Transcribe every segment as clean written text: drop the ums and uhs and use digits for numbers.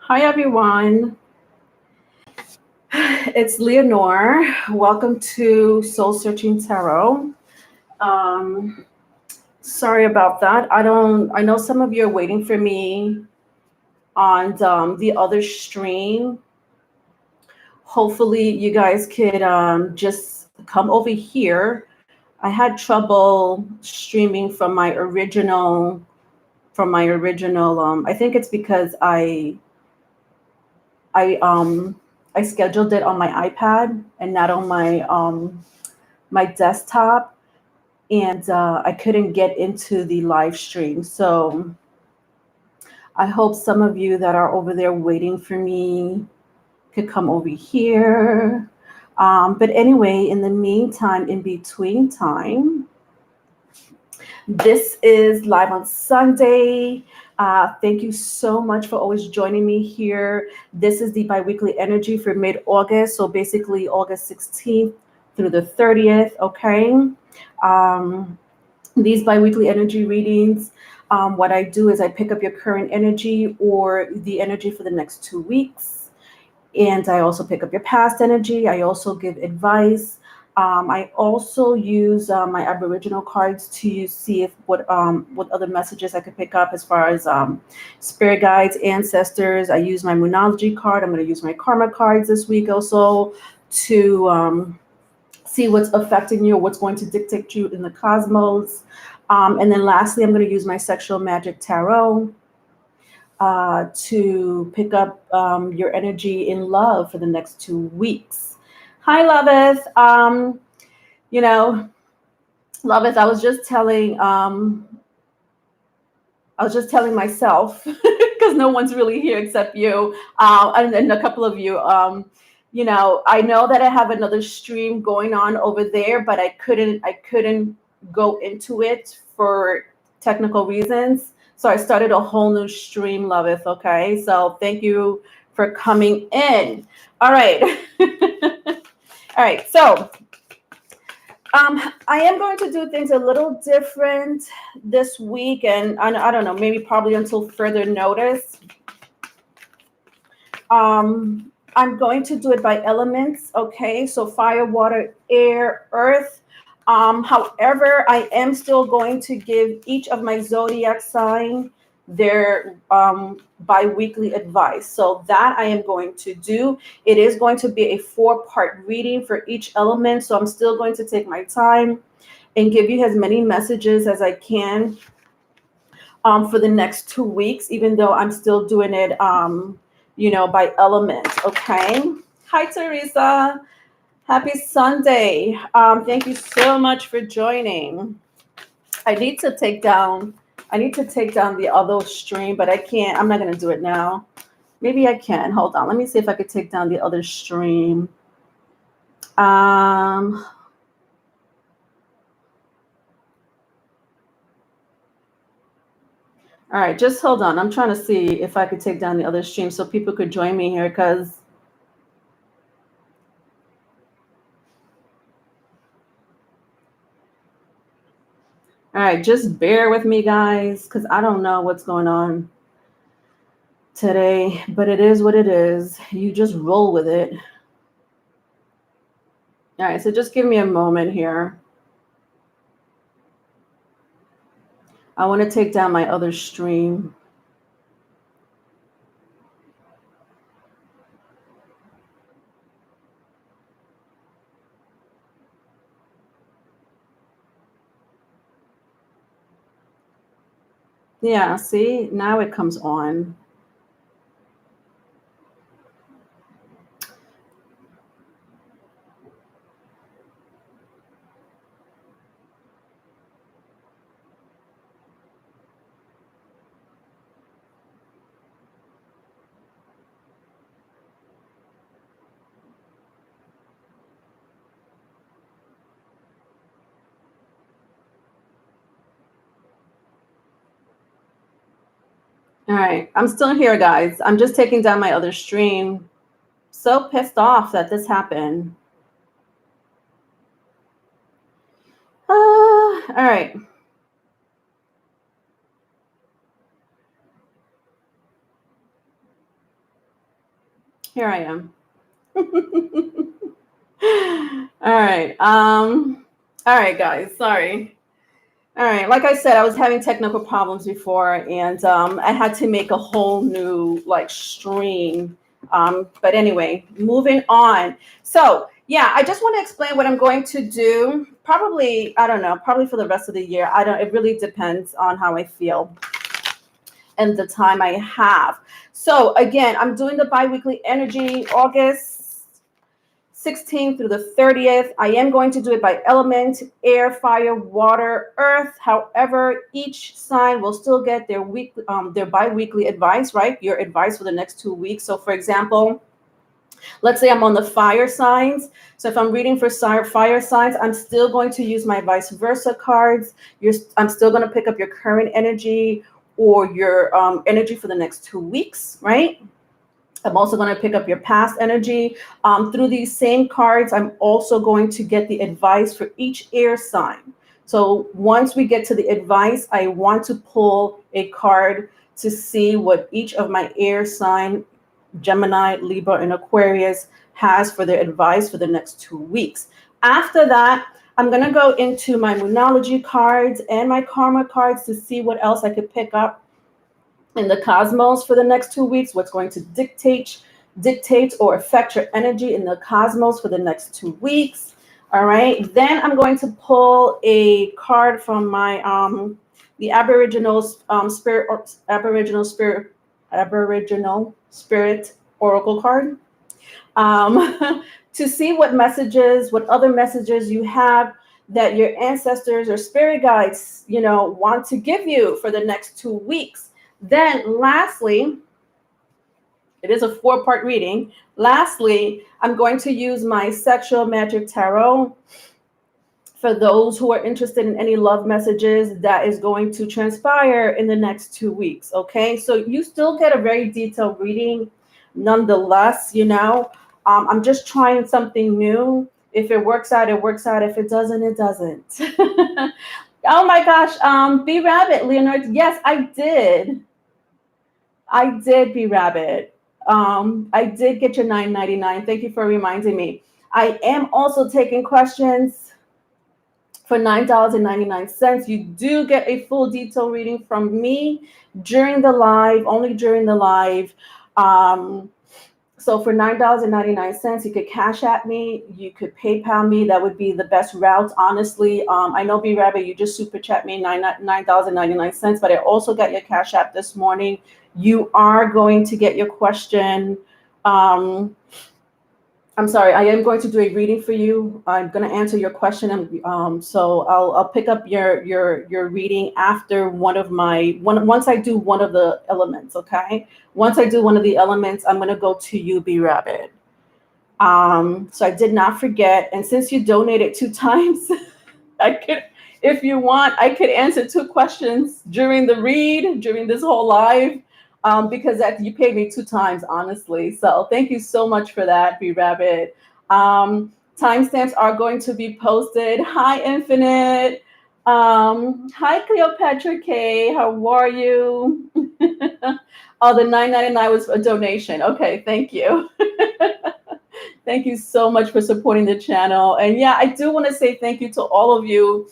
Hi, everyone. It's Leonore. Welcome to Soul Searching Tarot. Um, Sorry about that. I know some of you are waiting for me on the other stream. Hopefully, you guys could just come over here. I had trouble streaming from my original. I think it's because I um I scheduled it on my iPad and not on my desktop, and I couldn't get into the live stream. So I hope some of you that are over there waiting for me could come over here. But anyway, in the meantime, in between time, this is live on Sunday. Thank you so much for always joining me here. This is the biweekly energy for mid-August, so basically August 16th through the 30th, okay? Um, these biweekly energy readings, what I do is I pick up your current energy or the energy for the next 2 weeks. And I also pick up your past energy. I also give advice. I also use my Aboriginal cards to see if what other messages I could pick up as far as spirit guides, ancestors. I use my Moonology card. I'm going to use my Karma cards this week also to see what's affecting you, what's going to dictate you in the cosmos. And then lastly, I'm going to use my Sexual Magic Tarot to pick up your energy in love for the next 2 weeks. Hi, Loveth. You know, Loveth, I was just telling myself because no one's really here except you, and then a couple of you. I know that I have another stream going on over there, but I couldn't go into it for technical reasons. So I started a whole new stream, Loveth. Okay, so thank you for coming in. All right, all right. So I am going to do things a little different this week, and I don't know, maybe probably until further notice. I'm going to do it by elements, okay? So fire, water, air, earth. However, I am still going to give each of my zodiac sign their bi-weekly advice. So that I am going to do. It is going to be a 4-part reading for each element. So I'm still going to take my time and give you as many messages as I can for the next 2 weeks, even though I'm still doing it, by element. Okay. Hi, Teresa. Happy Sunday. Thank you so much for joining. I need to take down the other stream, but I can't. I'm not going to do it now. Maybe I can. Hold on. Let me see if I could take down the other stream. All right, just hold on. I'm trying to see if I could take down the other stream so people could join me here, because all right, just bear with me, guys, because I don't know what's going on today, but it is what it is. You just roll with it. All right, so just give me a moment here. I want to take down my other stream. Yeah, see, now it comes on. All right, I'm still here, guys. I'm just taking down my other stream. So pissed off that this happened. All right. Here I am. All right. All right, guys. Sorry. All right. Like I said, I was having technical problems before, and I had to make a whole new like stream. But anyway, moving on. So yeah, I just want to explain what I'm going to do. Probably, I don't know. Probably for the rest of the year. I don't. It really depends on how I feel and the time I have. So again, I'm doing the biweekly energy, August 16th through the 30th. I am going to do it by element: air, fire, water, earth. However, each sign will still get their their biweekly advice, right? Your advice for the next 2 weeks. So for example, let's say I'm on the fire signs. So if I'm reading for fire signs, I'm still going to use my vice versa cards. I'm still going to pick up your current energy or your energy for the next 2 weeks, right? I'm also going to pick up your past energy. Through these same cards, I'm also going to get the advice for each air sign. So once we get to the advice, I want to pull a card to see what each of my air sign, Gemini, Libra, and Aquarius, has for their advice for the next 2 weeks. After that, I'm going to go into my Moonology cards and my Karma cards to see what else I could pick up in the cosmos for the next 2 weeks, what's going to dictate or affect your energy in the cosmos for the next 2 weeks. All right. Then I'm going to pull a card from my the Aboriginal Spirit Oracle card to see what messages, what other messages you have that your ancestors or spirit guides, want to give you for the next 2 weeks. Then lastly, it is a 4-part reading. Lastly, I'm going to use my Sexual Magic Tarot for those who are interested in any love messages that is going to transpire in the next 2 weeks. Okay, so you still get a very detailed reading nonetheless. I'm just trying something new. If it works out, it works out. If it doesn't, it doesn't. Oh my gosh, B Rabbit, Leonard. Yes, I did, B Rabbit. I did get your $9.99. Thank you for reminding me. I am also taking questions for $9.99. You do get a full detail reading from me during the live, only during the live. So for $9.99, you could Cash App me, you could PayPal me. That would be the best route, honestly. I know, B Rabbit, you just super chat me $9.99, but I also got your Cash App this morning. You are going to get your question. I'm sorry, I am going to do a reading for you. I'm going to answer your question, and so I'll pick up your reading after once I do one of the elements. Okay, once I do one of the elements, I'm going to go to you, B Rabbit. So I did not forget, and since you donated 2 times, I could, if you want, I could answer 2 questions during this whole live. Because you paid me 2 times, honestly. So thank you so much for that, B Rabbit. Timestamps are going to be posted. Hi, Infinite. Hi, Cleopatra K. How are you? Oh, the $9.99 was a donation. Okay, thank you. Thank you so much for supporting the channel. And yeah, I do want to say thank you to all of you.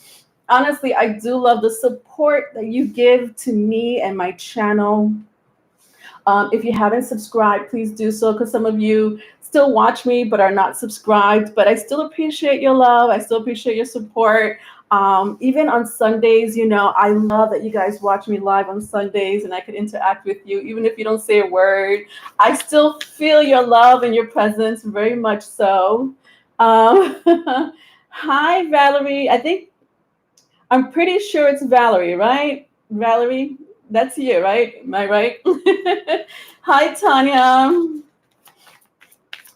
Honestly, I do love the support that you give to me and my channel. If you haven't subscribed, please do so, because some of you still watch me but are not subscribed. But I still appreciate your love. I still appreciate your support. Even on Sundays, I love that you guys watch me live on Sundays and I can interact with you. Even if you don't say a word, I still feel your love and your presence, very much so. Hi, Valerie. I'm pretty sure it's Valerie, right? Valerie? That's you, right? Am I right? Hi, Tanya.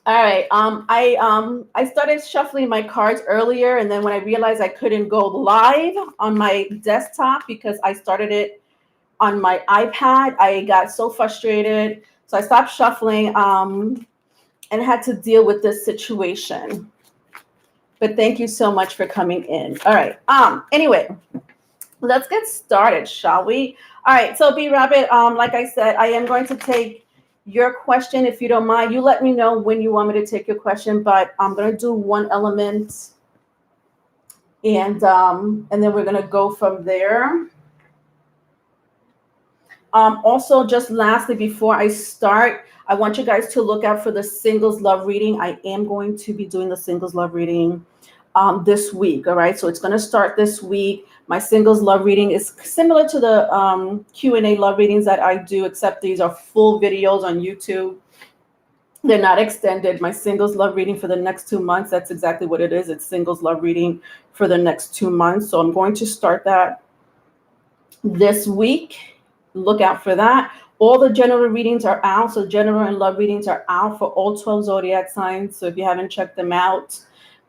All right. I started shuffling my cards earlier, and then when I realized I couldn't go live on my desktop because I started it on my iPad, I got so frustrated. So I stopped shuffling and had to deal with this situation. But thank you so much for coming in. All right. Anyway, let's get started, shall we? All right, so B Rabbit, like I said, I am going to take your question, if you don't mind. You let me know when you want me to take your question, but I'm going to do one element, and then we're going to go from there. Also, just lastly, before I start, I want you guys to look out for the singles love reading. I am going to be doing the singles love reading this week. All right, so it's going to start this week. My singles love reading is similar to the Q&A love readings that I do, except these are full videos on YouTube. They're not extended. My singles love reading for the next 2 months, that's exactly what it is. It's singles love reading for the next 2 months. So I'm going to start that this week. Look out for that. All the general readings are out. So general and love readings are out for all 12 zodiac signs. So if you haven't checked them out,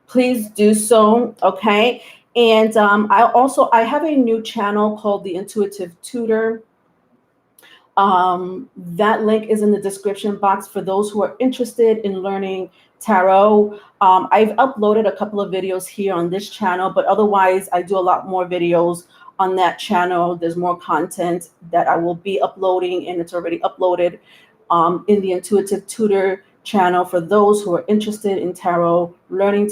please do so. Okay. And I have a new channel called the Intuitive Tutor. That link is in the description box for those who are interested in learning tarot. I've uploaded a couple of videos here on this channel, but otherwise I do a lot more videos on that channel. There's more content that I will be uploading, and it's already uploaded in the Intuitive Tutor channel for those who are interested in tarot, learning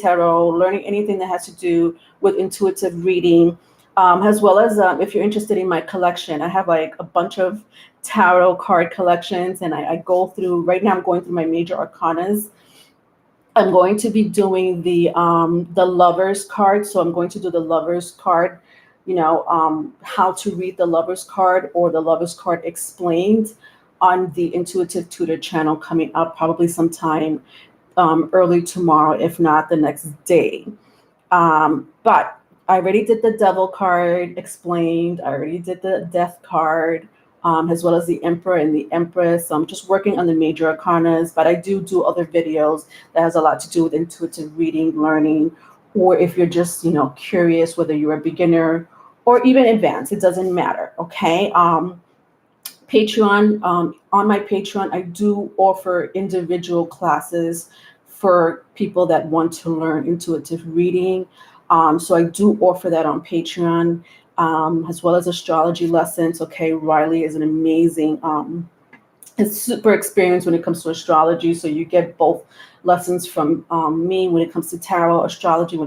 anything that has to do with intuitive reading, as well as if you're interested in my collection. I have like a bunch of tarot card collections, and I go through, right now I'm going through my major arcanas. I'm going to be doing the Lovers card. So I'm going to do the Lovers card, how to read the Lovers card, or the Lovers card explained, on the Intuitive Tutor channel, coming up probably sometime early tomorrow, if not the next day. But I already did the Devil card explained. I already did the Death card, as well as the Emperor and the Empress. So I'm just working on the major arcanas, but I do other videos that has a lot to do with intuitive reading, learning, or if you're just, curious, whether you're a beginner or even advanced, it doesn't matter. Okay. Patreon, on my Patreon, I do offer individual classes for people that want to learn intuitive reading. So I do offer that on Patreon, as well as astrology lessons. Okay, Riley is an amazing, is super experienced when it comes to astrology. So you get both lessons from me when it comes to tarot, astrology.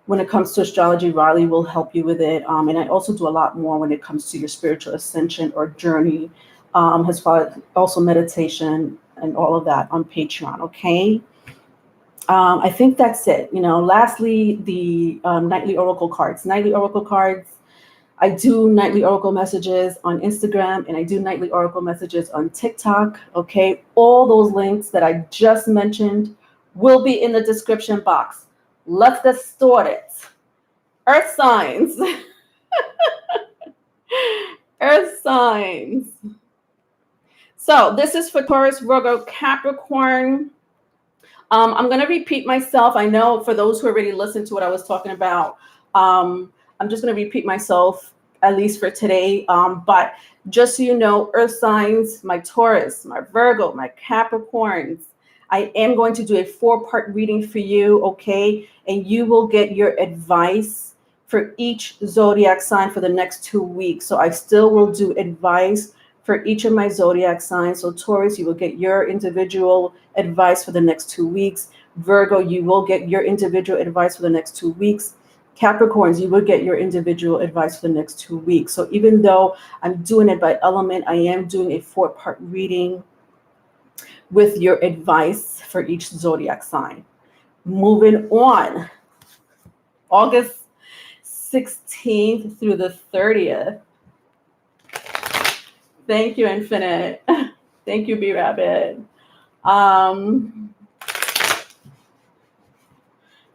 When it comes to astrology, Riley will help you with it. And I also do a lot more when it comes to your spiritual ascension or journey, as far as also meditation and all of that on Patreon. Okay. I think that's it. Lastly, the nightly oracle cards. I do nightly oracle messages on Instagram, and I do nightly oracle messages on TikTok. Okay. All those links that I just mentioned will be in the description box. Let's get started. Earth signs. Earth signs. So this is for Taurus, Virgo, Capricorn. I'm going to repeat myself. I know for those who already listened to what I was talking about, I'm just going to repeat myself, at least for today. But just so you know, Earth signs, my Taurus, my Virgo, my Capricorns, I am going to do a 4-part reading for you, okay? And you will get your advice for each zodiac sign for the next 2 weeks. So I still will do advice for each of my zodiac signs. So Taurus, you will get your individual advice for the next 2 weeks. Virgo, you will get your individual advice for the next 2 weeks. Capricorns, you will get your individual advice for the next 2 weeks. So even though I'm doing it by element, I am doing a 4-part reading with your advice for each zodiac sign. Moving on, August 16th through the 30th. Thank you, Infinite. Thank you, B-Rabbit.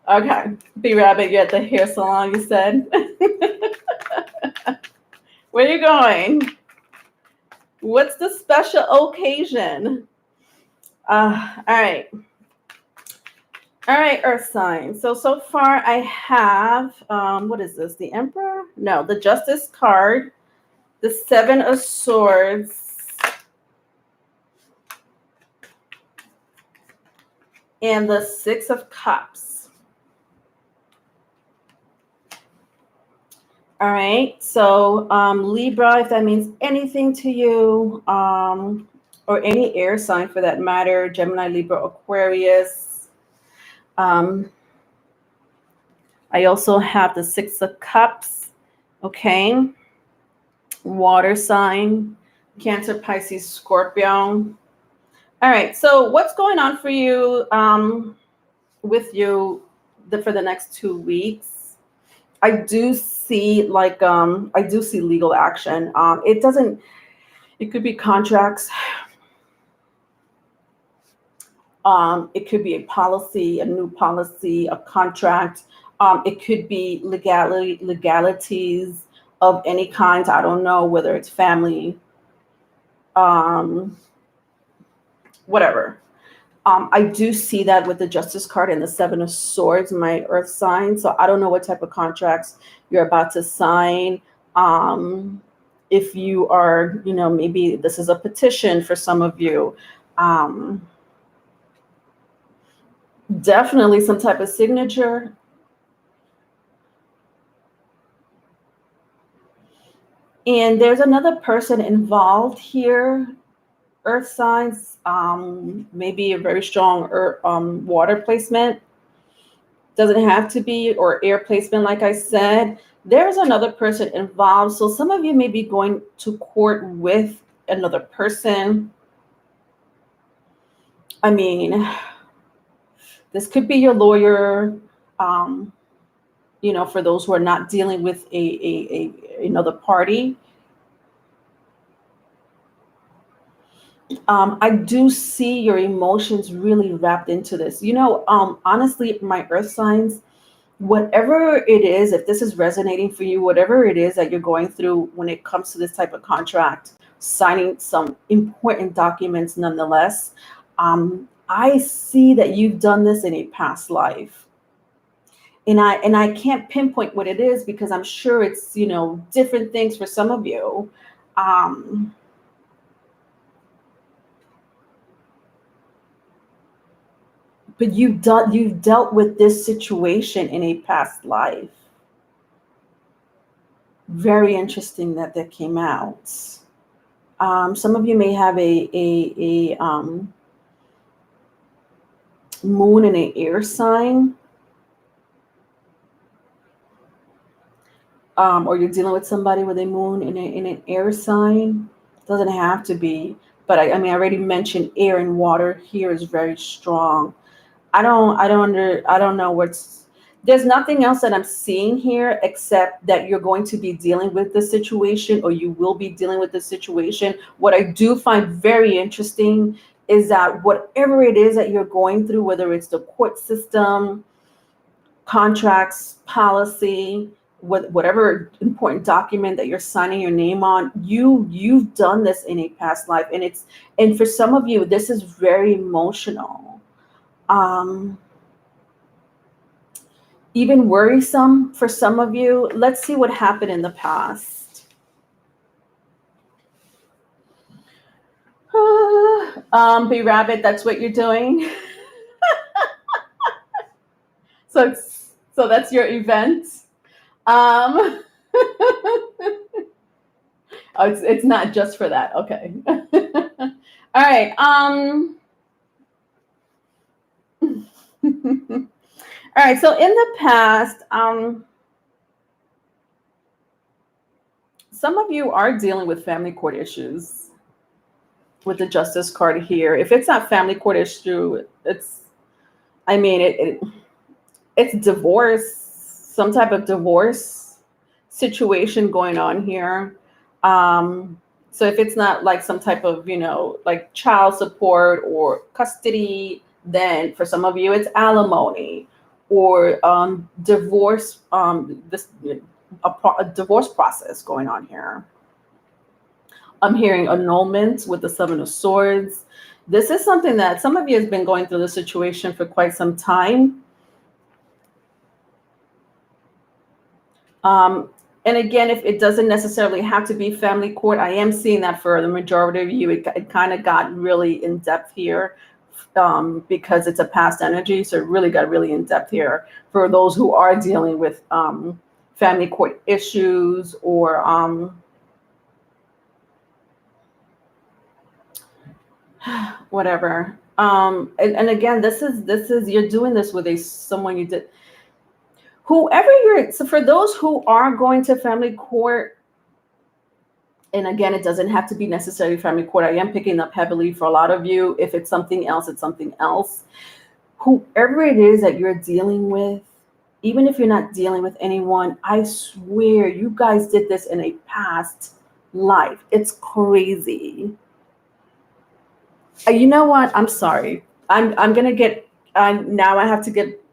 Okay, B-Rabbit, you're at the hair salon, you said? Where are you going? What's the special occasion? All right. All right, Earth signs. So far I have, what is this? The Emperor? No, the Justice card, the 7 of Swords, and the 6 of Cups. All right, so Libra, if that means anything to you, or any air sign for that matter, Gemini, Libra, Aquarius. I also have the Six of Cups, okay? Water sign, Cancer, Pisces, Scorpio. All right, so what's going on for you with you for the next 2 weeks? I do see legal action. It could be contracts. It could be a policy, a new policy, a contract. It could be legalities of any kind. I don't know whether it's family, whatever. I do see that with the Justice card and the Seven of Swords, my Earth sign. So I don't know what type of contracts you're about to sign. If you are, maybe this is a petition for some of you. Definitely some type of signature. And there's another person involved here. Earth signs, maybe a very strong water placement. Doesn't have to be, or air placement, like I said. There's another person involved. So some of you may be going to court with another person. I mean, this could be your lawyer, for those who are not dealing with another party. I do see your emotions really wrapped into this. Honestly, my Earth signs, whatever it is, if this is resonating for you, whatever it is that you're going through when it comes to this type of contract, signing some important documents nonetheless, I see that you've done this in a past life. And I can't pinpoint what it is because I'm sure it's, different things for some of you. But you've dealt with this situation in a past life. Very interesting that came out. Some of you may have a moon in an air sign. Or you're dealing with somebody with a moon in an air sign. Doesn't have to be, but I already mentioned air and water here is very strong. I don't know there's nothing else that I'm seeing here except that you're going to be dealing with the situation, or you will be dealing with the situation. What I do find very interesting is that whatever it is that you're going through, whether it's the court system, contracts, policy, whatever important document that you're signing your name on, you've done this in a past life, and for some of you, this is very emotional. Even worrisome for some of you. Let's see what happened in the past. Be rabbit, that's what you're doing. So that's your event. Oh, it's not just for that. Okay. All right. All right. So in the past, some of you are dealing with family court issues with the Justice card here. If it's not family court issue, it's divorce, some type of divorce situation going on here. So if it's not like some type of, like child support or custody, then for some of you it's alimony or divorce, a divorce process going on here. I'm hearing annulment with the Seven of Swords. This is something that some of you has been going through the situation for quite some time. And again, if it doesn't necessarily have to be family court, I am seeing that for the majority of you, it kind of got really in depth here because it's a past energy. So it really got really in depth here for those who are dealing with family court issues or whatever. And again, this is you're doing this with a someone you did, whoever you're. So for those who are going to family court, and again, it doesn't have to be necessarily family court. I am picking up heavily for a lot of you. If it's something else, it's something else. Whoever it is that you're dealing with, even if you're not dealing with anyone, I swear you guys did this in a past life. It's crazy. You know what? I'm sorry. I'm gonna get. Now I have to get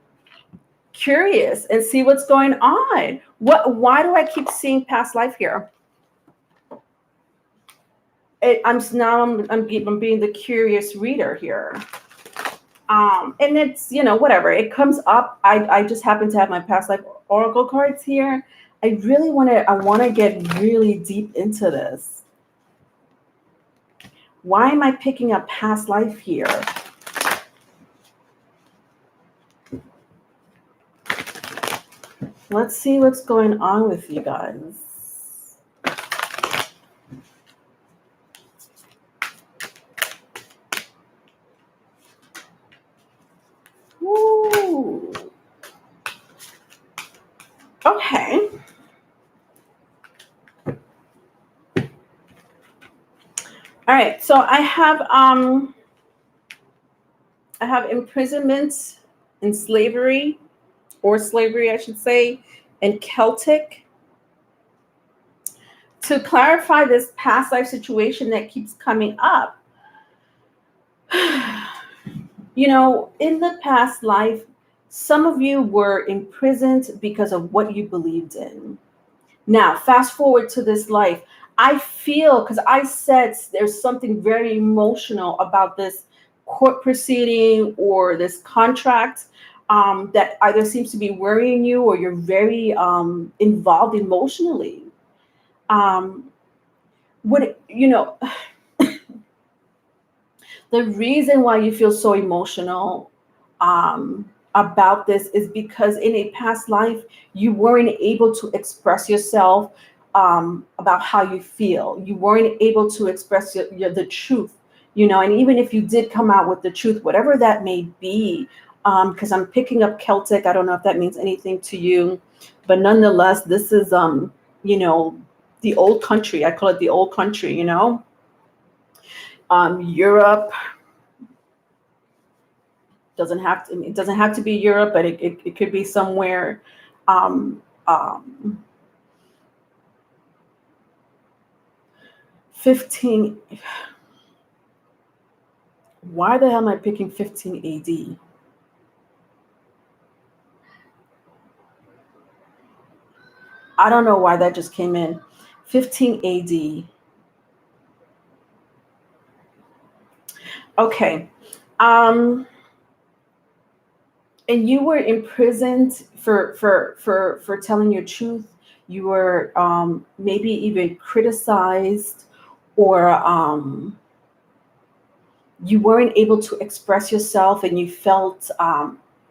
curious and see what's going on. Why do I keep seeing past life here? I'm being the curious reader here. And it's, whatever. It comes up. I just happen to have my past life oracle cards here. I want to get really deep into this. Why am I picking up past life here? Let's see what's going on with you guys. Ooh. Okay. All right. So I have imprisonment and slavery, or slavery, I should say, and Celtic. To clarify this past life situation that keeps coming up, in the past life, some of you were imprisoned because of what you believed in. Now, fast forward to this life. I feel, because I said there's something very emotional about this court proceeding or this contract that either seems to be worrying you, or you're very involved emotionally. The reason why you feel so emotional about this is because in a past life, you weren't able to express yourself about how you feel. You weren't able to express the truth, and even if you did come out with the truth, whatever that may be, because I'm picking up Celtic. I don't know if that means anything to you, but nonetheless, this is, the old country. I call it the old country, Europe. It doesn't have to be Europe, but it could be somewhere. 15. Why the hell am I picking 15 AD? I don't know why that just came in. 15 AD. Okay. And you were imprisoned for telling your truth. You were maybe even criticized, or you weren't able to express yourself, and you felt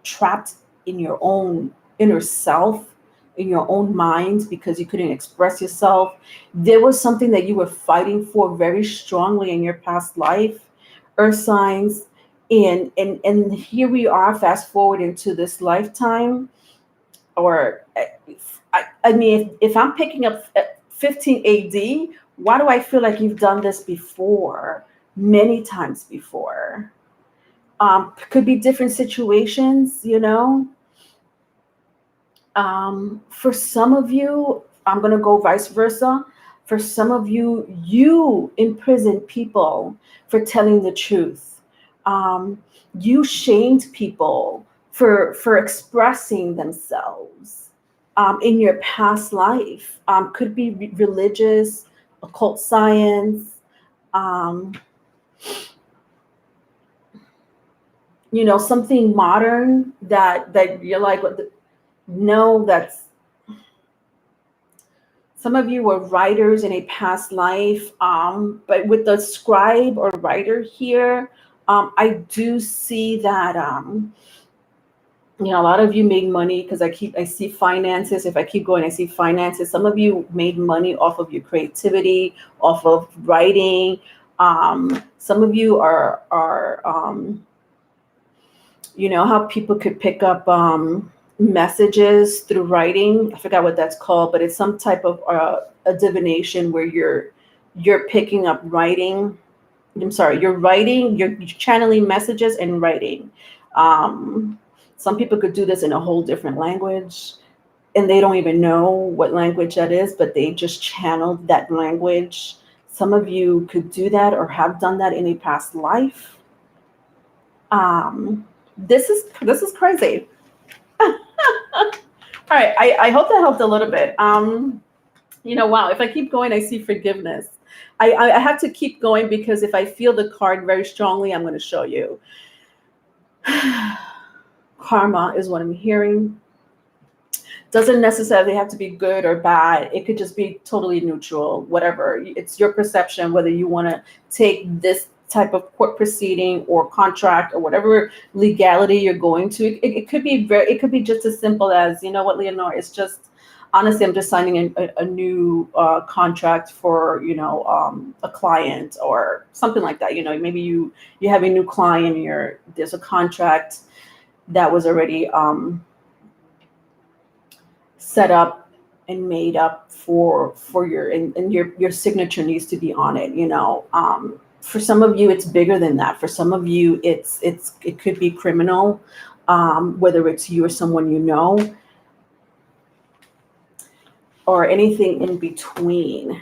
trapped in your own inner self, in your own mind, because you couldn't express yourself. There was something that you were fighting for very strongly in your past life, earth signs. And here we are, fast forward into this lifetime. Or I mean, if I'm picking up 15 AD, why do I feel like you've done this before, many times before? Could be different situations, for some of you, I'm going to go vice versa. For some of you, you imprison people for telling the truth. You shamed people for expressing themselves in your past life. Could be religious, occult science, something modern that you're like, no, that's. Some of you were writers in a past life, but with the scribe or writer here, I do see that a lot of you made money, because I see finances. If I keep going, I see finances. Some of you made money off of your creativity, off of writing, Some of you are you know how people could pick up messages through writing. I forgot what that's called, but it's some type of a divination where you're picking up writing. I'm sorry, you're writing, you're channeling messages and writing. Um, some people could do this in a whole different language, and they don't even know what language that is, but they just channeled that language. Some of you could do that or have done that in a past life. This is crazy. All right, I hope that helped a little bit. Wow, if I keep going, I see forgiveness. I have to keep going because if I feel the card very strongly, I'm going to show you. Karma is what I'm hearing. Doesn't necessarily have to be good or bad. It could just be totally neutral, whatever. It's your perception whether you want to take this type of court proceeding or contract or whatever legality you're going to. It could be it could be just as simple as, you know what, Leonore, it's just honestly, I'm just signing a new contract for, a client or something like that. Maybe you have a new client, there's a contract that was already set up and made up for your, and your signature needs to be on it. For some of you it's bigger than that. For some of you it could be criminal, whether it's you or someone you know, or anything in between.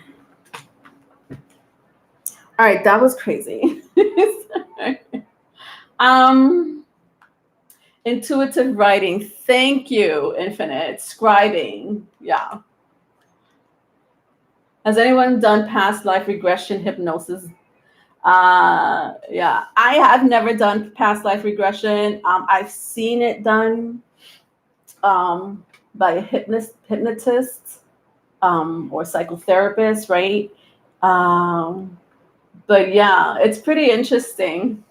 All right, that was crazy. Intuitive writing. Thank you, Infinite. Scribing. Yeah. Has anyone done past life regression hypnosis? Yeah, I have never done past life regression. I've seen it done by a hypnotist or psychotherapist, right? But yeah, it's pretty interesting.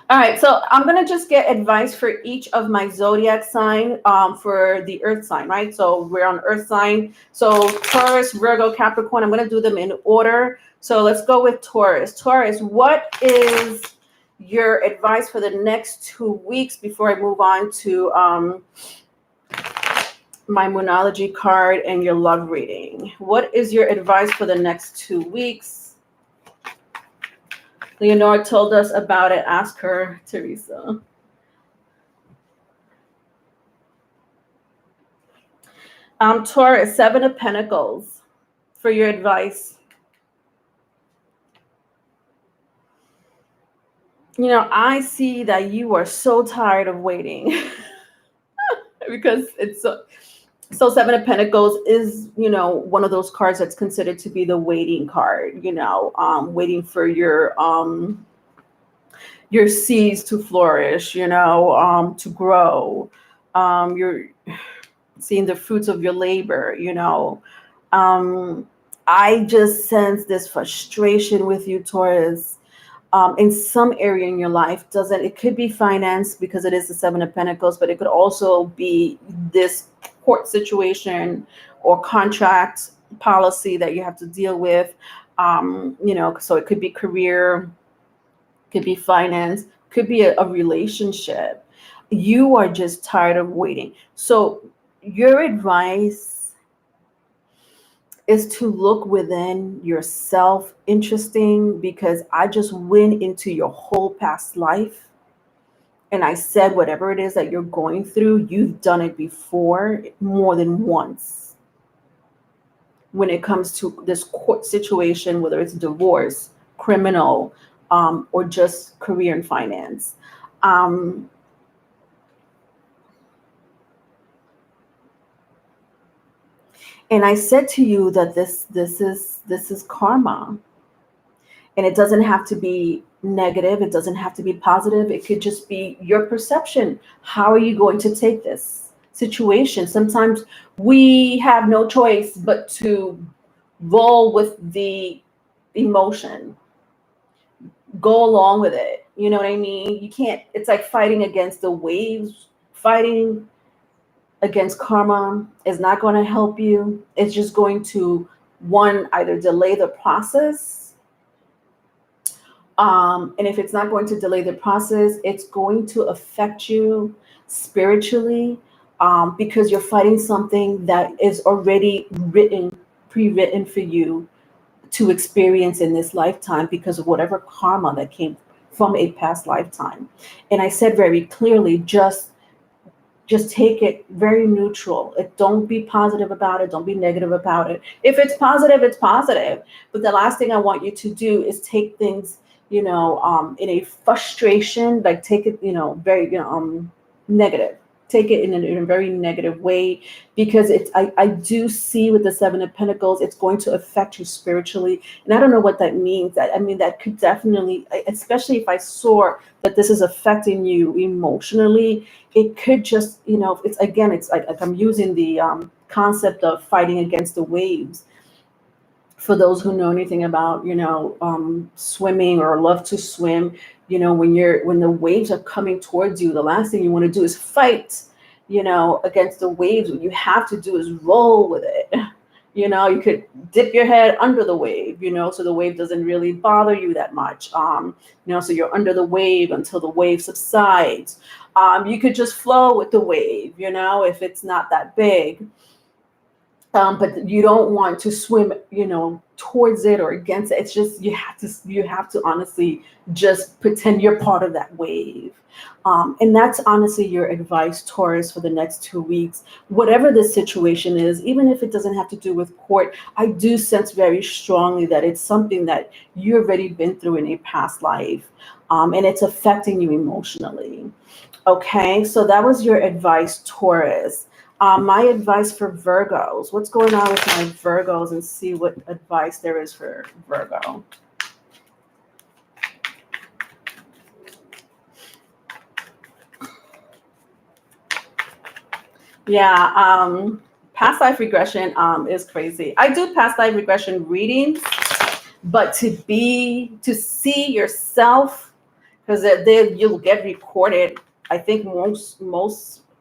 All right, so I'm going to just get advice for each of my zodiac sign for the earth sign, right? So we're on earth sign. So Taurus, Virgo, Capricorn, I'm going to do them in order. So let's go with Taurus. Taurus, what is your advice for the next 2 weeks before I move on to my Moonology card and your love reading? What is your advice for the next 2 weeks? Leonore told us about it. Ask her, Teresa. Taurus, 7 of Pentacles for your advice. I see that you are so tired of waiting because it's so 7 of Pentacles is, one of those cards that's considered to be the waiting card, waiting for your seeds to flourish, to grow. You're seeing the fruits of your labor, I just sense this frustration with you, Taurus. In some area in your life, it could be finance because it is the 7 of Pentacles, but it could also be this court situation or contract policy that you have to deal with. So it could be career, could be finance, could be a relationship. You are just tired of waiting. So your advice is to look within yourself. Interesting, because I just went into your whole past life and I said whatever it is that you're going through, you've done it before more than once. When it comes to this court situation, whether it's divorce, criminal, or just career and finance. And I said to you that this is karma. And it doesn't have to be negative. It doesn't have to be positive. It could just be your perception. How are you going to take this situation? Sometimes we have no choice but to roll with the emotion, go along with it. You know what I mean? You can't, it's like fighting against the waves. Fighting against karma is not going to help you. It's just going to, one, either delay the process And if it's not going to delay the process, it's going to affect you spiritually, because you're fighting something that is already pre-written for you to experience in this lifetime because of whatever karma that came from a past lifetime. And I said very clearly, just take it very neutral. Don't be positive about it. Don't be negative about it. If it's positive, it's positive. But the last thing I want you to do is take things, in a frustration, like take it, very, negative. Take it in a very negative way, because I do see with the Seven of Pentacles, it's going to affect you spiritually. And I don't know what that means. I mean, that could definitely, especially if I saw that this is affecting you emotionally, it could just, it's like I'm using the concept of fighting against the waves. For those who know anything about, swimming or love to swim, when the waves are coming towards you, the last thing you want to do is fight, against the waves. What you have to do is roll with it. You could dip your head under the wave, so the wave doesn't really bother you that much. So you're under the wave until the wave subsides. You could just flow with the wave, if it's not that big. But you don't want to swim, towards it or against it. It's just you have to honestly just pretend you're part of that wave. And that's honestly your advice, Taurus, for the next 2 weeks. Whatever the situation is, even if it doesn't have to do with court, I do sense very strongly that it's something that you've already been through in a past life, and it's affecting you emotionally. Okay, so that was your advice, Taurus. My advice for Virgos. What's going on with my Virgos, and see what advice there is for Virgo. Yeah, past life regression is crazy. I do past life regression readings, but to see yourself, because you'll get recorded. I think most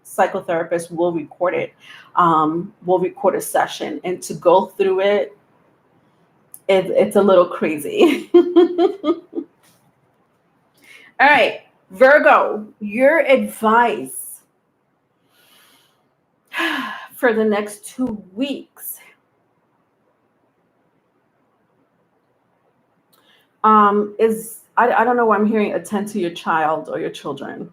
psychotherapists will record it, will record a session, and to go through it's a little crazy. All right, Virgo, your advice for the next 2 weeks is, I don't know why I'm hearing attend to your child or your children.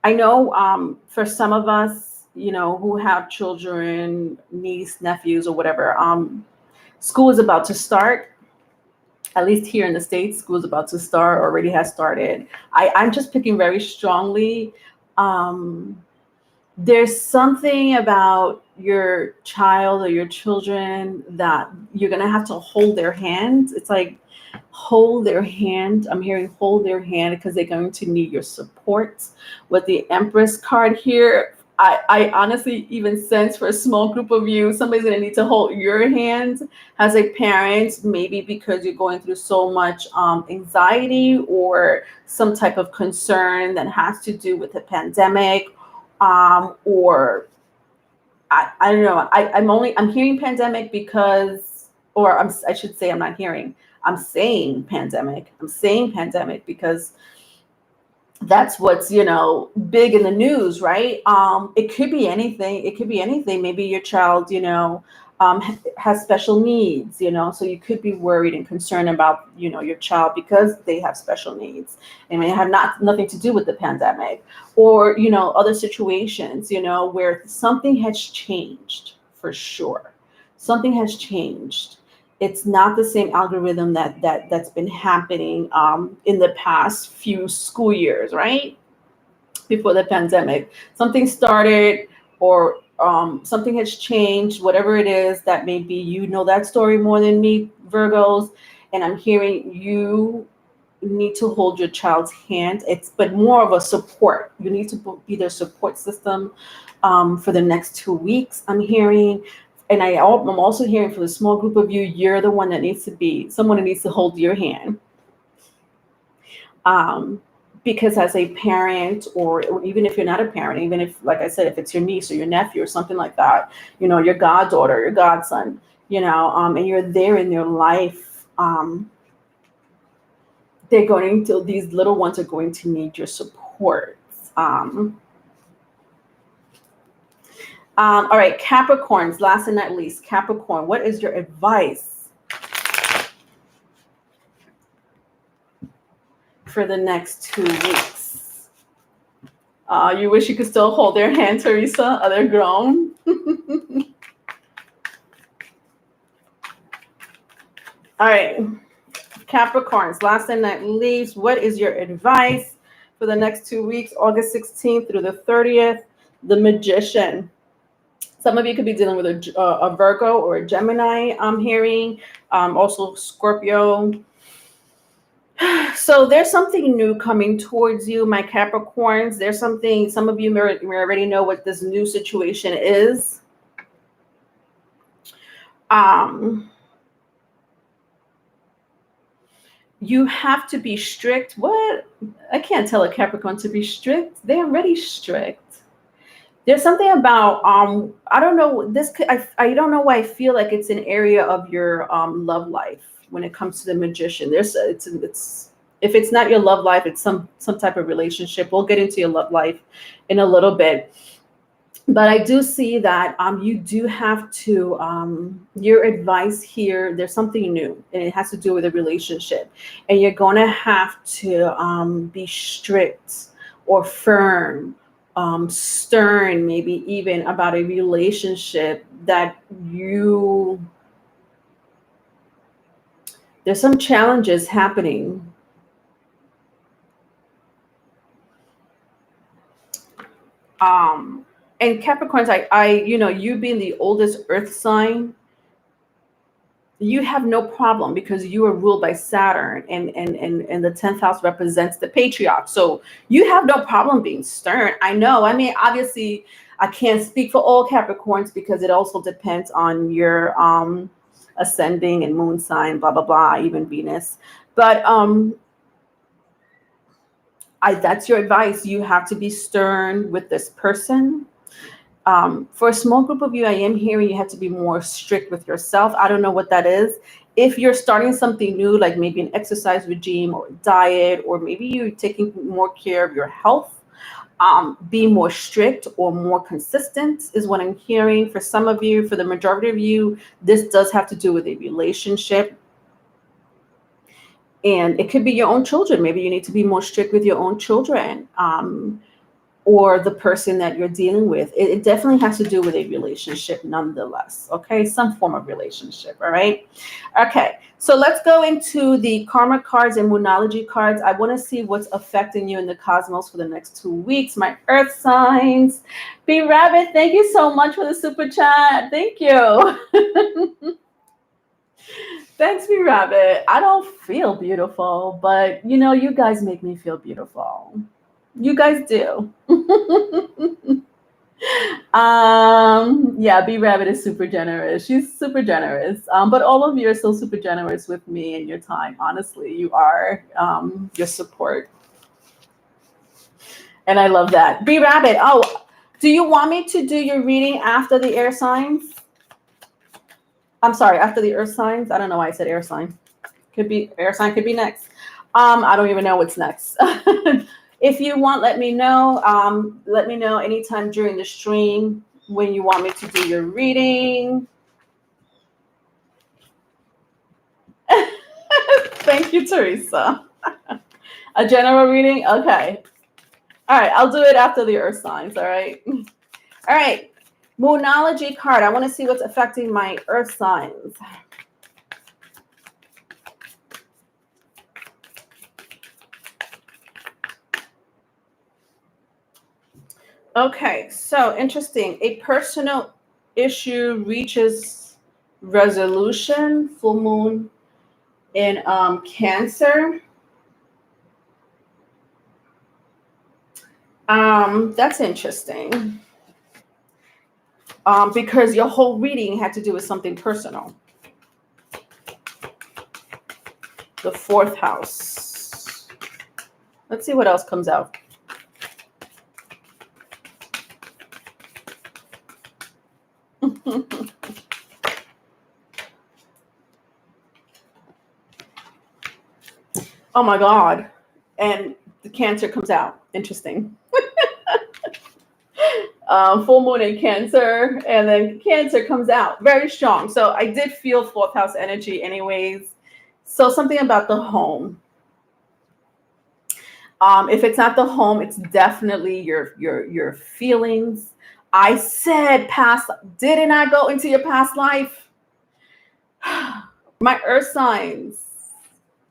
I know for some of us, who have children, niece, nephews, or whatever, school is about to start. At least here in the States, school is about to start, already has started. I'm just picking very strongly. There's something about your child or your children that you're going to have to hold their hand. It's like hold their hand. I'm hearing hold their hand because they're going to need your support. With the Empress card here, I honestly even sense for a small group of you, somebody's going to need to hold your hand as a parent, maybe because you're going through so much anxiety or some type of concern that has to do with the pandemic, or I don't know. I'm hearing pandemic because, or I should say I'm not hearing. I'm saying pandemic. I'm saying pandemic because that's what's big in the news, right? It could be anything. It could be anything. Maybe your child has special needs, so you could be worried and concerned about your child because they have special needs. It may have nothing to do with the pandemic, or other situations where something has changed. For sure something has changed. It's not the same algorithm that's been happening in the past few school years, right? Before the pandemic, something started, or something has changed, whatever it is that may be. That story more than me, Virgos, and I'm hearing you need to hold your child's hand. But more of a support. You need to be their support system for the next 2 weeks, I'm hearing. And I'm also hearing for the small group of you, you're the one that needs to be someone who needs to hold your hand. Because as a parent, or even if you're not a parent, even if, like I said, if it's your niece or your nephew or something like that, your goddaughter, your godson, and you're there in their life, these little ones are going to need your support. All right, Capricorns, last and not least, Capricorn, what is your advice for the next 2 weeks? You wish you could still hold their hand, Teresa? Oh, they're grown. All right, Capricorns, last and not least, what is your advice for the next 2 weeks, August 16th through the 30th? The Magician. Some of you could be dealing with a Virgo or a Gemini, I'm hearing. Also Scorpio. So there's something new coming towards you, my Capricorns. There's something, some of you may already know what this new situation is. You have to be strict. What? I can't tell a Capricorn to be strict. They're already strict. There's something about I don't know this. I don't know why I feel like it's an area of your love life when it comes to the Magician. It's if it's not your love life, it's some type of relationship. We'll get into your love life in a little bit, but I do see that you do have to your advice here. There's something new, and it has to do with a relationship, and you're going to have to be strict or firm. Stern, maybe even about a relationship that there's some challenges happening. And Capricorns, you being the oldest earth sign, you have no problem because you are ruled by Saturn, and the 10th house represents the patriarch. So you have no problem being stern. I know. I mean, obviously, I can't speak for all Capricorns because it also depends on your ascending and moon sign, blah, blah, blah, even Venus. But that's your advice. You have to be stern with this person. For a small group of you, I am hearing you have to be more strict with yourself. I don't know what that is. If you're starting something new, like maybe an exercise regime or a diet, or maybe you're taking more care of your health, be more strict or more consistent is what I'm hearing. For some of you, for the majority of you, this does have to do with a relationship. And it could be your own children. Maybe you need to be more strict with your own children. Or the person that you're dealing with. It definitely has to do with a relationship nonetheless, okay? Some form of relationship, all right? Okay, so let's go into the karma cards and moonology cards. I want to see what's affecting you in the cosmos for the next 2 weeks. My earth signs. B Rabbit, thank you so much for the super chat. Thank you. Thanks, B Rabbit. I don't feel beautiful, but you guys make me feel beautiful. You guys do. Yeah, B Rabbit is super generous. She's super generous. But all of you are so super generous with me and your time. Honestly, you are. Your support. And I love that. B Rabbit, do you want me to do your reading after the air signs? I'm sorry, after the earth signs? I don't know why I said air sign. Could be air sign, could be next. I don't even know what's next. If you want, let me know. Let me know anytime during the stream when you want me to do your reading. Thank you, Teresa. A general reading? Okay. All right, I'll do it after the earth signs, all right? All right, moonology card. I want to see what's affecting my earth signs. Okay, so interesting. A personal issue reaches resolution, full moon in Cancer. That's interesting. Because your whole reading had to do with something personal. The 4th house. Let's see what else comes out. Oh my God. And the Cancer comes out. Interesting. Full moon in Cancer, and then Cancer comes out very strong. So I did feel fourth house energy anyways. So something about the home. If it's not the home, it's definitely your feelings. I said past, didn't I go into your past life? My earth signs.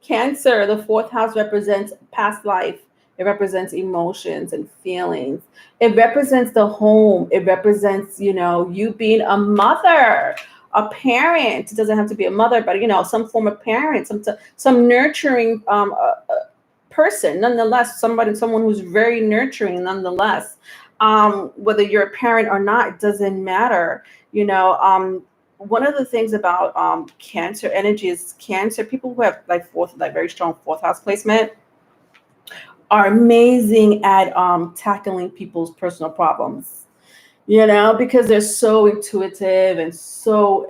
Cancer, the fourth house represents past life. It represents emotions and feelings. It represents the home. It represents, you being a mother, a parent. It doesn't have to be a mother, but some form of parent, some nurturing person, nonetheless. Someone who's very nurturing, nonetheless. Whether you're a parent or not, it doesn't matter. One of the things about Cancer energy is Cancer people who have very strong fourth house placement are amazing at tackling people's personal problems, because they're so intuitive and so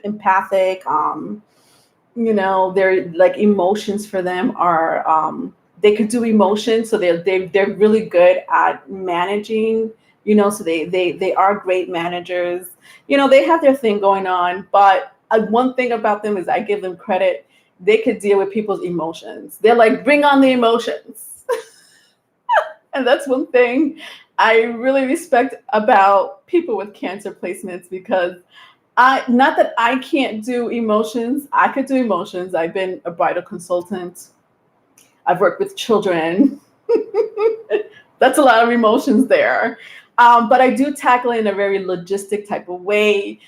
empathic. They're like, emotions for them are they could do emotions, so they're really good at managing. So they are great managers. They have their thing going on, but one thing about them is I give them credit. They could deal with people's emotions. They're like, bring on the emotions. And that's one thing I really respect about people with Cancer placements, because not that I can't do emotions. I could do emotions. I've been a bridal consultant. I've worked with children. That's a lot of emotions there. But I do tackle it in a very logistic type of way.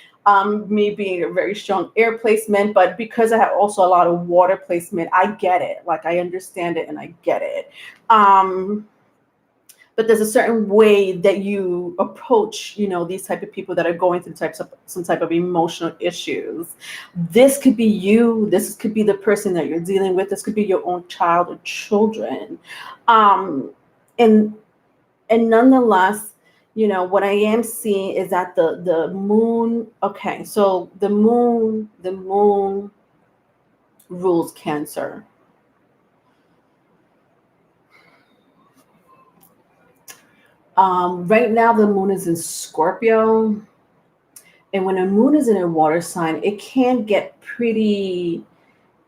Me being a very strong air placement, but because I have also a lot of water placement, I get it. Like, I understand it and I get it. But there's a certain way that you approach, these type of people that are going through some type of emotional issues. This could be you. This could be the person that you're dealing with. This could be your own child or children. And nonetheless, what I am seeing is that the moon. Okay, so the moon rules Cancer. Right now, the moon is in Scorpio. And when a moon is in a water sign, it can get pretty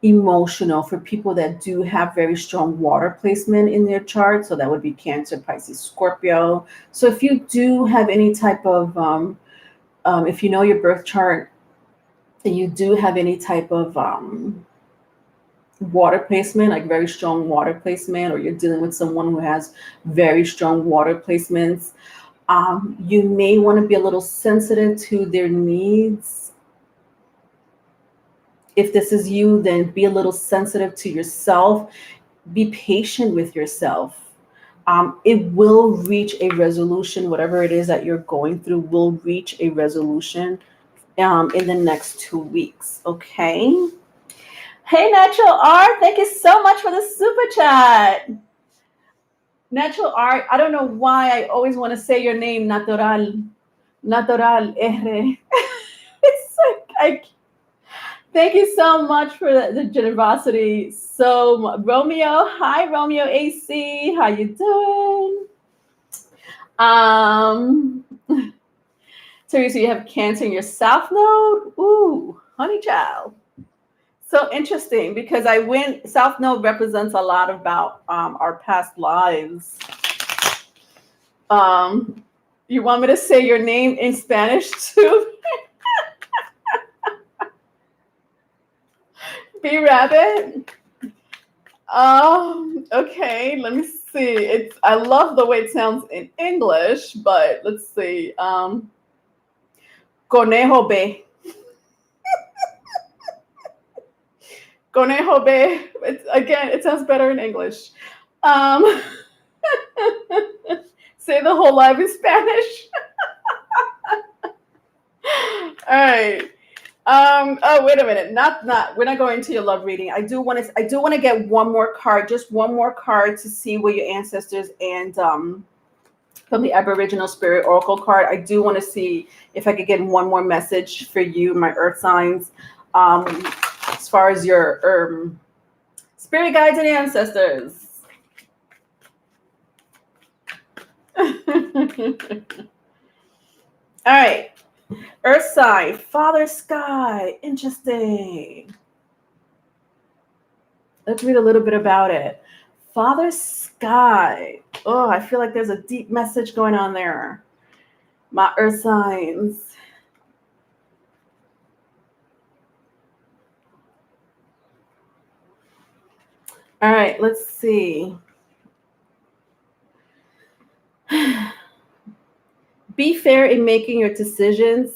emotional for people that do have very strong water placement in their chart. So that would be Cancer, Pisces, Scorpio. So if you do have any type of, if you know your birth chart, and you do have any type of water placement, like very strong water placement, or you're dealing with someone who has very strong water placements, you may want to be a little sensitive to their needs. If this is you, then be a little sensitive to yourself. Be patient with yourself. It will reach a resolution. Whatever it is that you're going through will reach a resolution in the next 2 weeks. Okay. Hey, Natural Art, thank you so much for the super chat. Natural Art, I don't know why I always want to say your name, Natural R. It's like, thank you so much for the generosity. So, Romeo, hi, Romeo AC, how you doing? Teresa, you have Cancer in your South Node? Ooh, honey child. So interesting, because South Node represents a lot about our past lives. You want me to say your name in Spanish too? B Rabbit? Okay, let me see. I love the way it sounds in English, but let's see. Conejo B. Conejo B. Again, it sounds better in English. Say the whole live in Spanish. All right. Oh, wait a minute. We're not going to your love reading. I do want to get one more card, just one more card, to see where your ancestors and from the Aboriginal Spirit Oracle card. I do want to see if I could get one more message for you, my earth signs, as far as your Spirit guides and ancestors. All right. Earth sign, Father Sky. Interesting. Let's read a little bit about it. Father Sky. Oh, I feel like there's a deep message going on there. My earth signs. All right, let's see. Be fair in making your decisions,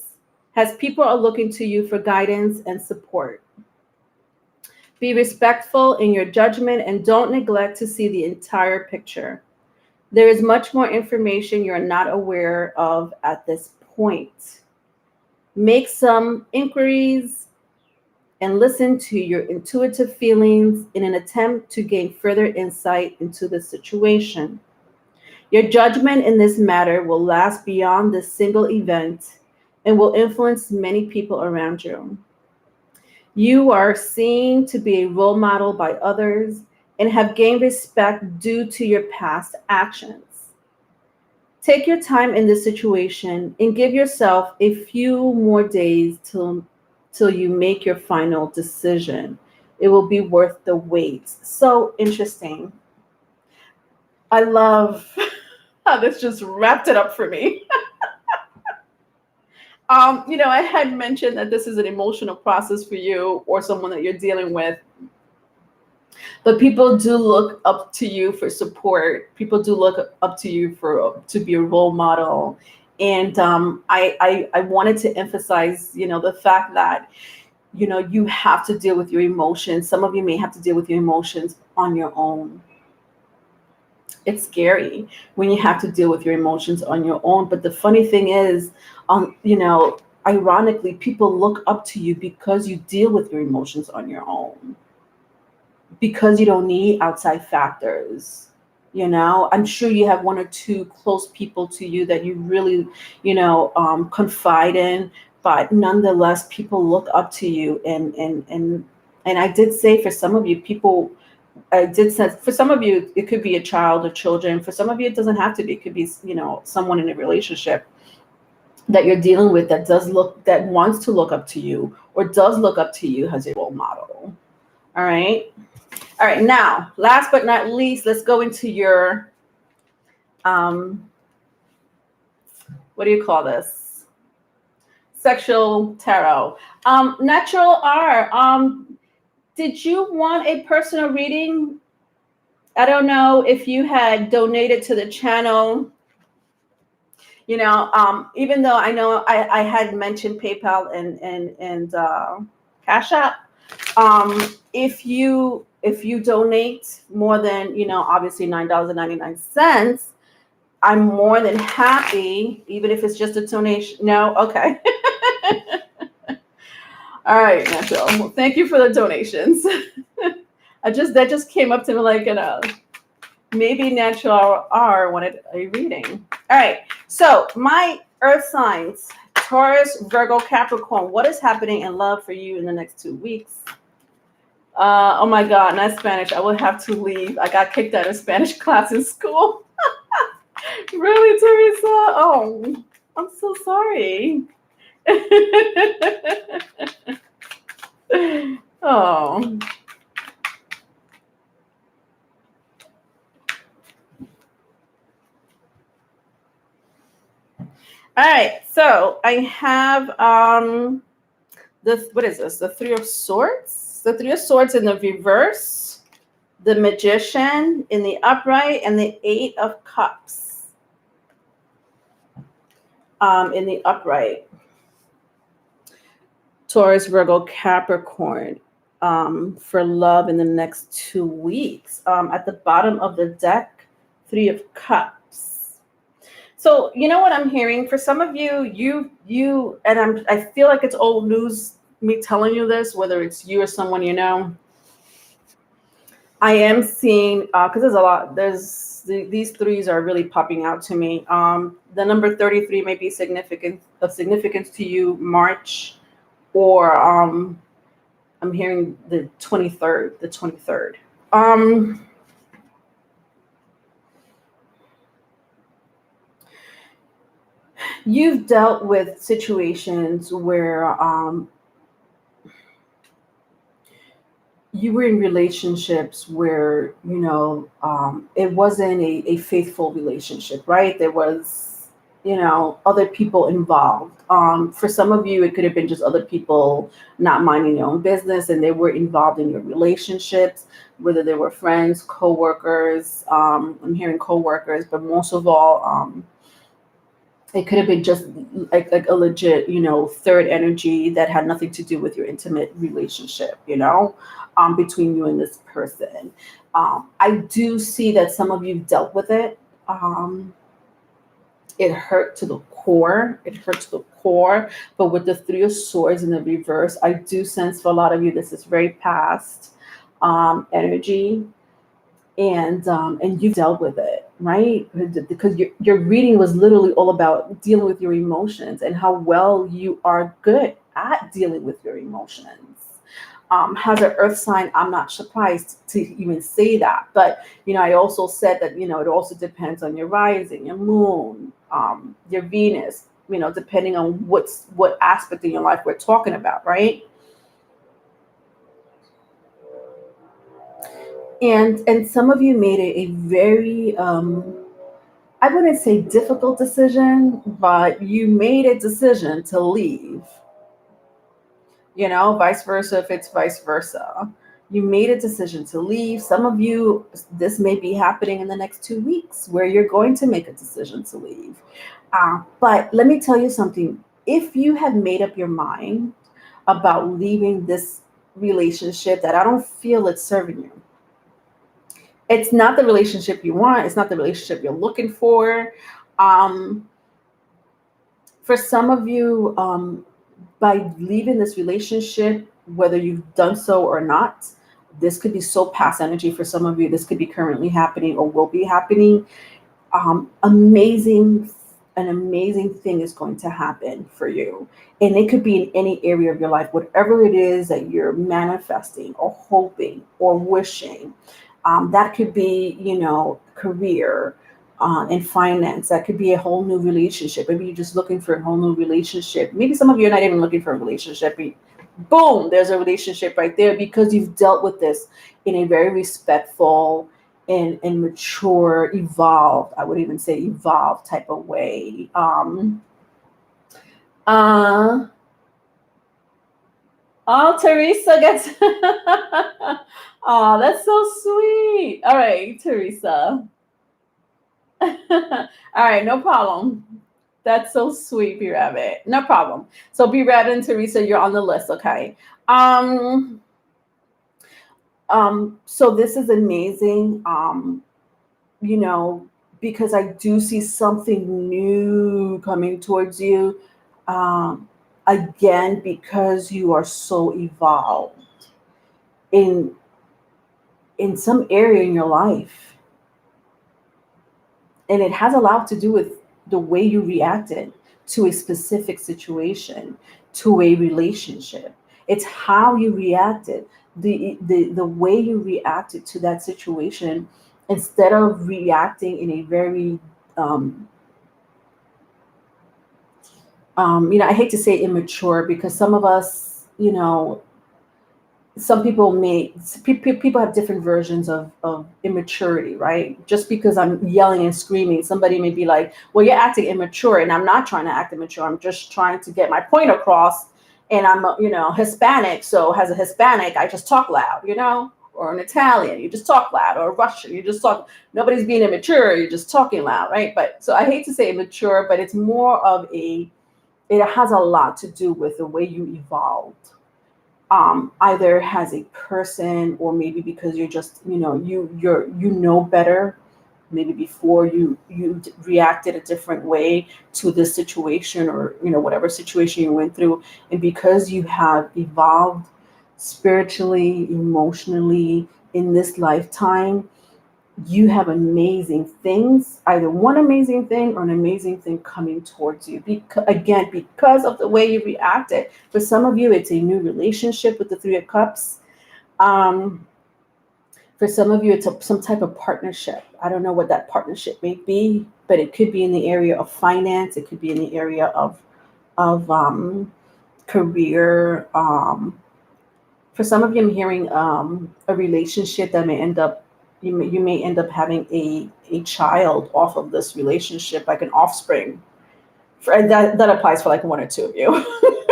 as people are looking to you for guidance and support. Be respectful in your judgment and don't neglect to see the entire picture. There is much more information you're not aware of at this point. Make some inquiries and listen to your intuitive feelings in an attempt to gain further insight into the situation. Your judgment in this matter will last beyond this single event and will influence many people around you. You are seen to be a role model by others and have gained respect due to your past actions. Take your time in this situation and give yourself a few more days till you make your final decision. It will be worth the wait. So interesting. I love how this just wrapped it up for me. I had mentioned that this is an emotional process for you or someone that you're dealing with. But people do look up to you for support. People do look up to you to be a role model. And I wanted to emphasize, the fact that, you have to deal with your emotions. Some of you may have to deal with your emotions on your own. It's scary when you have to deal with your emotions on your own. But the funny thing is, ironically, people look up to you because you deal with your emotions on your own, because you don't need outside factors. I'm sure you have one or two close people to you that you really, confide in, but nonetheless, people look up to you. And I did say for some of you, for some of you, it could be a child or children. For some of you, it doesn't have to be. It could be, someone in a relationship that you're dealing with that wants to look up to you or does look up to you as a role model. All right. All right. Now, last but not least, let's go into your, what do you call this? Sexual tarot. Natural R. Did you want a personal reading? I don't know if you had donated to the channel. Even though I know I had mentioned PayPal and Cash App. If you donate more than, obviously $9.99, I'm more than happy, even if it's just a donation. No, okay. All right, Natural. Well, thank you for the donations. That just came up to me like, maybe Natural R wanted a reading. All right. So my earth signs, Taurus, Virgo, Capricorn. What is happening in love for you in the next 2 weeks? Oh my God, not Spanish. I will have to leave. I got kicked out of Spanish class in school. Really, Teresa? Oh, I'm so sorry. Oh. All right, so I have what is this? The Three of Swords. The Three of Swords in the reverse, the Magician in the upright, and the Eight of Cups in the upright. Taurus, Virgo, Capricorn for love in the next 2 weeks. At the bottom of the deck, Three of Cups. So you know what I'm hearing? For some of you, and I feel like it's old news, me telling you this, whether it's you or someone you know. I am seeing, because there's a lot, these threes are really popping out to me. The number 33 may be of significance to you, March, or I'm hearing the 23rd. Um, you've dealt with situations where you were in relationships where it wasn't a faithful relationship, right? There was other people involved. For some of you it could have been just other people not minding their own business, and they were involved in your relationships, whether they were friends, co-workers. I'm hearing co-workers, but most of all, it could have been just like a legit, third energy that had nothing to do with your intimate relationship, between you and this person. I do see that some of you dealt with it. It hurt to the core. It hurt to the core. But with the Three of Swords in the reverse, I do sense for a lot of you this is very past energy, and you've dealt with it, right? Because your reading was literally all about dealing with your emotions and how well you are good at dealing with your emotions. As an earth sign, I'm not surprised to even say that, but I also said that it also depends on your rising, your moon, your Venus, depending on what aspect in your life we're talking about, right? And some of you made a very I wouldn't say difficult decision, but you made a decision to leave. Vice versa if it's vice versa. You made a decision to leave. Some of you, this may be happening in the next 2 weeks where you're going to make a decision to leave. But let me tell you something. If you have made up your mind about leaving this relationship that I don't feel it's serving you, it's not the relationship you want, it's not the relationship you're looking for. Um, for some of you, by leaving this relationship, whether you've done so or not, this could be so past energy for some of you. This could be currently happening or will be happening. Amazing, an amazing thing is going to happen for you. And it could be in any area of your life, whatever it is that you're manifesting or hoping or wishing. That could be, career and finance. That could be a whole new relationship. Maybe you're just looking for a whole new relationship. Maybe some of you are not even looking for a relationship. Boom, there's a relationship right there because you've dealt with this in a very respectful and mature, evolved, I would even say evolved type of way. Uh, oh, Teresa gets. Oh, that's so sweet. All right, Teresa. All right, no problem. That's so sweet, B Rabbit. No problem. So B Rabbit and Teresa, you're on the list, okay? Um, so this is amazing. You know, because I do see something new coming towards you. Um, Again, because you are so evolved in some area in your life, and it has a lot to do with the way you reacted to a specific situation, to a relationship. It's how you reacted, the way you reacted to that situation, instead of reacting in a very I hate to say immature, because some of us, some people people have different versions of immaturity, right? Just because I'm yelling and screaming, somebody may be like, well, you're acting immature, and I'm not trying to act immature. I'm just trying to get my point across, and I'm Hispanic, so as a Hispanic I just talk loud, or an Italian, you just talk loud, or a Russian, you just talk. Nobody's being immature, you're just talking loud, right? But so I hate to say immature, but it's more of it has a lot to do with the way you evolved, either as a person, or maybe because you're just you know better. Maybe before you reacted a different way to this situation, or whatever situation you went through, and because you have evolved spiritually, emotionally in this lifetime, you have amazing things, either one amazing thing or an amazing thing coming towards you. Again, because of the way you reacted. For some of you, it's a new relationship with the Three of Cups. Um, For some of you, it's some type of partnership. I don't know what that partnership may be, but it could be in the area of finance. It could be in the area of career. For some of you, I'm hearing a relationship that may end up, you may end up having a child off of this relationship, like an offspring. That applies for like one or two of you.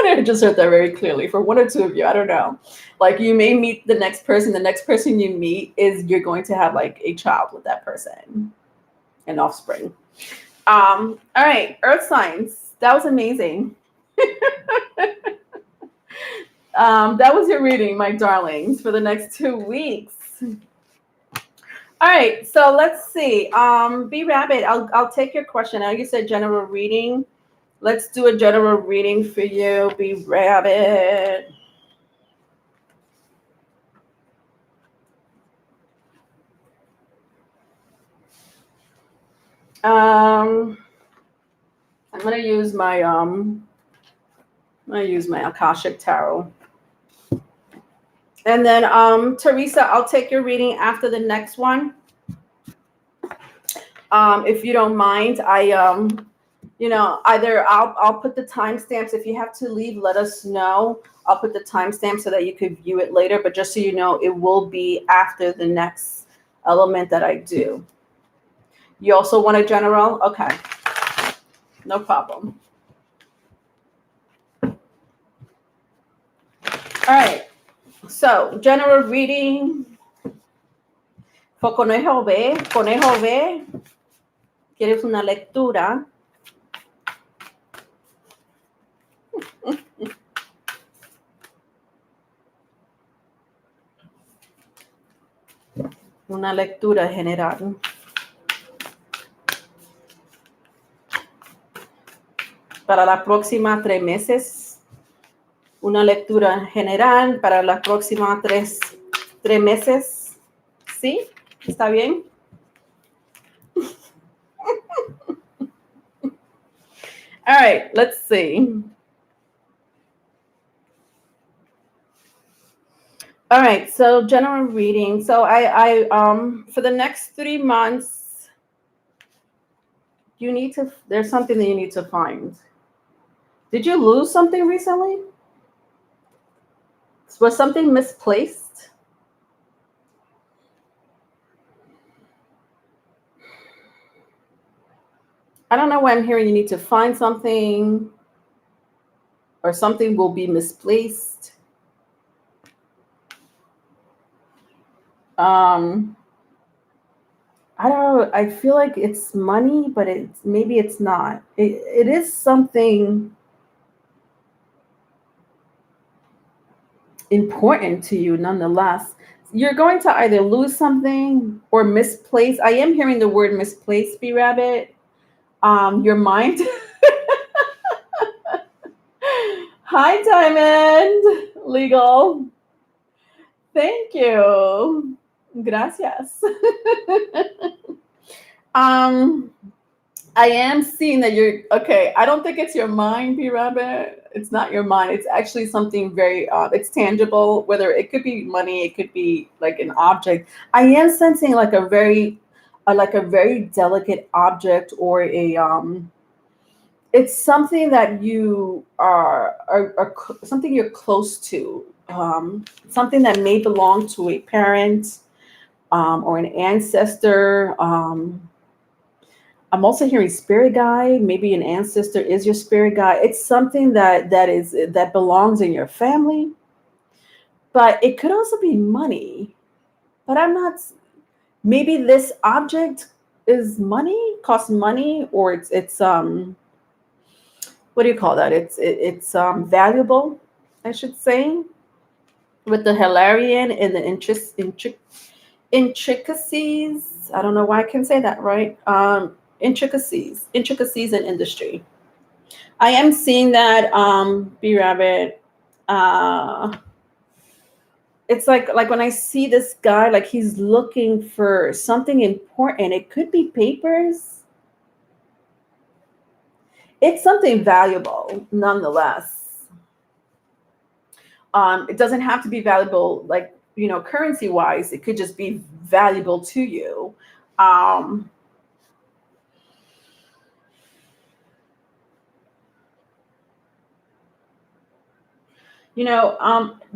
I just heard that very clearly. For one or two of you, I don't know. Like you may meet the next person. The next person you meet is you're going to have like a child with that person, an offspring. All right, Earth signs. That was amazing. That was your reading, my darlings, for the next 2 weeks. All right, so let's see. B Rabbit, I'll take your question. I know you said general reading. Let's do a general reading for you, B Rabbit. I'm gonna use my Akashic Tarot. And then Teresa, I'll take your reading after the next one. If you don't mind, either I'll put the timestamps. If you have to leave, let us know. I'll put the timestamp so that you could view it later. But just so you know, it will be after the next element that I do. You also want a general? Okay. No problem. All right. So, general reading. For Conejo B. Conejo B. ¿Quieres una lectura? Una lectura general. Para la próxima 3 meses. Una lectura general para las próximas 3 meses. ¿Sí? ¿Está bien? All right, let's see. All right, so general reading. So I for the next 3 months, there's something that you need to find. Did you lose something recently? Was something misplaced? I don't know why I'm hearing you need to find something or something will be misplaced. I don't know. I feel like it's money, but maybe it's not. It is something important to you nonetheless. You're going to either lose something or misplace. I am hearing the word misplaced, B Rabbit. Your mind. Hi, Diamond. Legal. Thank you. Gracias. I am seeing that you're okay. I don't think it's your mind, B Rabbit. It's not your mind. It's actually something very it's tangible, whether it could be money, it could be like an object. I am sensing like a very delicate object or it's something that you are something you're close to. Something that may belong to a parent or an ancestor. I'm also hearing spirit guide. Maybe an ancestor is your spirit guide. It's something that belongs in your family, but it could also be money. But I'm not. Maybe this object is money, costs money, or it's what do you call that? It's valuable, I should say, with the Hilarion and the intricacies. I don't know why I can say that right. Intricacies in industry. I am seeing that B Rabbit. It's like when I see this guy, like he's looking for something important. It could be papers. It's something valuable, nonetheless. It doesn't have to be valuable, like currency wise, it could just be valuable to you. Um,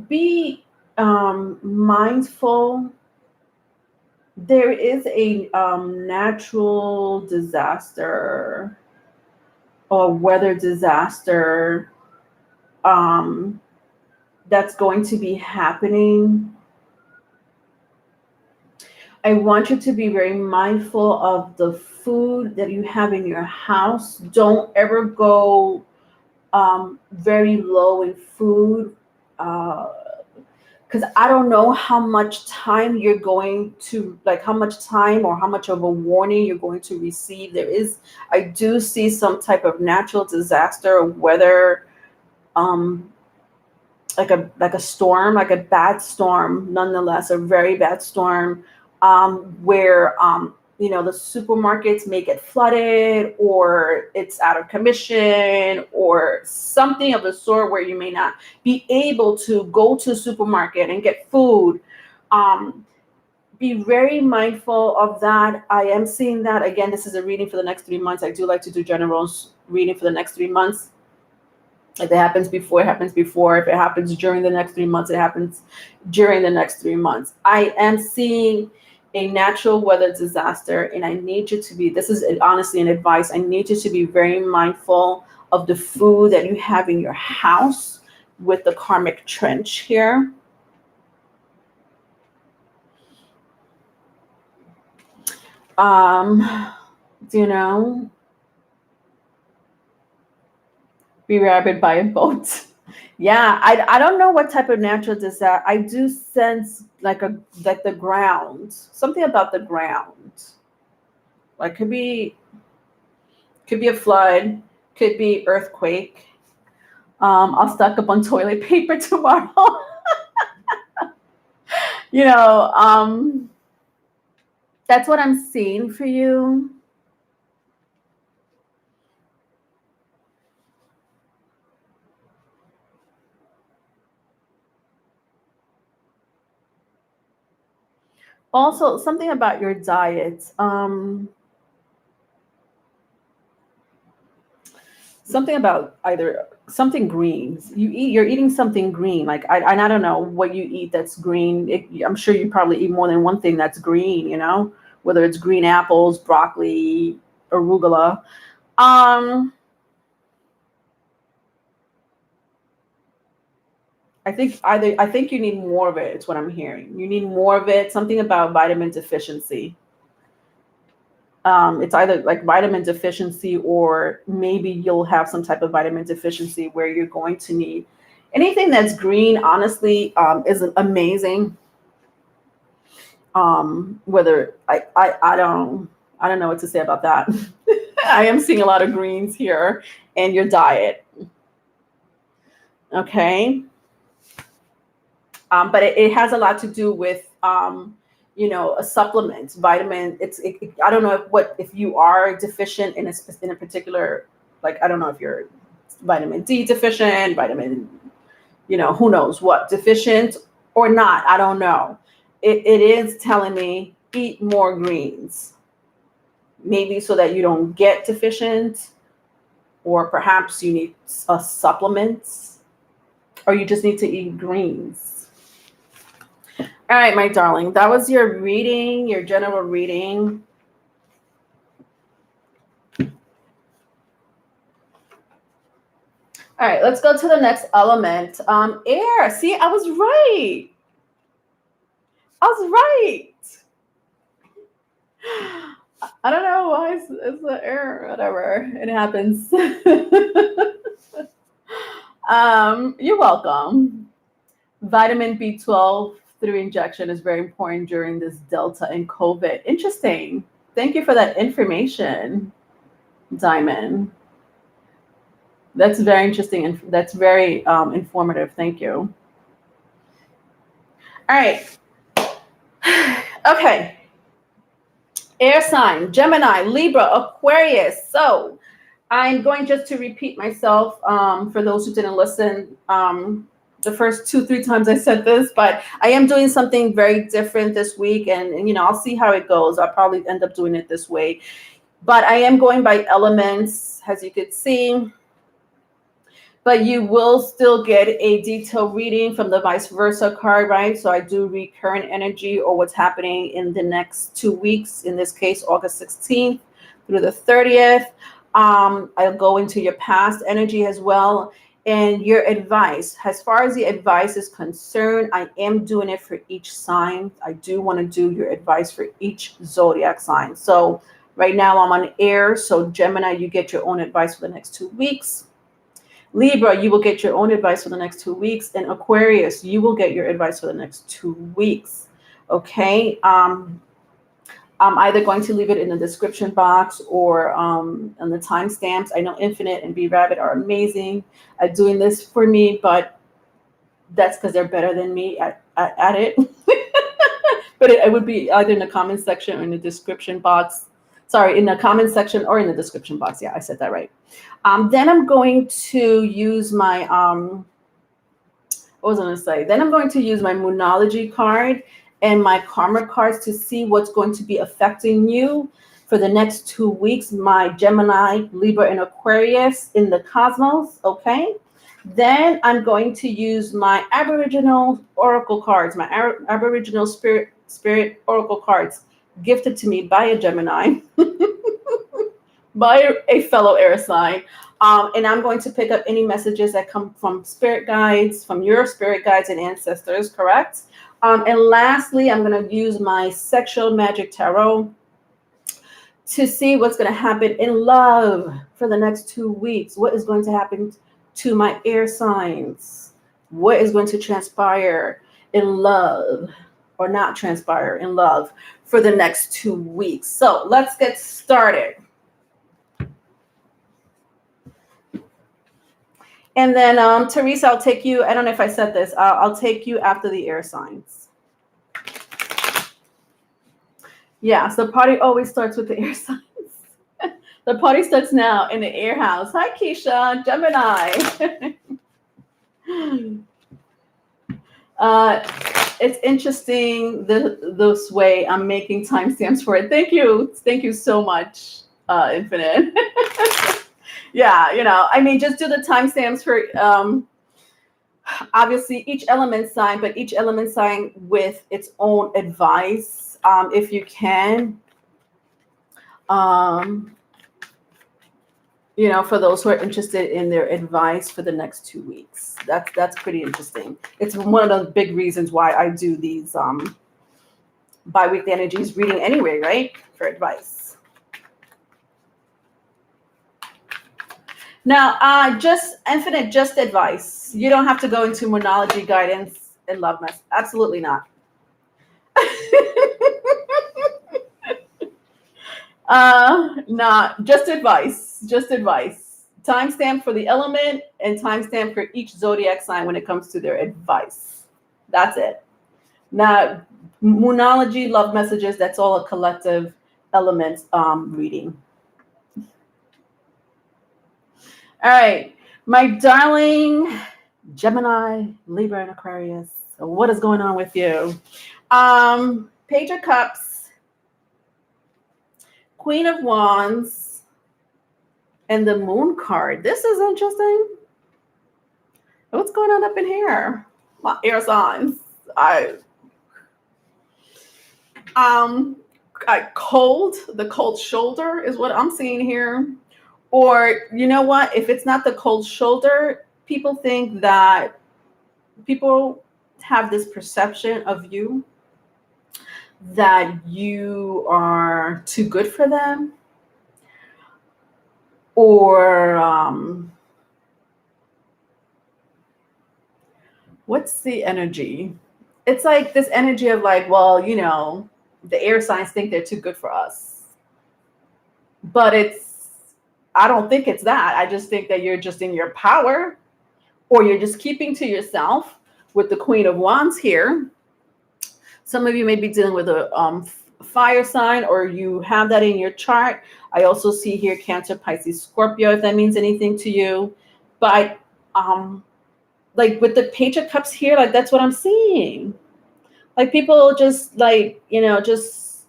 be mindful. There is a natural disaster or weather disaster um, that's going to be happening. I want you to be very mindful of the food that you have in your house. Don't ever go very low in food. Because I don't know how much time you're going to, like, how much time or how much of a warning you're going to receive. I do see some type of natural disaster, whether um, like a storm, like a bad storm, nonetheless, a very bad storm, where the supermarkets may get flooded, or it's out of commission, or something of the sort, where you may not be able to go to a supermarket and get food. Be very mindful of that. I am seeing that again. This is a reading for the next 3 months. I do like to do general reading for the next 3 months. If it happens before, it happens before. If it happens during the next 3 months, it happens during the next 3 months. I am seeing a natural weather disaster, and I need you to be, this is honestly an advice, I need you to be very mindful of the food that you have in your house with the karmic trench here. Be rabid by a boat. Yeah, I don't know what type of natural disaster. I do sense like the ground, something about the ground. Like could be a flood, could be earthquake. I'll stock up on toilet paper tomorrow. That's what I'm seeing for you. Also, something about your diet. Something about either something greens. You're eating something green. Like I don't know what you eat that's green. I'm sure you probably eat more than one thing that's green. Whether it's green apples, broccoli, arugula. I think you need more of it. It's what I'm hearing. You need more of it. Something about vitamin deficiency. It's either like vitamin deficiency, or maybe you'll have some type of vitamin deficiency where you're going to need anything that's green. Honestly, is amazing. Whether I don't know what to say about that. I am seeing a lot of greens here in your diet. Okay. But it has a lot to do with a supplement, vitamin. I don't know if you are deficient in a particular, like, I don't know if you're vitamin D deficient, vitamin, who knows what deficient or not. I don't know. It is telling me eat more greens, maybe so that you don't get deficient, or perhaps you need supplements, or you just need to eat greens. All right, my darling, that was your reading, your general reading. All right, let's go to the next element. Air. See, I was right. I don't know why it's the air, whatever. It happens. You're welcome. Vitamin B12 through injection is very important during this Delta and COVID. Interesting. Thank you for that information, Diamond. That's very interesting, and that's very informative. Thank you. All right. Okay. Air sign, Gemini, Libra, Aquarius. So I'm going just to repeat myself for those who didn't listen. the first 2-3 times I said this, but I am doing something very different this week, and I'll see how it goes. I'll probably end up doing it this way, but I am going by elements, as you could see. But you will still get a detailed reading from the vice versa card, right? So I do read current energy or what's happening in the next 2 weeks, in this case, August 16th through the 30th. I'll go into your past energy as well. And your advice, as far as the advice is concerned, I am doing it for each sign. I do want to do your advice for each zodiac sign. So right now I'm on air. So Gemini, you get your own advice for the next 2 weeks. Libra, you will get your own advice for the next 2 weeks. And Aquarius, you will get your advice for the next 2 weeks. Okay. I'm either going to leave it in the description box or on the timestamps. I know Infinite and B Rabbit are amazing at doing this for me, but that's because they're better than me at it. But it would be either in the comment section or in the description box. Sorry, in the comment section or in the description box. Yeah, I said that right. Then I'm going to use my, what was I going to say? Then I'm going to use my Moonology card and my Karma cards to see what's going to be affecting you for the next 2 weeks. My Gemini, Libra, and Aquarius in the cosmos, okay? Then I'm going to use my Aboriginal Oracle cards, my Aboriginal Spirit Oracle cards, gifted to me by a Gemini, by a fellow air sign. And I'm going to pick up any messages that come from spirit guides, from your spirit guides and ancestors, correct? And lastly, I'm going to use my Sexual Magic Tarot to see what's going to happen in love for the next 2 weeks. What is going to happen to my air signs? What is going to transpire in love, or not transpire in love, for the next 2 weeks? So let's get started. And then, Teresa, I'll take you. I don't know if I said this. I'll take you after the air signs. Yeah, so the party always starts with the air signs. The party starts now in the air house. Hi, Keisha, Gemini. It's interesting this way I'm making timestamps for it. Thank you. Thank you so much, Infinite. Yeah, I mean, just do the timestamps for obviously each element sign, but each element sign with its own advice, if you can. For those who are interested in their advice for the next 2 weeks. That's pretty interesting. It's one of the big reasons why I do these bi-weekly energies reading anyway, right? For advice. Now, just Infinite, just advice. You don't have to go into Moonology, guidance, and love mess. Absolutely not. Nah, just advice. Just advice. Timestamp for the element and timestamp for each zodiac sign when it comes to their advice. That's it. Now, Moonology, love messages, that's all a collective element reading. All right, my darling Gemini, Libra, and Aquarius. So what is going on with you? Page of Cups, Queen of Wands, and the Moon card. This is interesting. What's going on up in here? My air signs. The cold shoulder is what I'm seeing here. Or, you know what? If it's not the cold shoulder, people think that people have this perception of you that you are too good for them. Or what's the energy? It's like this energy of like, well, the air signs think they're too good for us. But I don't think it's that. I just think that you're just in your power, or you're just keeping to yourself with the Queen of Wands here. Some of you may be dealing with a fire sign, or you have that in your chart. I also see here Cancer, Pisces, Scorpio, if that means anything to you. But like with the Page of Cups here, like that's what I'm seeing. Like people just like, just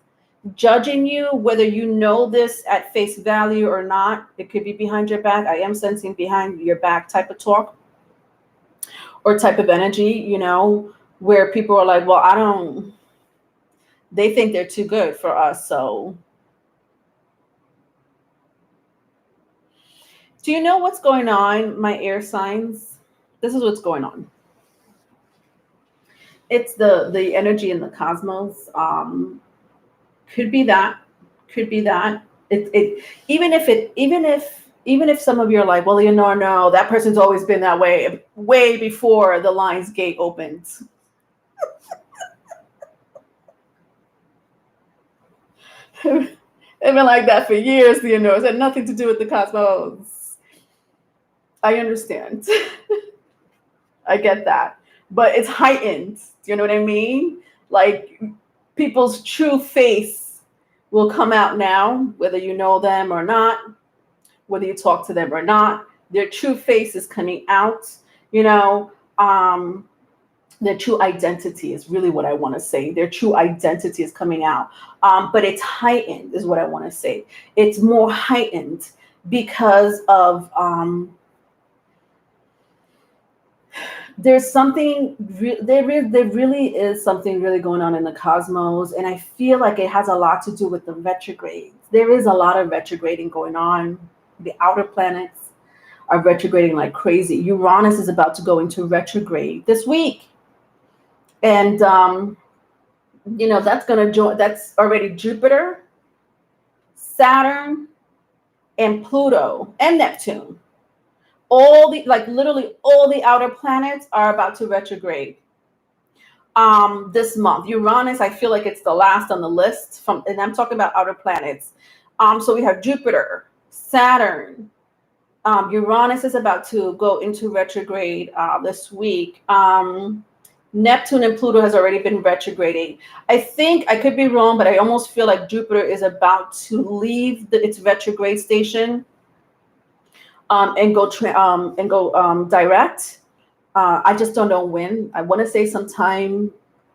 judging you, whether you know this at face value or not. It could be behind your back. I am sensing behind your back type of talk or type of energy, where people are like, well, they think they're too good for us. So do you know what's going on, my air signs? This is what's going on. It's the energy in the cosmos. Could be that. Could be that. Even if some of you are like, well, no, that person's always been that way before the Lions Gate opened. They've been like that for years, It had nothing to do with the cosmos. I understand. I get that. But it's heightened. Do you know what I mean? Like people's true face will come out now, whether you know them or not, whether you talk to them or not. Their true face is coming out, their true identity is really what I want to say. Their true identity is coming out. But it's heightened is what I want to say. It's more heightened because of there's something there really is something really going on in the cosmos, and I feel like it has a lot to do with the retrogrades. There is a lot of retrograding going on. The outer planets are retrograding like crazy. Uranus is about to go into retrograde this week, and that's going to join. That's already Jupiter, Saturn, and Pluto, and Neptune. Literally all the outer planets are about to retrograde this month. Uranus, I feel like it's the last on the list, and I'm talking about outer planets. So we have Jupiter, Saturn, Uranus is about to go into retrograde this week. Neptune and Pluto has already been retrograding. I think, I could be wrong, but I almost feel like Jupiter is about to leave its retrograde station and go direct. I just don't know when. I want to say sometime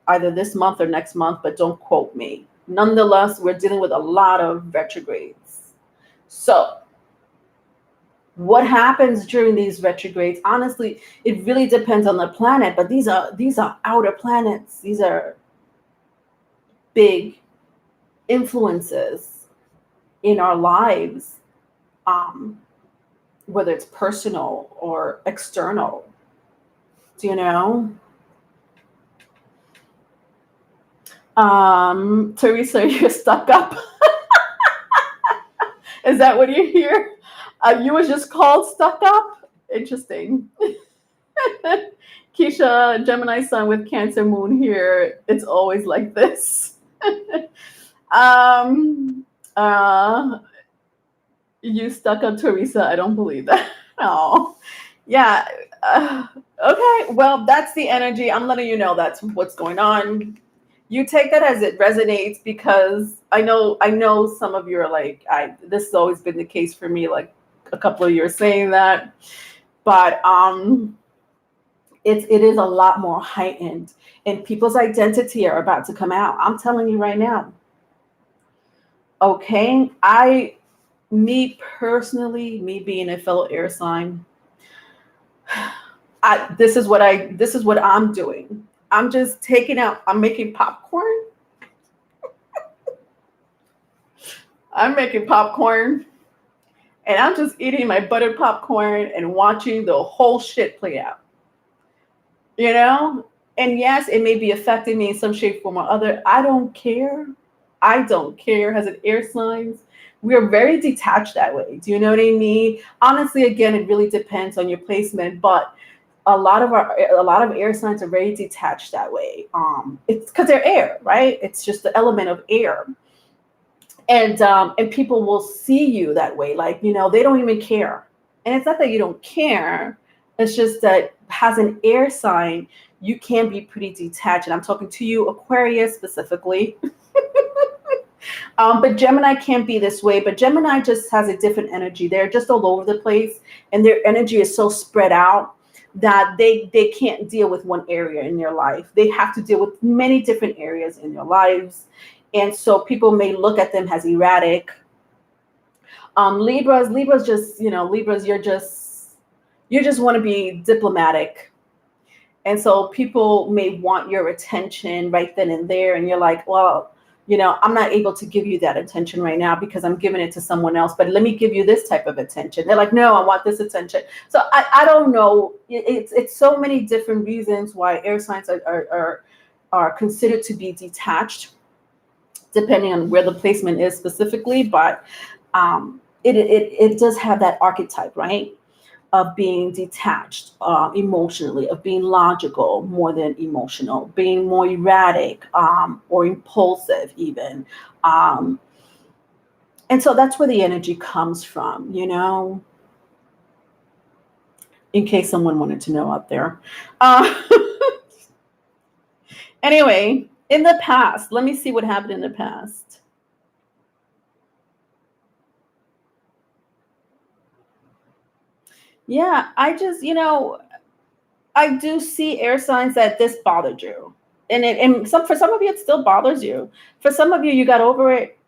either this month or next month, but don't quote me. Nonetheless, we're dealing with a lot of retrogrades. So what happens during these retrogrades? Honestly, it really depends on the planet, but these are outer planets. These are big influences in our lives, whether it's personal or external. Do you know? Teresa, you're stuck up. Is that what you hear? You was just called stuck up? Interesting. Keisha, Gemini sun with Cancer moon here. It's always like this. You stuck up, Teresa. I don't believe that. Oh, yeah. Okay. Well, that's the energy. I'm letting you know that's what's going on. You take that as it resonates, because I know some of you are like, this has always been the case for me, like a couple of years saying that, but it is a lot more heightened, and people's identity are about to come out. I'm telling you right now. Okay, me personally, me being a fellow air sign, this is what I'm doing. I'm just I'm making popcorn. I'm making popcorn, and I'm just eating my buttered popcorn and watching the whole shit play out. And yes, it may be affecting me in some shape, form, or other. I don't care. As an air signs, we are very detached that way. Do you know what I mean? Honestly, again, it really depends on your placement, but a lot of air signs are very detached that way. It's because they're air, right? It's just the element of air. And people will see you that way. Like, they don't even care. And it's not that you don't care. It's just that as an air sign, you can be pretty detached. And I'm talking to you, Aquarius specifically. But Gemini can't be this way. But Gemini just has a different energy. They're just all over the place. And their energy is so spread out. that they can't deal with one area in their life. They have to deal with many different areas in their lives. And so people may look at them as erratic. Libras just, Libras, you just want to be diplomatic. And so people may want your attention right then and there. And you're like, well, I'm not able to give you that attention right now because I'm giving it to someone else. But let me give you this type of attention. They're like, no, I want this attention. So I don't know. It's so many different reasons why air signs are considered to be detached, depending on where the placement is specifically. But it does have that archetype, right? Of being detached emotionally, of being logical more than emotional, being more erratic or impulsive even. And so that's where the energy comes from, in case someone wanted to know out there. Anyway, in the past, let me see what happened in the past. Yeah, I just, I do see air signs that this bothered you. And for some of you, it still bothers you. For some of you, you got over it.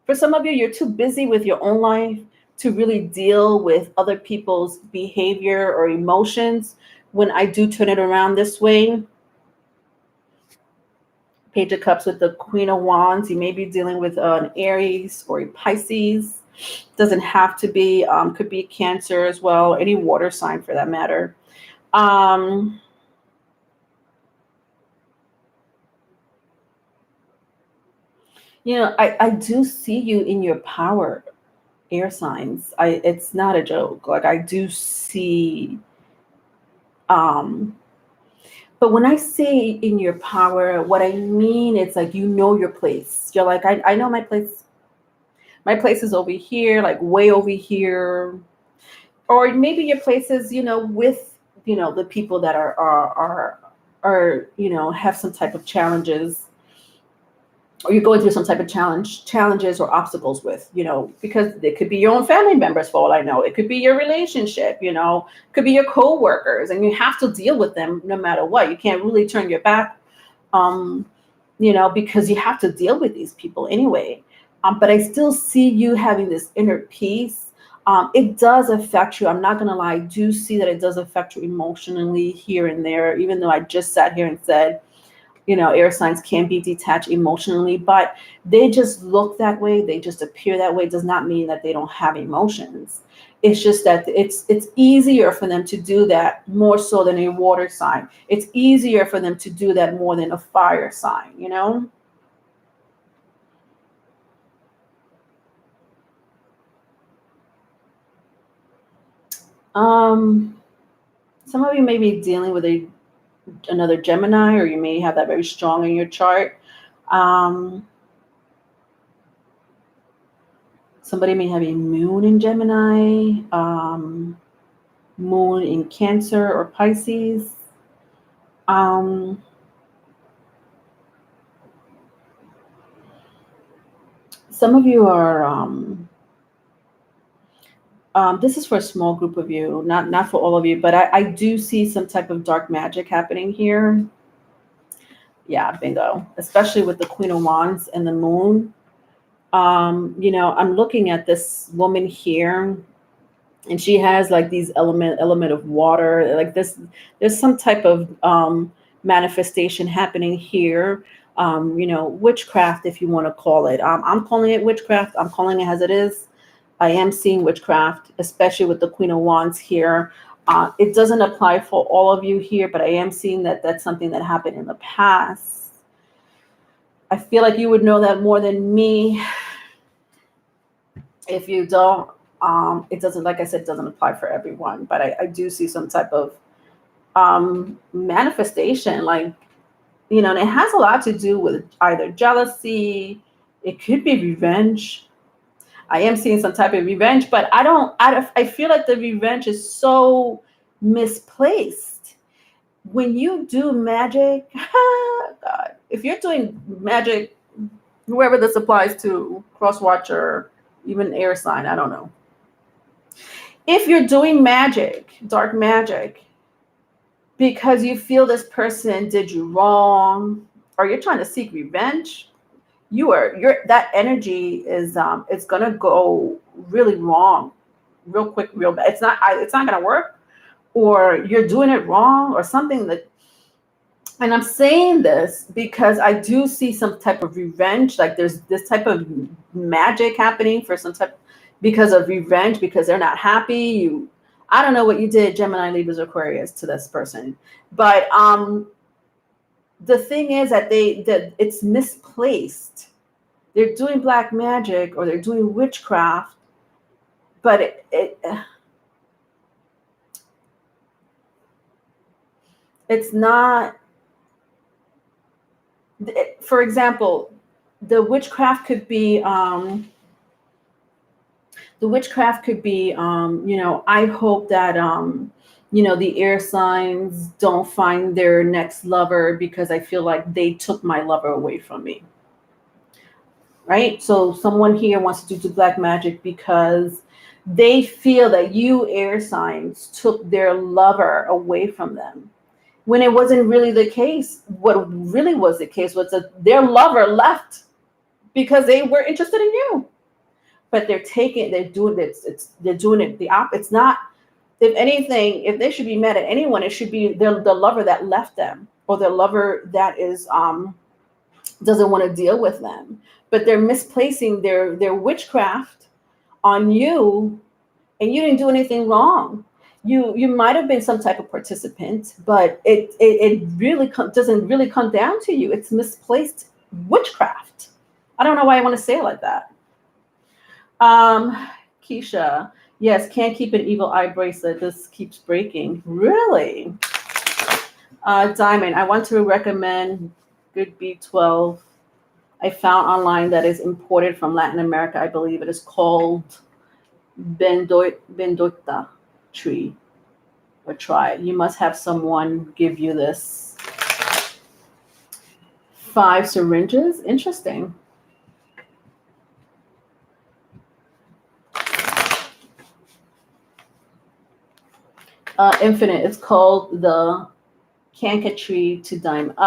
For some of you, you're too busy with your own life to really deal with other people's behavior or emotions. When I do turn it around this way, Page of Cups with the Queen of Wands, you may be dealing with an Aries or a Pisces. Doesn't have to be, could be Cancer as well, any water sign for that matter. I do see you in your power, air signs. It's not a joke. Like I do see, but when I say in your power, what I mean, it's like, your place. You're like, I know my place. My place is over here, like way over here. Or maybe your place is, with, the people that are have some type of challenges, or you're going through some type of challenges or obstacles with, because it could be your own family members, for all I know. It could be your relationship, could be your co-workers, and you have to deal with them no matter what. You can't really turn your back, because you have to deal with these people anyway. But I still see you having this inner peace. It does affect you. I'm not going to lie. I do see that it does affect you emotionally here and there, even though I just sat here and said, air signs can be detached emotionally, but they just look that way. They just appear that way. It does not mean that they don't have emotions. It's just that it's easier for them to do that more so than a water sign. It's easier for them to do that more than a fire sign, Some of you may be dealing with another Gemini, or you may have that very strong in your chart. Somebody may have a moon in Gemini, moon in Cancer or Pisces. Some of you are, this is for a small group of you, not for all of you, but I do see some type of dark magic happening here. Yeah, bingo. Especially with the Queen of Wands and the moon. I'm looking at this woman here, and she has like these element of water, like this. There's some type of manifestation happening here. Witchcraft, if you want to call it. I'm calling it witchcraft. I'm calling it as it is. I am seeing witchcraft, especially with the Queen of Wands here. It doesn't apply for all of you here, but I am seeing that that's something that happened in the past. I feel like you would know that more than me. If you don't, it doesn't, like I said, doesn't apply for everyone, but I do see some type of manifestation, like, and it has a lot to do with either jealousy, it could be revenge. I am seeing some type of revenge, but I feel like the revenge is so misplaced. When you do magic, God, if you're doing magic, whoever this applies to, cross watcher, even air sign, I don't know. If you're doing magic, dark magic, because you feel this person did you wrong, or you're trying to seek revenge. You're that energy is it's gonna go really wrong, real quick, real bad. It's not gonna work, or you're doing it wrong, or something that. And I'm saying this because I do see some type of revenge, like there's this type of magic happening for some type, because of revenge, because they're not happy. I don't know what you did, Gemini, Libras, Aquarius, to this person, but the thing is that that it's misplaced. They're doing black magic or they're doing witchcraft, but it's not. For example, the witchcraft could be I hope that the air signs don't find their next lover because I feel like they took my lover away from me. Right? So someone here wants to do black magic because they feel that you air signs took their lover away from them, when it wasn't really the case. What really was the case was that their lover left because they were interested in you. But they're doing it. They're doing it it's not. If anything, if they should be mad at anyone, it should be the lover that left them, or the lover that is doesn't want to deal with them. But they're misplacing their witchcraft on you, and you didn't do anything wrong. You might have been some type of participant, but it really doesn't really come down to you. It's misplaced witchcraft. I don't know why I want to say it like that. Keisha, yes, can't keep an evil eye bracelet. This keeps breaking. Really? Diamond, I want to recommend good B12. I found online that is imported from Latin America. I believe it is called Bendota tree. Or try it. You must have someone give you this. 5 syringes. Interesting. Infinite. It's called the Canker tree to diamond.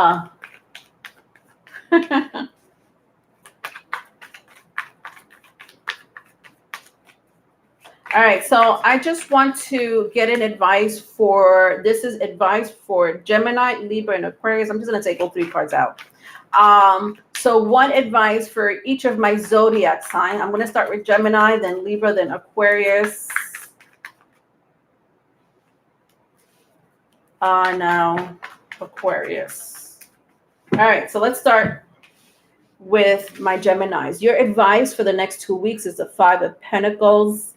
All right, so I just want to get an advice for, this is advice for Gemini, Libra, and Aquarius. I'm just going to take all 3 cards out. So one advice for each of my zodiac sign. I'm going to start with Gemini, then Libra, then Aquarius. Now Aquarius. All right, so let's start with my Geminis. Your advice for the next 2 weeks is the 5 of Pentacles.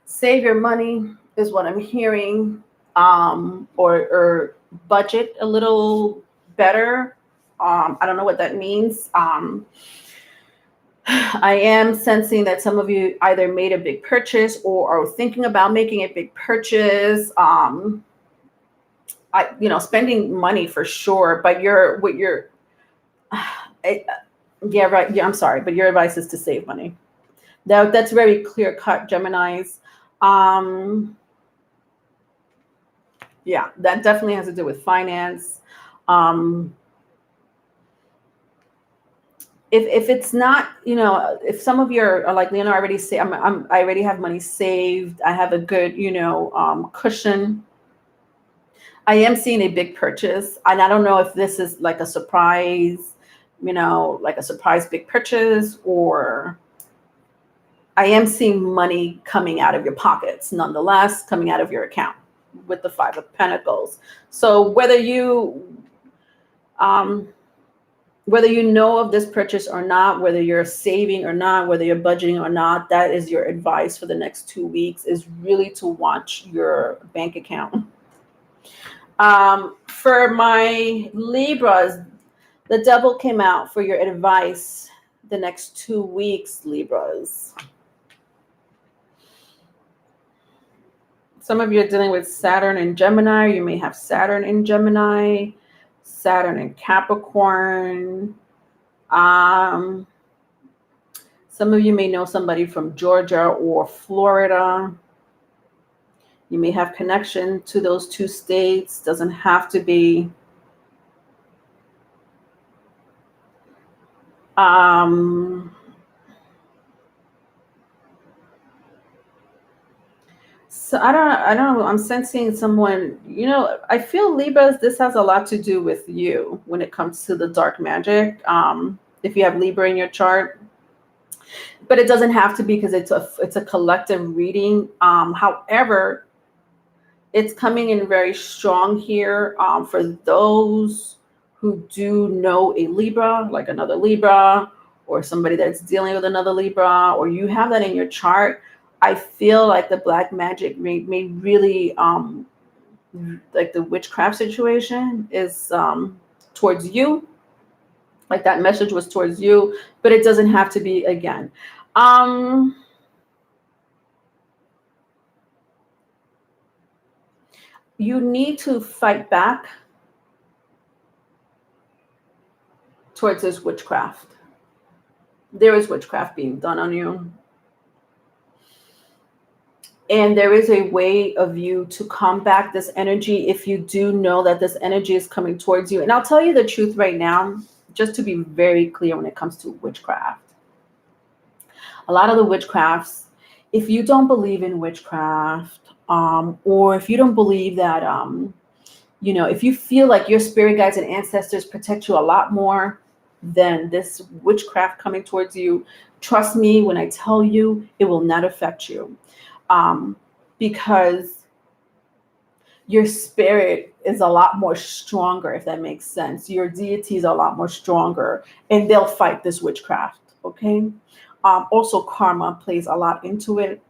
Save your money is what I'm hearing, or budget a little better. I don't know what that means. I am sensing that some of you either made a big purchase or are thinking about making a big purchase. Spending money for sure, but yeah, right. Yeah, I'm sorry, but your advice is to save money. That's very clear cut, Geminis. Yeah, that definitely has to do with finance. If it's not, if some of you are like Leonard, already say I already have money saved, I have a good, cushion. I am seeing a big purchase, and I don't know if this is like a surprise, like a surprise big purchase, or I am seeing money coming out of your pockets, nonetheless, coming out of your account with the 5 of Pentacles. So whether you know of this purchase or not, whether you're saving or not, whether you're budgeting or not, that is your advice for the next 2 weeks, is really to watch your bank account. For my Libras, the devil came out for your advice the next 2 weeks, Libras. Some of you are dealing with Saturn and Gemini. You may have Saturn in Gemini, Saturn in Capricorn. Some of you may know somebody from Georgia or Florida. You may have connection to those two states. Doesn't have to be. So I don't know. I'm sensing someone, I feel Libras, this has a lot to do with you when it comes to the dark magic. If you have Libra in your chart, but it doesn't have to be because it's a collective reading. However, it's coming in very strong here for those who do know a Libra, like another Libra, or somebody that's dealing with another Libra, or you have that in your chart. I feel like the black magic may really, like the witchcraft situation is towards you. Like that message was towards you, but it doesn't have to be again. You need to fight back towards this witchcraft. There is witchcraft being done on you. And there is a way of you to combat this energy if you do know that this energy is coming towards you. And I'll tell you the truth right now, just to be very clear when it comes to witchcraft. A lot of the witchcrafts, if you don't believe in witchcraft, or if you don't believe that, if you feel like your spirit guides and ancestors protect you a lot more than this witchcraft coming towards you, trust me when I tell you, it will not affect you. Because your spirit is a lot more stronger, if that makes sense. Your deities are a lot more stronger, and they'll fight this witchcraft, okay? Also, karma plays a lot into it.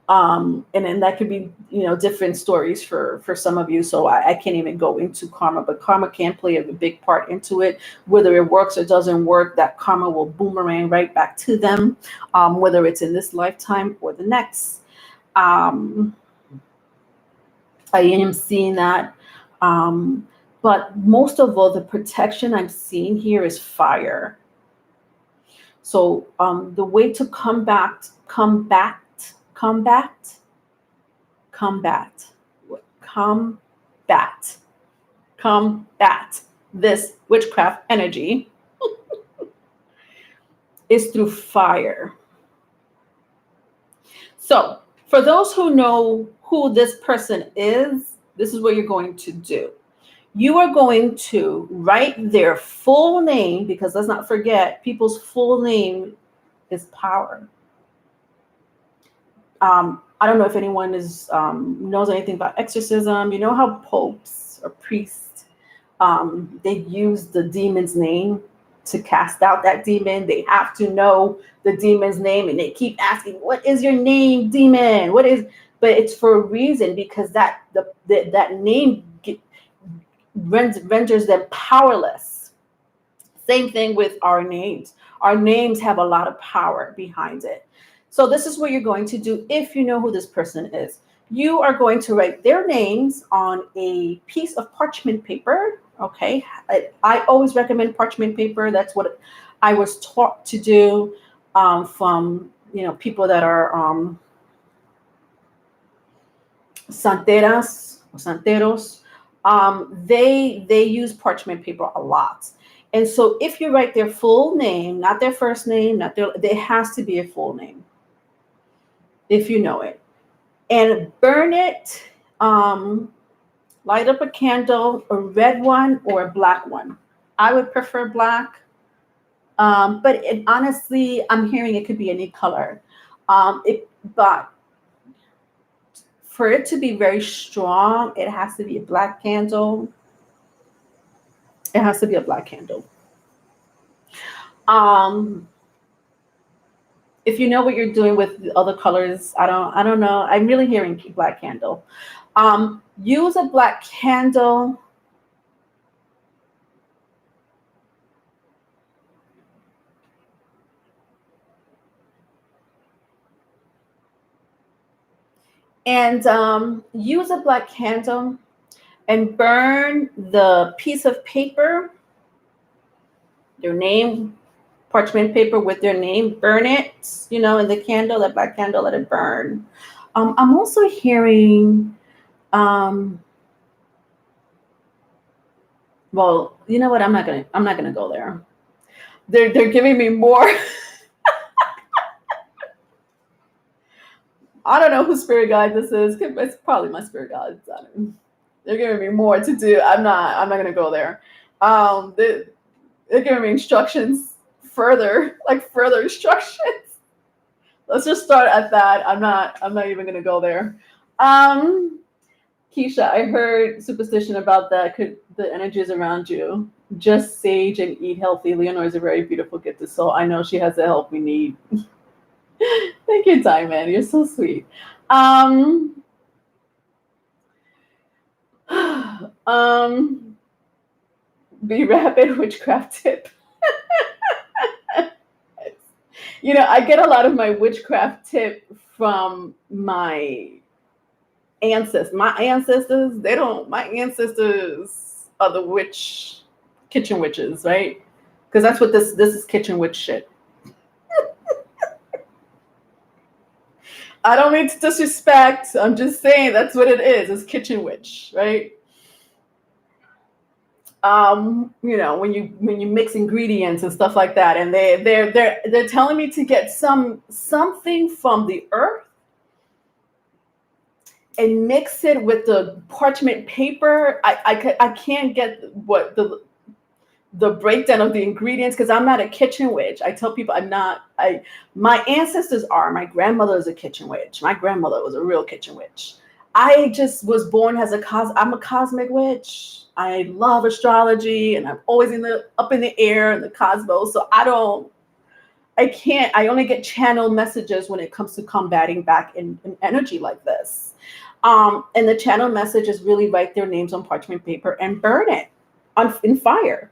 And then that could be, different stories for some of you. So I can't even go into karma, but karma can play a big part into it. Whether it works or doesn't work, that karma will boomerang right back to them, whether it's in this lifetime or the next. I am seeing that. But most of all, the protection I'm seeing here is fire. So the way to combat this witchcraft energy is through fire. So for those who know who this person is, this is what you're going to do. You are going to write their full name, because let's not forget, people's full name is power. I don't know if anyone knows anything about exorcism. You know how popes or priests, they use the demon's name to cast out that demon. They have to know the demon's name, and they keep asking, "What is your name, demon? What is?" But it's for a reason, because that name renders them powerless. Same thing with our names. Our names have a lot of power behind it. So this is what you're going to do if you know who this person is. You are going to write their names on a piece of parchment paper, okay? I always recommend parchment paper. That's what I was taught to do from, people that are santeras or santeros. They use parchment paper a lot. And so if you write their full name, not their first name, there has to be a full name, if you know it, and burn it. Light up a candle, a red one or a black one. I would prefer black, but honestly, I'm hearing it could be any color. But for it to be very strong, it has to be a black candle. It has to be a black candle. If you know what you're doing with the other colors, I don't know. I'm really hearing black candle. Use a black candle. And use a black candle and burn the piece of paper, their name, parchment paper with their name, burn it, in the candle, that black candle, let it burn. I'm also hearing, well, you know what? I'm not gonna go there. They're giving me more. I don't know who spirit guide this is. It's probably my spirit guides. They're giving me more to do. I'm not gonna go there. They're giving me instructions further, like further instructions. Let's just start at that. I'm not even gonna go there. Keisha, I heard superstition about that. Could the energies around you? Just sage and eat healthy. Leonore is a very beautiful gift to soul. I know she has the help we need. Thank you, Diamond. You're so sweet. Be rapid witchcraft tip. You know, I get a lot of my witchcraft tip from my ancestors. My ancestors are the kitchen witches, right? Because that's what this is, kitchen witch shit. I don't mean to disrespect. I'm just saying that's what it is. It's kitchen witch, right? You know, when you mix ingredients and stuff like that, and they're telling me to get something from the earth and mix it with the parchment paper. I can't get what the breakdown of the ingredients because I'm not a kitchen witch. I tell people I'm not. My ancestors are. My grandmother is a kitchen witch. My grandmother was a real kitchen witch. I just was born as I'm a cosmic witch. I love astrology, and I'm always up in the air in the cosmos. So I only get channel messages when it comes to combating back in energy like this. And the channel message is really write their names on parchment paper and burn it in fire.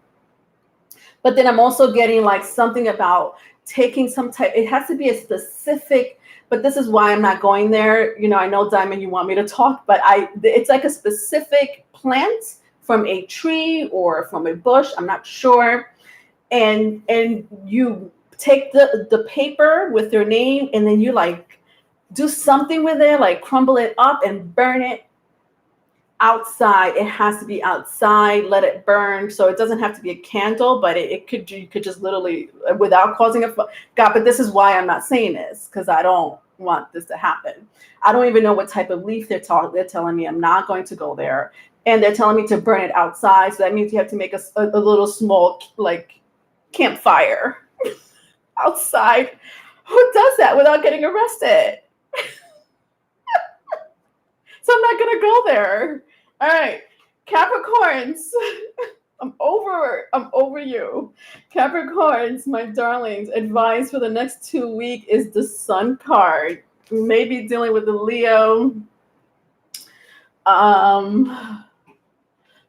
But then I'm also getting like something about taking some type, it has to be a specific, but this is why I'm not going there. You know, I know, Diamond, you want me to talk, but it's like a specific plant from a tree or from a bush. I'm not sure. And you take the paper with their name, and then you like do something with it, like crumble it up and burn it outside. It has to be outside. Let it burn. So it doesn't have to be a candle, but you could just literally, without causing a God. But this is why I'm not saying this, because I don't want this to happen. I don't even know what type of leaf they're telling me. I'm not going to go there, and they're telling me to burn it outside. So that means you have to make a little small like campfire outside. Who does that without getting arrested? So I'm not gonna go there. All right, Capricorns. I'm over you. Capricorns, my darlings, advice for the next 2 weeks is the Sun card. Maybe dealing with the Leo.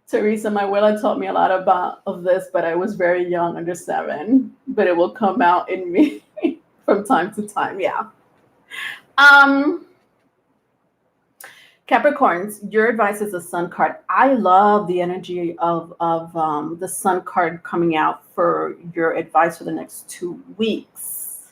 Teresa, my abuela taught me a lot of this, but I was very young, under 7. But it will come out in me from time to time. Yeah. Capricorns, your advice is the Sun card. I love the energy of the Sun card coming out for your advice for the next 2 weeks.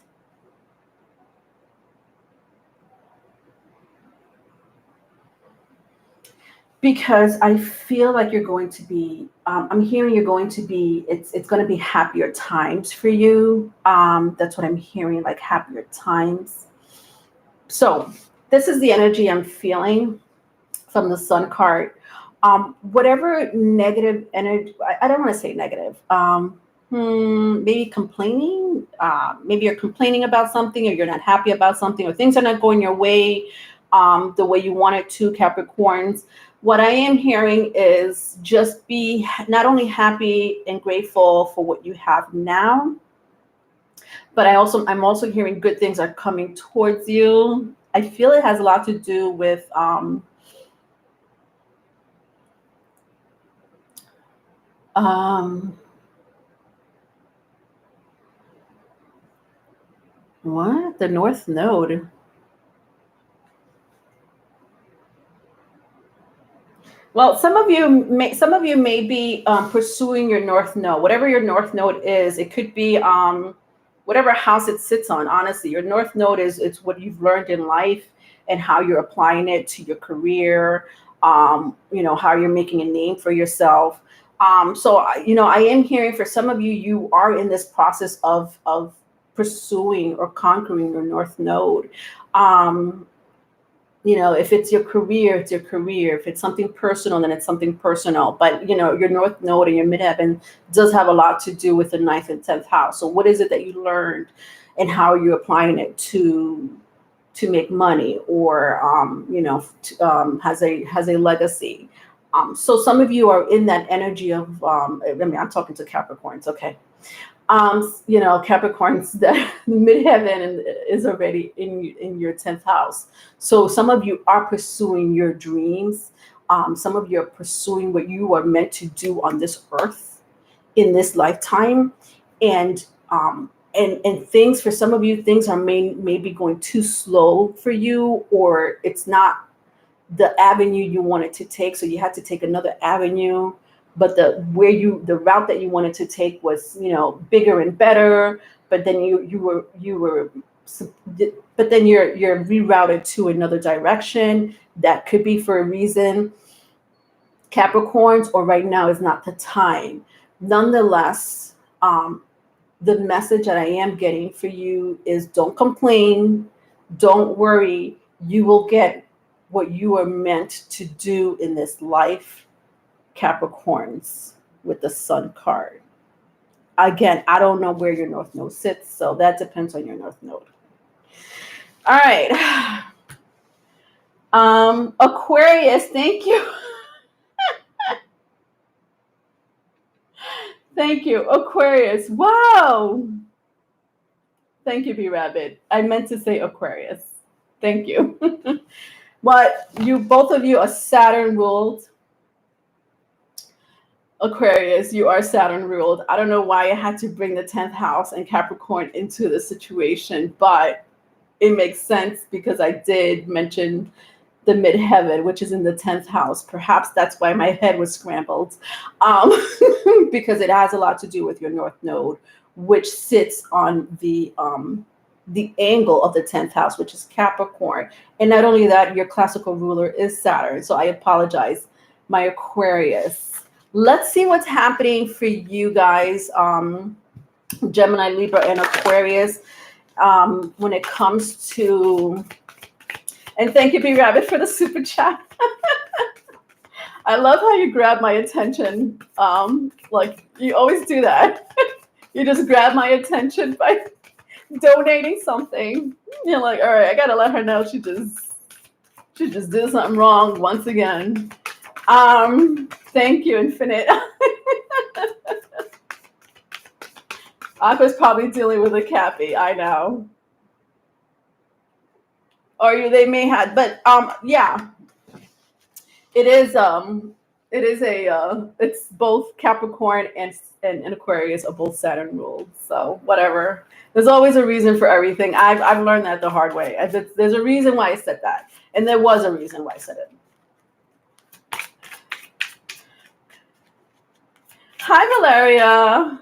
Because I feel like you're going to be, I'm hearing you're going to be, it's going to be happier times for you. That's what I'm hearing, like happier times. So this is the energy I'm feeling from the Sun card. Whatever negative energy, I don't want to say negative, maybe complaining, maybe you're complaining about something, or you're not happy about something, or things are not going your way the way you want it to, Capricorns. What I am hearing is just be not only happy and grateful for what you have now, but I'm also hearing good things are coming towards you. I feel it has a lot to do with what? The North Node. Well, some of you may be pursuing your North Node. Whatever your North Node is, it could be whatever house it sits on. Honestly, your North Node is it's what you've learned in life. and how you're applying it to your career, how you're making a name for yourself. I am hearing for some of you, you are in this process of pursuing or conquering your North Node. If it's your career, it's your career. If it's something personal, then it's something personal. But, your North Node and your midheaven does have a lot to do with the 9th and 10th house. So what is it that you learned and how are you applying it to make money or, has a legacy? So some of you are in that energy of, I'm talking to Capricorns, okay. Capricorns, the midheaven is already in your 10th house. So some of you are pursuing your dreams. Some of you are pursuing what you are meant to do on this earth in this lifetime. And things, for some of you, things are maybe going too slow for you, or it's not the avenue you wanted to take. So you had to take another avenue. But the route that you wanted to take was, bigger and better. But then you're rerouted to another direction. That could be for a reason, Capricorns, or right now is not the time. Nonetheless, the message that I am getting for you is don't complain, don't worry. You will get what you are meant to do in this life, Capricorns, with the Sun card. Again, I don't know where your North Node sits, so that depends on your North Node. All right. Aquarius, thank you. Thank you, Aquarius. Wow. Thank you, B-Rabbit. I meant to say Aquarius. Thank you. But both of you are Saturn ruled. Aquarius, you are Saturn ruled. I don't know why I had to bring the 10th house and Capricorn into the situation, but it makes sense because I did mention the midheaven, which is in the 10th house. Perhaps that's why my head was scrambled, because it has a lot to do with your North Node, which sits on the angle of the 10th house, which is Capricorn. And not only that, your classical ruler is Saturn. So I apologize, my Aquarius. Let's see what's happening for you guys, Gemini, Libra, and Aquarius, when it comes to, and thank you, B-Rabbit, for the super chat. I love how you grab my attention. Like you always do that. You just grab my attention by donating something. You're like, all right, I gotta let her know she just did something wrong once again. Thank you, Infinite. Aqua's probably dealing with a Cappy, I know. Or they may have, but yeah. It's both Capricorn and Aquarius are both Saturn ruled. So whatever. There's always a reason for everything. I've learned that the hard way. There's a reason why I said that. And there was a reason why I said it. Hi, Valeria.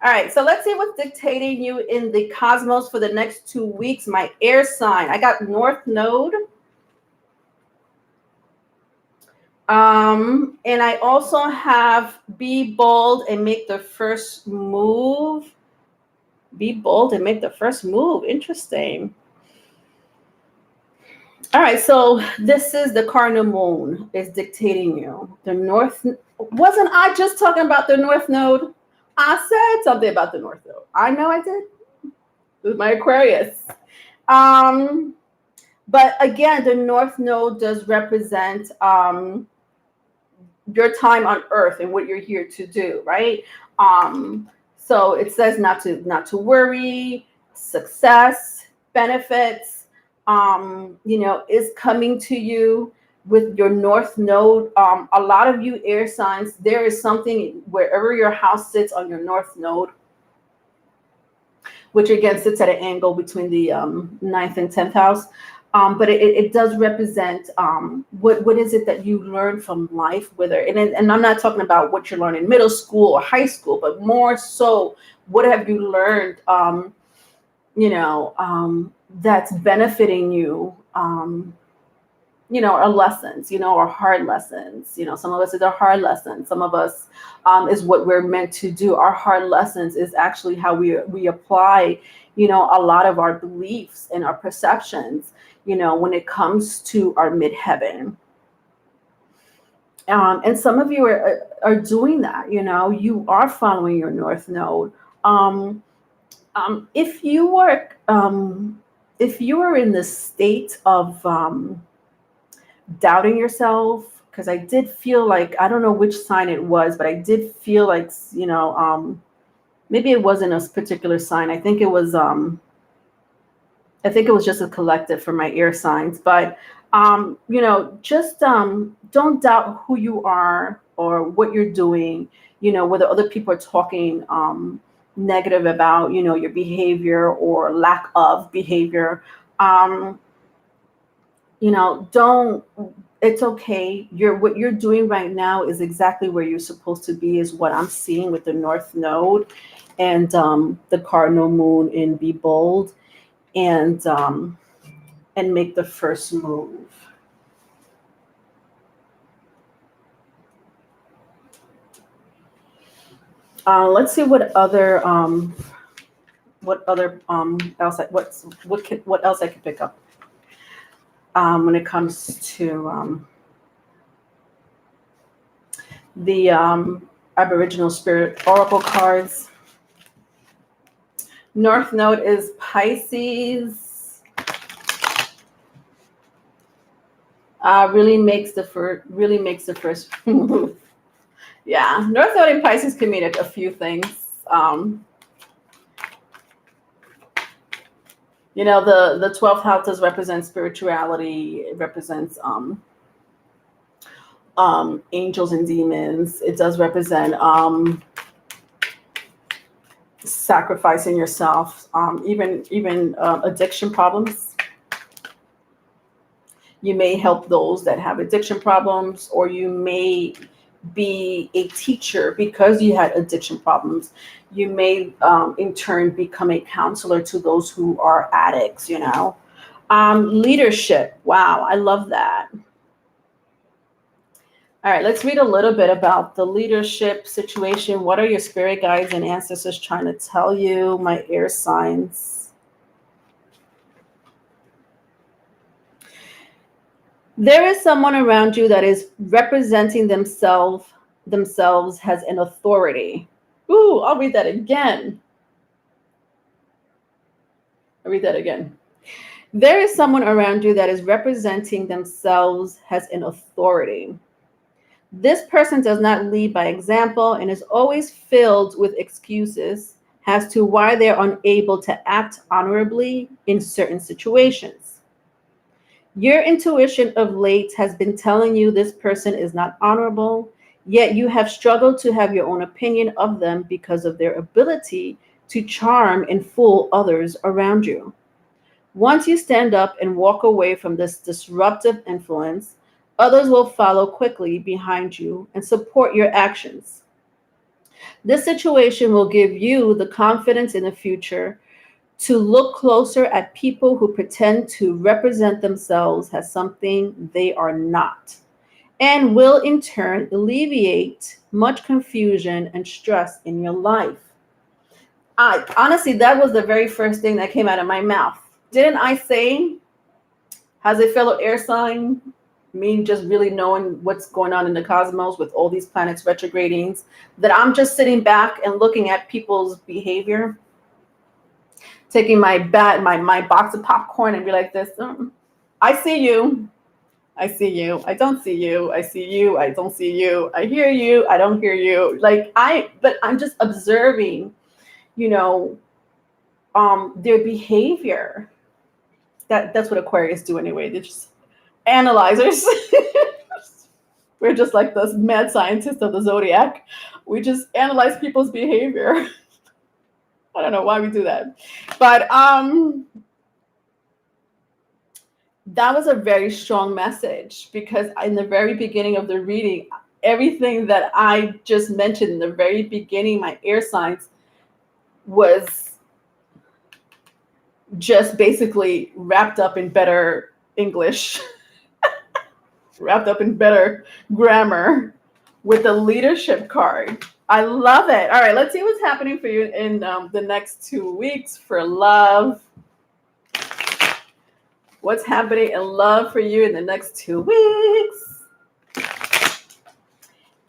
All right, so let's see what's dictating you in the cosmos for the next 2 weeks. My air sign. I got North Node. And I also have be bold and make the first move. Be bold and make the first move. Interesting. All right, so this is the cardinal moon is dictating you. The North, wasn't I just talking about the North Node? I said something about the North Node. I know I did. With my Aquarius. But again, the North Node does represent your time on Earth and what you're here to do, right? So it says not to worry, success, benefits, is coming to you with your North Node. A lot of you air signs, there is something wherever your house sits on your North Node, which again sits at an angle between the 9th and 10th house. But it does represent what is it that you learn from life, and I'm not talking about what you learn in middle school or high school, but more so, what have you learned, that's benefiting you our lessons, our hard lessons. Some of us is our hard lessons. Some of us is what we're meant to do. Our hard lessons is actually how we apply, a lot of our beliefs and our perceptions, when it comes to our midheaven. And some of you are doing that. You are following your North Node. If you were in the state of doubting yourself, because I did feel like, I don't know which sign it was, but I did feel like, maybe it wasn't a particular sign. I think it was just a collective for my air signs. But just don't doubt who you are or what you're doing, whether other people are talking negative about, your behavior or lack of behavior. Don't, it's okay. What you're doing right now is exactly where you're supposed to be, is what I'm seeing with the North Node and the cardinal moon in Be Bold, and make the first move. Let's see what other else what else I can pick up when it comes to the Aboriginal Spirit Oracle cards. North Node is Pisces. Really makes the first move. Yeah, North Node in Pisces can mean a few things. The 12th house does represent spirituality. It represents angels and demons. It does represent sacrificing yourself, even addiction problems. You may help those that have addiction problems, or you may be a teacher because you had addiction problems. You may in turn become a counselor to those who are addicts. Leadership. Wow, I love that. All right, let's read a little bit about the leadership situation. What are your spirit guides and ancestors trying to tell you, my air signs? There is someone around you that is representing themselves as an authority. Ooh, I'll read that again. There is someone around you that is representing themselves as an authority. This person does not lead by example and is always filled with excuses as to why they're unable to act honorably in certain situations. Your intuition of late has been telling you this person is not honorable, yet you have struggled to have your own opinion of them because of their ability to charm and fool others around you. Once you stand up and walk away from this disruptive influence, others will follow quickly behind you and support your actions. This situation will give you the confidence in the future to look closer at people who pretend to represent themselves as something they are not, and will in turn alleviate much confusion and stress in your life. Honestly, that was the very first thing that came out of my mouth. Didn't I say, as a fellow air sign, me just really knowing what's going on in the cosmos with all these planets retrograding, that I'm just sitting back and looking at people's behavior, taking my box of popcorn and be like this, I see you. I see you. I don't see you. I see you. I don't see you. I hear you. I don't hear you. But I'm just observing, their behavior. That's what Aquarius do anyway. They're just analyzers. We're just like the mad scientists of the zodiac. We just analyze people's behavior. I don't know why we do that, but that was a very strong message, because in the very beginning of the reading, everything that I just mentioned in the very beginning, my air signs, was just basically wrapped up in better English wrapped up in better grammar with the leadership card. I love it. All right, let's see what's happening for you in the next 2 weeks for love. What's happening in love for you in the next 2 weeks?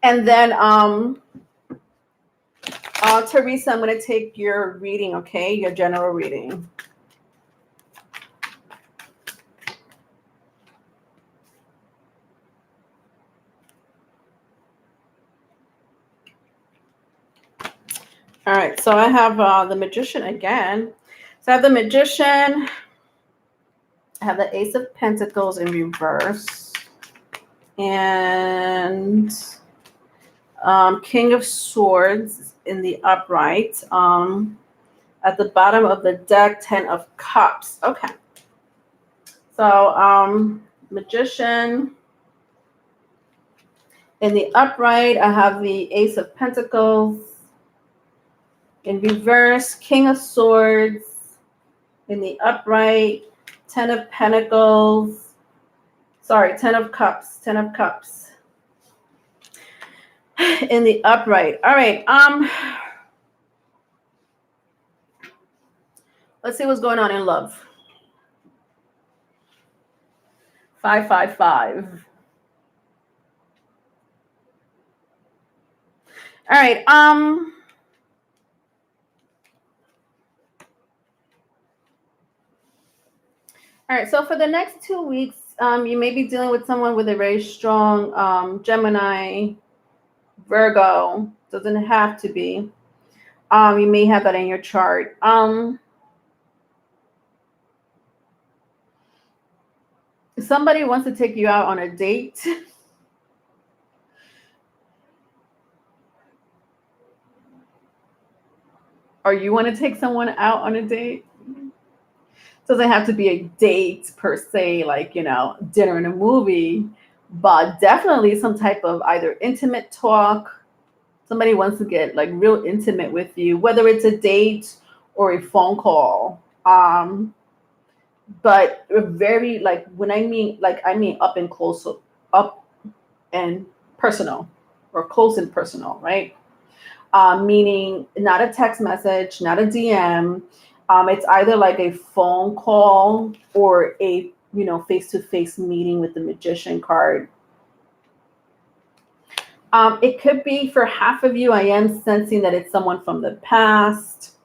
And then, Teresa, I'm going to take your reading, okay? Your general reading. All right, so I have the Magician again. So I have the Magician. I have the Ace of Pentacles in reverse. And King of Swords in the upright. At the bottom of the deck, 10 of Cups. Okay. So Magician. In the upright, I have the Ace of Pentacles. In reverse, King of Swords. In the upright, 10 of Pentacles. Sorry, 10 of Cups. 10 of Cups. In the upright. All right. Let's see what's going on in love. 555. All right. All right, so for the next 2 weeks, you may be dealing with someone with a very strong Gemini, Virgo. Doesn't have to be. You may have that in your chart. Somebody wants to take you out on a date. Or you want to take someone out on a date. Doesn't have to be a date per se, like, dinner and a movie, but definitely some type of either intimate talk. Somebody wants to get like real intimate with you, whether it's a date or a phone call. But very, like, when I mean, like, I mean up and close, up and personal, or close and personal, right? Meaning not a text message, not a DM. It's either like a phone call or a face-to-face meeting with the Magician card. It could be for half of you. I am sensing that it's someone from the past.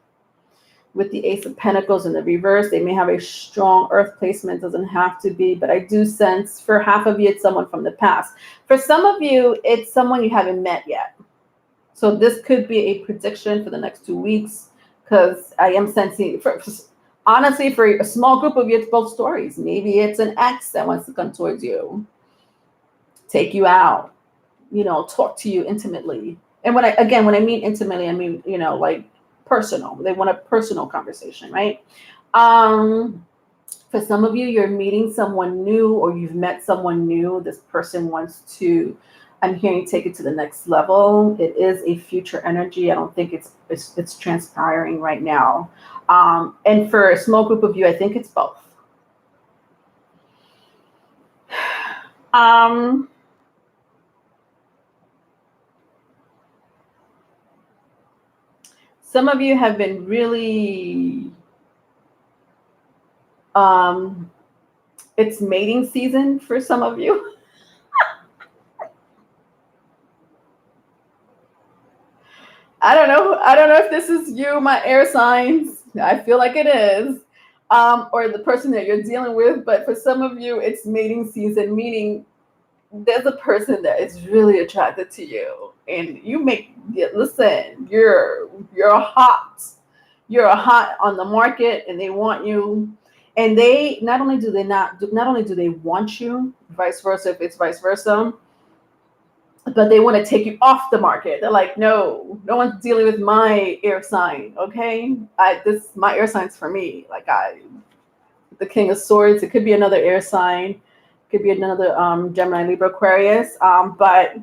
With the Ace of Pentacles in the reverse, they may have a strong earth placement. Doesn't have to be, but I do sense for half of you, it's someone from the past. For some of you, it's someone you haven't met yet. So this could be a prediction for the next 2 weeks, because I am sensing, honestly, for a small group of you, it's both stories. Maybe it's an ex that wants to come towards you, take you out, talk to you intimately. And when I mean intimately, I mean, like personal. They want a personal conversation, right? For some of you, you're meeting someone new, or you've met someone new. This person wants to, I'm hearing, take it to the next level. It is a future energy. I don't think it's transpiring right now. And for a small group of you, I think it's both. Some of you have been really, it's mating season for some of you. I don't know if this is you, my air signs. I feel like it is. Or the person that you're dealing with. But for some of you, it's mating season, meaning there's a person that is really attracted to you. And listen, you're hot. You're hot on the market, and they want you. And they not only do they want you, vice versa, if it's vice versa, but they want to take you off the market. They're like, no one's dealing with my air sign. Okay. My air sign's for me. Like the King of Swords, it could be another air sign. It could be another Gemini, Libra, Aquarius. But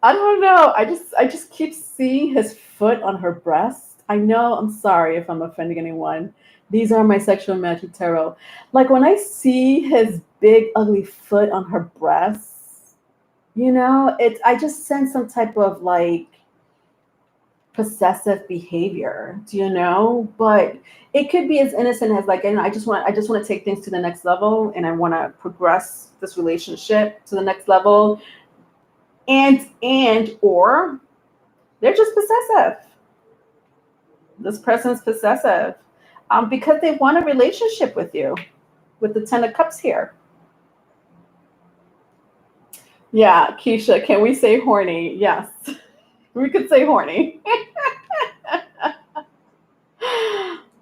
I don't know. I just keep seeing his foot on her breast. I know, I'm sorry if I'm offending anyone. These are my sexual magic tarot. Like when I see his big ugly foot on her breast, I just sense some type of like possessive behavior, but it could be as innocent as like, and I just want to take things to the next level, and I want to progress this relationship to the next level, and or they're just possessive. This person's possessive, because they want a relationship with you, with the 10 of Cups here. Yeah, Keisha, can we say horny? Yes, we could say horny.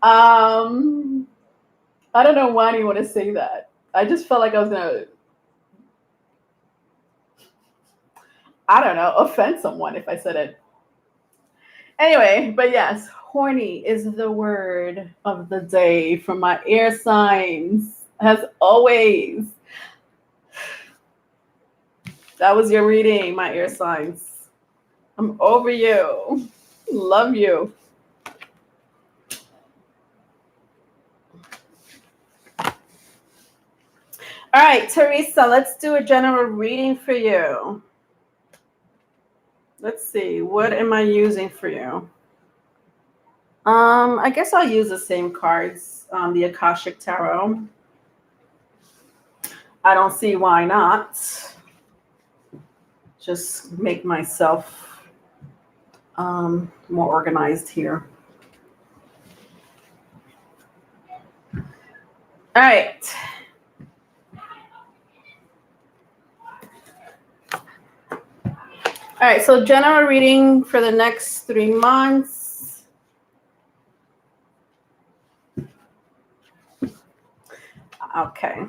um I don't know why you want to say that. I just felt like I was gonna, I don't know, offend someone if I said it. Anyway, but yes, horny is the word of the day for my air signs, as always. That was your reading, my air signs. I'm over you. Love you. All right, Teresa, let's do a general reading for you. Let's see, what am I using for you? I guess I'll use the same cards, the Akashic Tarot. I don't see why not. Just make myself more organized here. All right. All right, so general reading for the next 3 months. Okay.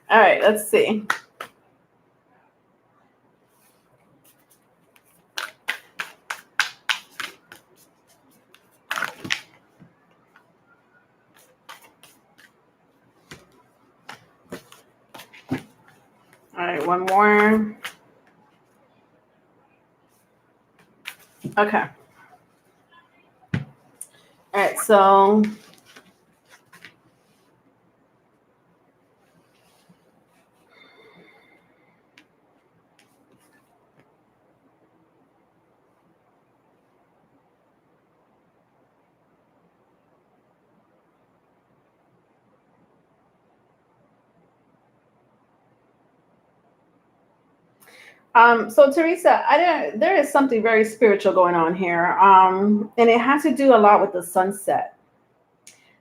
All right, let's see. All right, one more. Okay. All right, so so Teresa, there is something very spiritual going on here. And it has to do a lot with the sunset.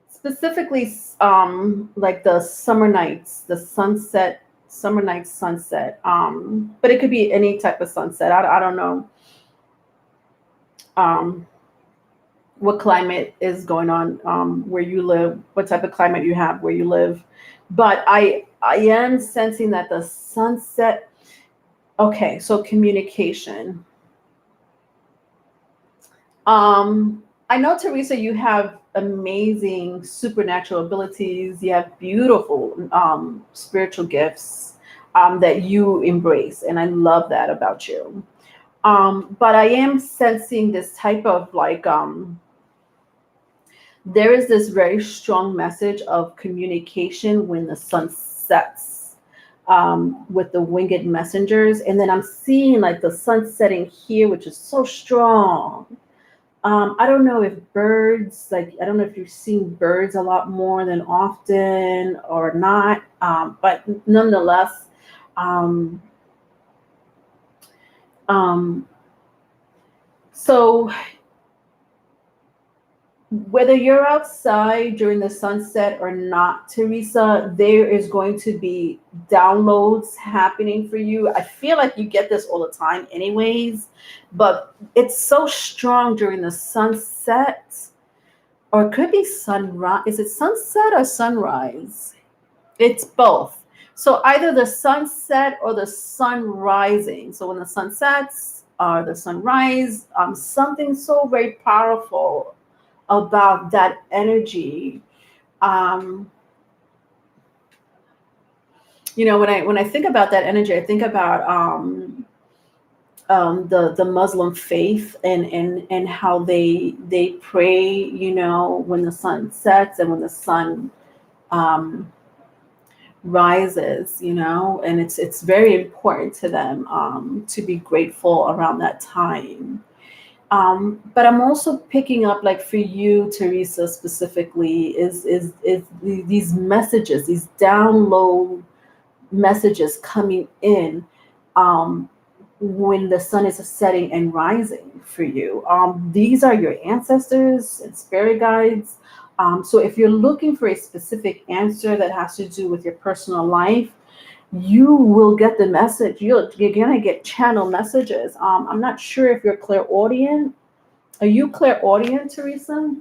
Specifically, like the summer nights, the sunset, summer night sunset. But it could be any type of sunset. I don't know what climate is going on where you live, what type of climate you have where you live. But I am sensing that the sunset. Okay, so communication. I know, Teresa, you have amazing supernatural abilities. You have beautiful spiritual gifts that you embrace, and I love that about you. But I am sensing this type of like, there is this very strong message of communication when the sun sets, with the winged messengers. And then I'm seeing like the sun setting here, which is so strong. I don't know if birds, like, I don't know if you've seen birds a lot more than often or not, but nonetheless, um, um, so whether you're outside during the sunset or not, Teresa, there is going to be downloads happening for you. I feel like you get this all the time anyways, but it's so strong during the sunset, or it could be sunrise. Is it sunset or sunrise? It's both. So either the sunset or the sun rising. So when the sun sets or the sunrise, something so very powerful about that energy. Um, when I think about that energy, I think about the Muslim faith, and how they pray, when the sun sets and when the sun um, rises, and it's very important to them, to be grateful around that time. But I'm also picking up, like for you, Teresa, specifically, is these messages, these download messages coming in, um, when the sun is setting and rising for you. These are your ancestors and spirit guides. So if you're looking for a specific answer that has to do with your personal life, you will get the message. You're gonna get channel messages. I'm not sure if you're clairaudient. Are you clairaudient, Teresa?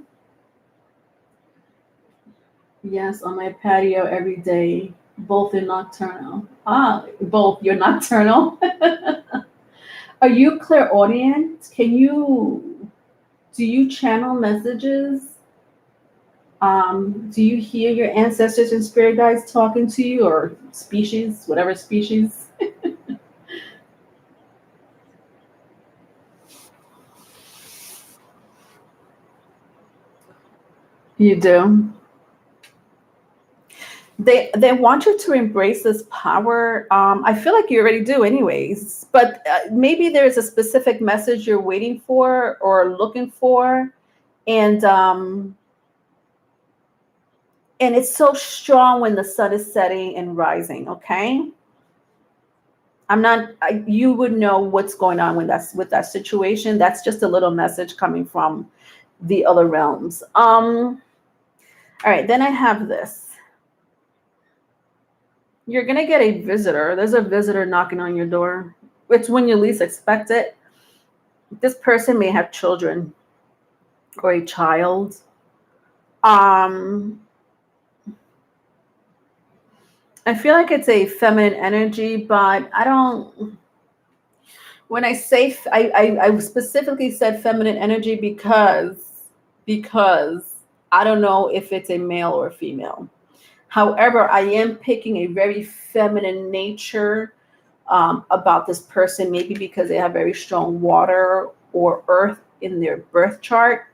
Yes, on my patio every day, both in nocturnal. Both. You're nocturnal. Are you clairaudient? Do you channel messages? Do you hear your ancestors and spirit guides talking to you, or species, whatever species? You do. They want you to embrace this power. I feel like you already do, anyways. But maybe there's a specific message you're waiting for or looking for, and it's so strong when the sun is setting and rising. Okay, I'm not. You would know what's going on when that's with that situation. That's just a little message coming from the other realms. All right, then I have this. You're gonna get a visitor. There's a visitor knocking on your door. It's when you least expect it. This person may have children or a child. Um, I feel like it's a feminine energy, but I don't. When I say I specifically said feminine energy because I don't know if it's a male or a female. However, I am picking a very feminine nature, about this person, maybe because they have very strong water or earth in their birth chart.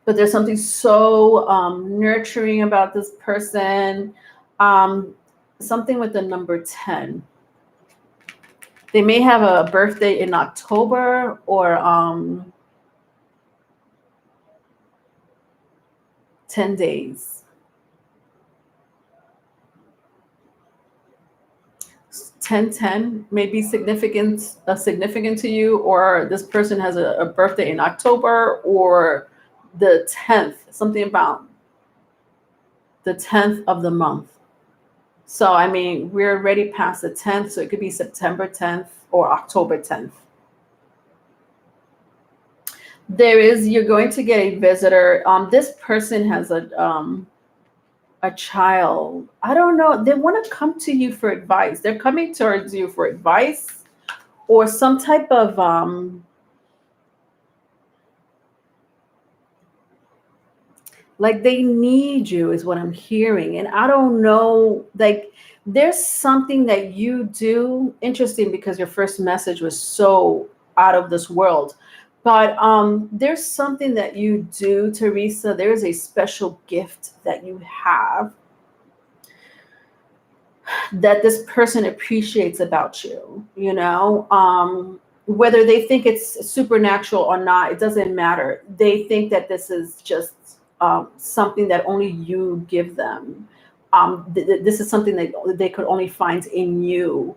But there's something so nurturing about this person. Um, Something with the number 10. They may have a birthday in October, or 10 days. 1010 may be significant to you, or this person has a birthday in October, or the 10th, something about the 10th of the month. So, I mean, we're already past the 10th, so it could be September 10th or October 10th. You're going to get a visitor. This person has a child. I don't know. They want to come to you for advice. They're coming towards you for advice, or some type of like they need you, is what I'm hearing. And I don't know, like there's something that you do. Interesting, because your first message was so out of this world. But there's something that you do, Teresa. There's a special gift that you have that this person appreciates about you, whether they think it's supernatural or not, it doesn't matter. They think that this is just something that only you give them. This is something that they could only find in you.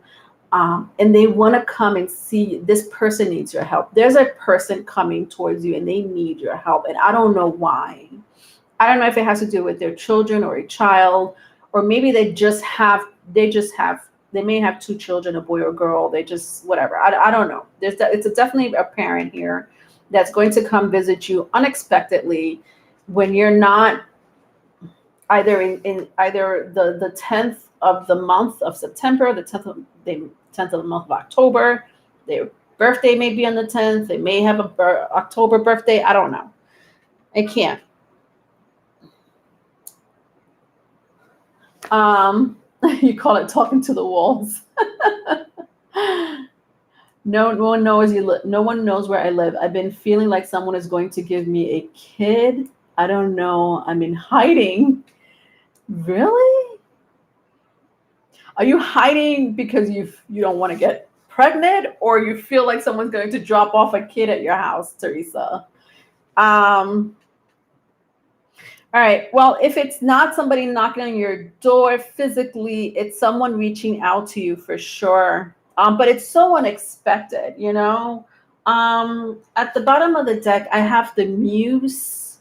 And they want to come and see, this person needs your help. There's a person coming towards you and they need your help. And I don't know why. I don't know if it has to do with their children or a child, or maybe they may have two children, a boy or a girl. They just, whatever. I don't know. It's definitely a parent here that's going to come visit you unexpectedly when you're not either in either the 10th of the month of September, the 10th of the month of October. Their birthday may be on the 10th. They may have a October birthday. I don't know. I can't. You call it talking to the walls. No one knows no one knows where I live. I've been feeling like someone is going to give me a kid. I don't know. I'm in hiding. Really? Are you hiding because you don't want to get pregnant, or you feel like someone's going to drop off a kid at your house, Teresa? All right. Well, if it's not somebody knocking on your door physically, it's someone reaching out to you for sure. But it's so unexpected, you know. At the bottom of the deck, I have the Muse.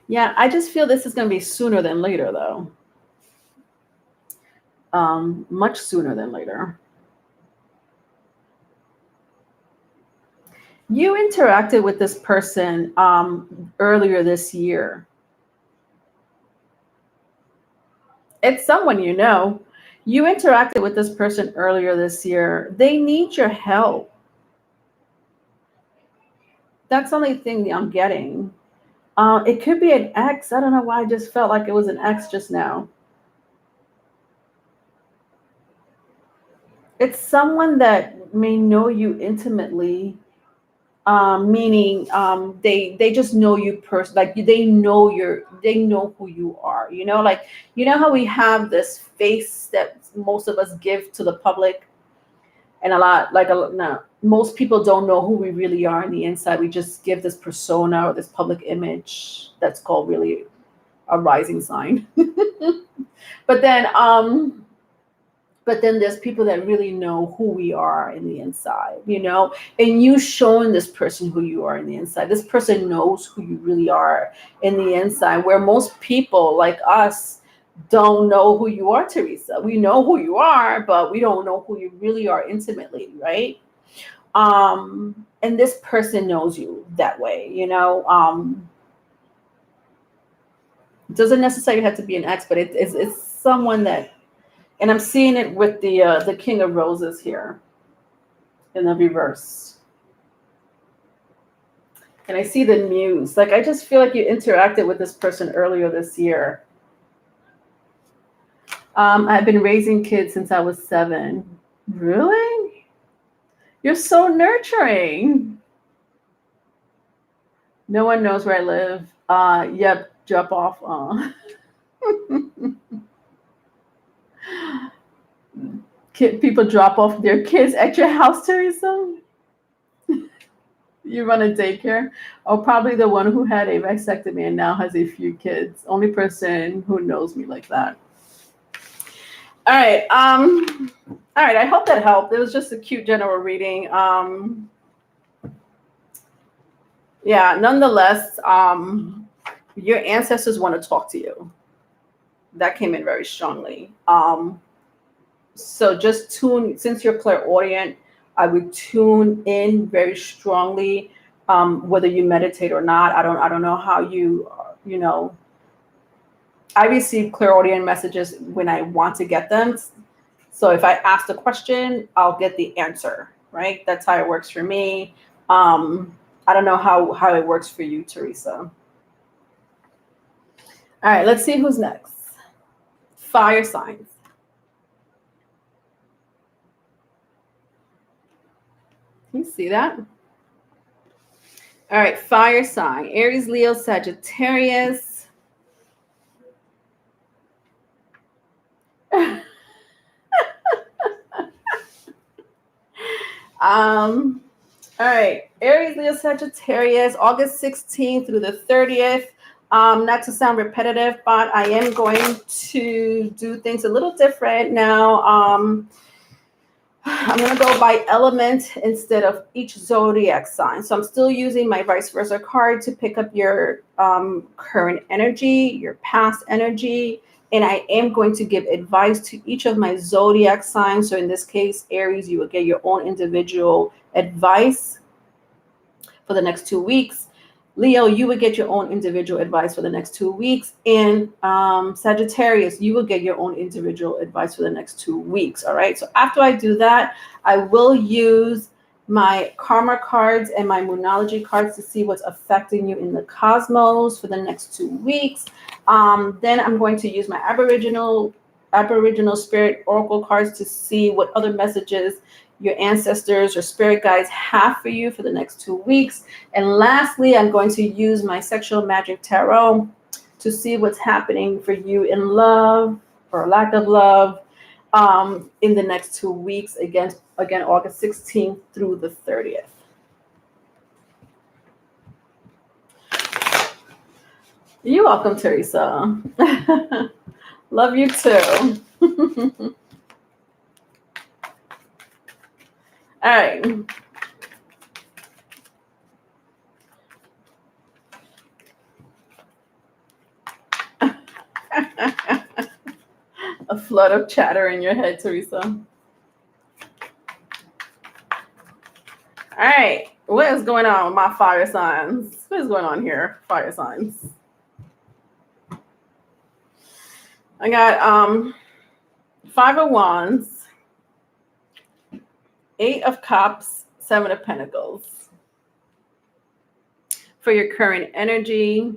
Yeah, I just feel this is going to be sooner than later, though. Much sooner than later. You interacted with this person earlier this year. It's someone you know. You interacted with this person earlier this year. They need your help. That's the only thing that I'm getting. It could be an ex. I don't know why I just felt like it was an ex just now. It's someone that may know you intimately, meaning they just know you like they know who you are. You know, like you know how we have this face that most of us give to the public, and no, most people don't know who we really are on the inside. We just give this persona or this public image that's called really a rising sign. but then there's people that really know who we are in the inside, you know, and you showing this person who you are in the inside. This person knows who you really are in the inside, where most people like us don't know who you are, Teresa. We know who you are, but we don't know who you really are intimately, right? And this person knows you that way, you know. It doesn't necessarily have to be an ex, but it's someone that, and I'm seeing it with the King of Roses here in the reverse. And I see the Muse. Like, I just feel like you interacted with this person earlier this year. I've been raising kids since I was 7. Really? You're so nurturing. No one knows where I live. Yep, drop off. People drop off their kids at your house, Teresa? You run a daycare? Oh, probably the one who had a vasectomy and now has a few kids. Only person who knows me like that. All right. All right. I hope that helped. It was just a cute general reading. Yeah. Nonetheless, your ancestors want to talk to you. That came in very strongly. So just tune, since you're clairaudient, I would tune in very strongly, whether you meditate or not. I don't know how you know. I receive clairaudient messages when I want to get them. So if I ask the question, I'll get the answer, right? That's how it works for me. I don't know how it works for you, Teresa. All right, let's see who's next. Fire signs. Can you see that? All right, fire sign. Aries, Leo, Sagittarius. All right, Aries, Leo, Sagittarius, August 16th through the 30th. Not to sound repetitive, but I am going to do things a little different now. I'm going to go by element instead of each zodiac sign. So I'm still using my vice versa card to pick up your current energy, your past energy, and I am going to give advice to each of my zodiac signs. So in this case, Aries, you will get your own individual advice for the next 2 weeks. Leo, you would get your own individual advice for the next 2 weeks. And Sagittarius, you will get your own individual advice for the next 2 weeks. All right. So after I do that, I will use my karma cards and my moonology cards to see what's affecting you in the cosmos for the next 2 weeks. Then I'm going to use my Aboriginal Spirit Oracle cards to see what other messages your ancestors or spirit guides have for you for the next 2 weeks. And lastly, I'm going to use my Sexual Magic Tarot to see what's happening for you in love or lack of love in the next 2 weeks, again, August 16th through the 30th. You're welcome, Teresa. Love you too. All right. A flood of chatter in your head, Teresa. All right. What is going on with my fire signs? What is going on here, fire signs? I got 5 of Wands, 8 of Cups, 7 of Pentacles. For your current energy,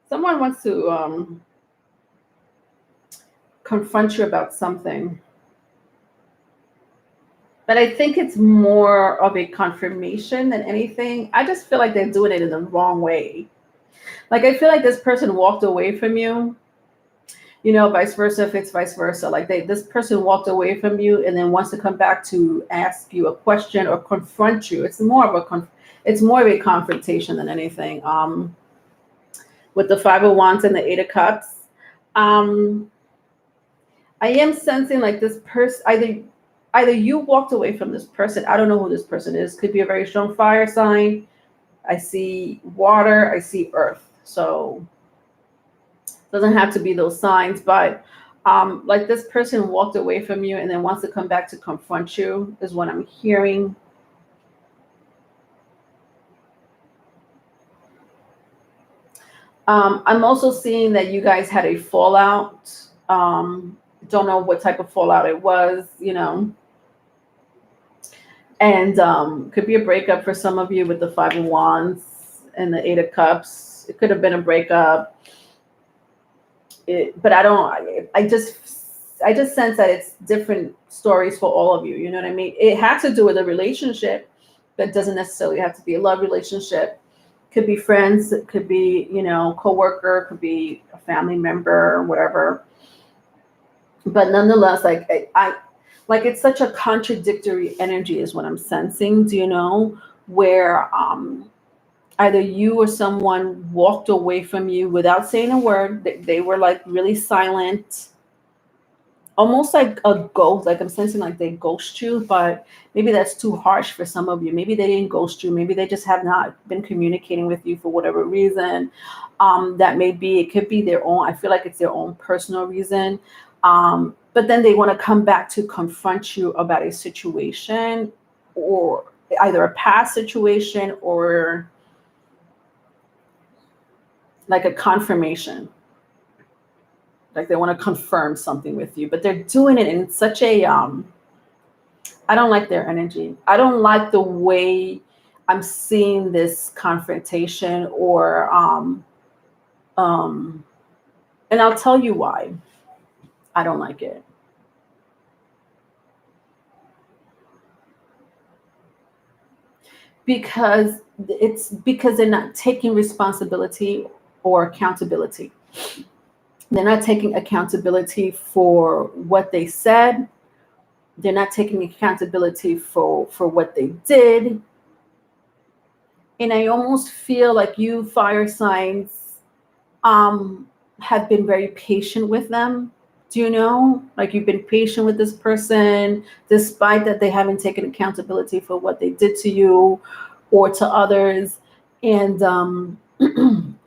someone wants to confront you about something. But I think it's more of a confirmation than anything. I just feel like they're doing it in the wrong way. Like, I feel like this person walked away from you, vice versa, if it's vice versa. Like this person walked away from you and then wants to come back to ask you a question or confront you. It's more of a confrontation than anything. With the 5 of Wands and the 8 of Cups, I am sensing like this person, either you walked away from this person. I don't know who this person is. Could be a very strong fire sign. I see water. I see earth. So doesn't have to be those signs, but like this person walked away from you and then wants to come back to confront you is what I'm hearing. I'm also seeing that you guys had a fallout. Don't know what type of fallout it was, and could be a breakup for some of you with the 5 of Wands and the 8 of Cups. It could have been a breakup. But I just sense that it's different stories for all of you. You know what I mean? It has to do with a relationship, but doesn't necessarily have to be a love relationship. Could be friends, it could be, coworker, could be a family member or whatever. But nonetheless, like it's such a contradictory energy is what I'm sensing. Do you know where either you or someone walked away from you without saying a word? They were like really silent, almost like a ghost. Like I'm sensing like they ghost you, but maybe that's too harsh for some of you. Maybe they didn't ghost you. Maybe they just have not been communicating with you for whatever reason. It could be their own. I feel like it's their own personal reason. But then they want to come back to confront you about a situation, or either a past situation or like a confirmation. Like they want to confirm something with you, but they're doing it in such a I don't like their energy. I don't like the way I'm seeing this confrontation or and I'll tell you why I don't like it. Because they're not taking responsibility or accountability. They're not taking accountability for what they said. They're not taking accountability for what they did. And I almost feel like you fire signs have been very patient with them Do you know? Like you've been patient with this person, despite that they haven't taken accountability for what they did to you or to others, and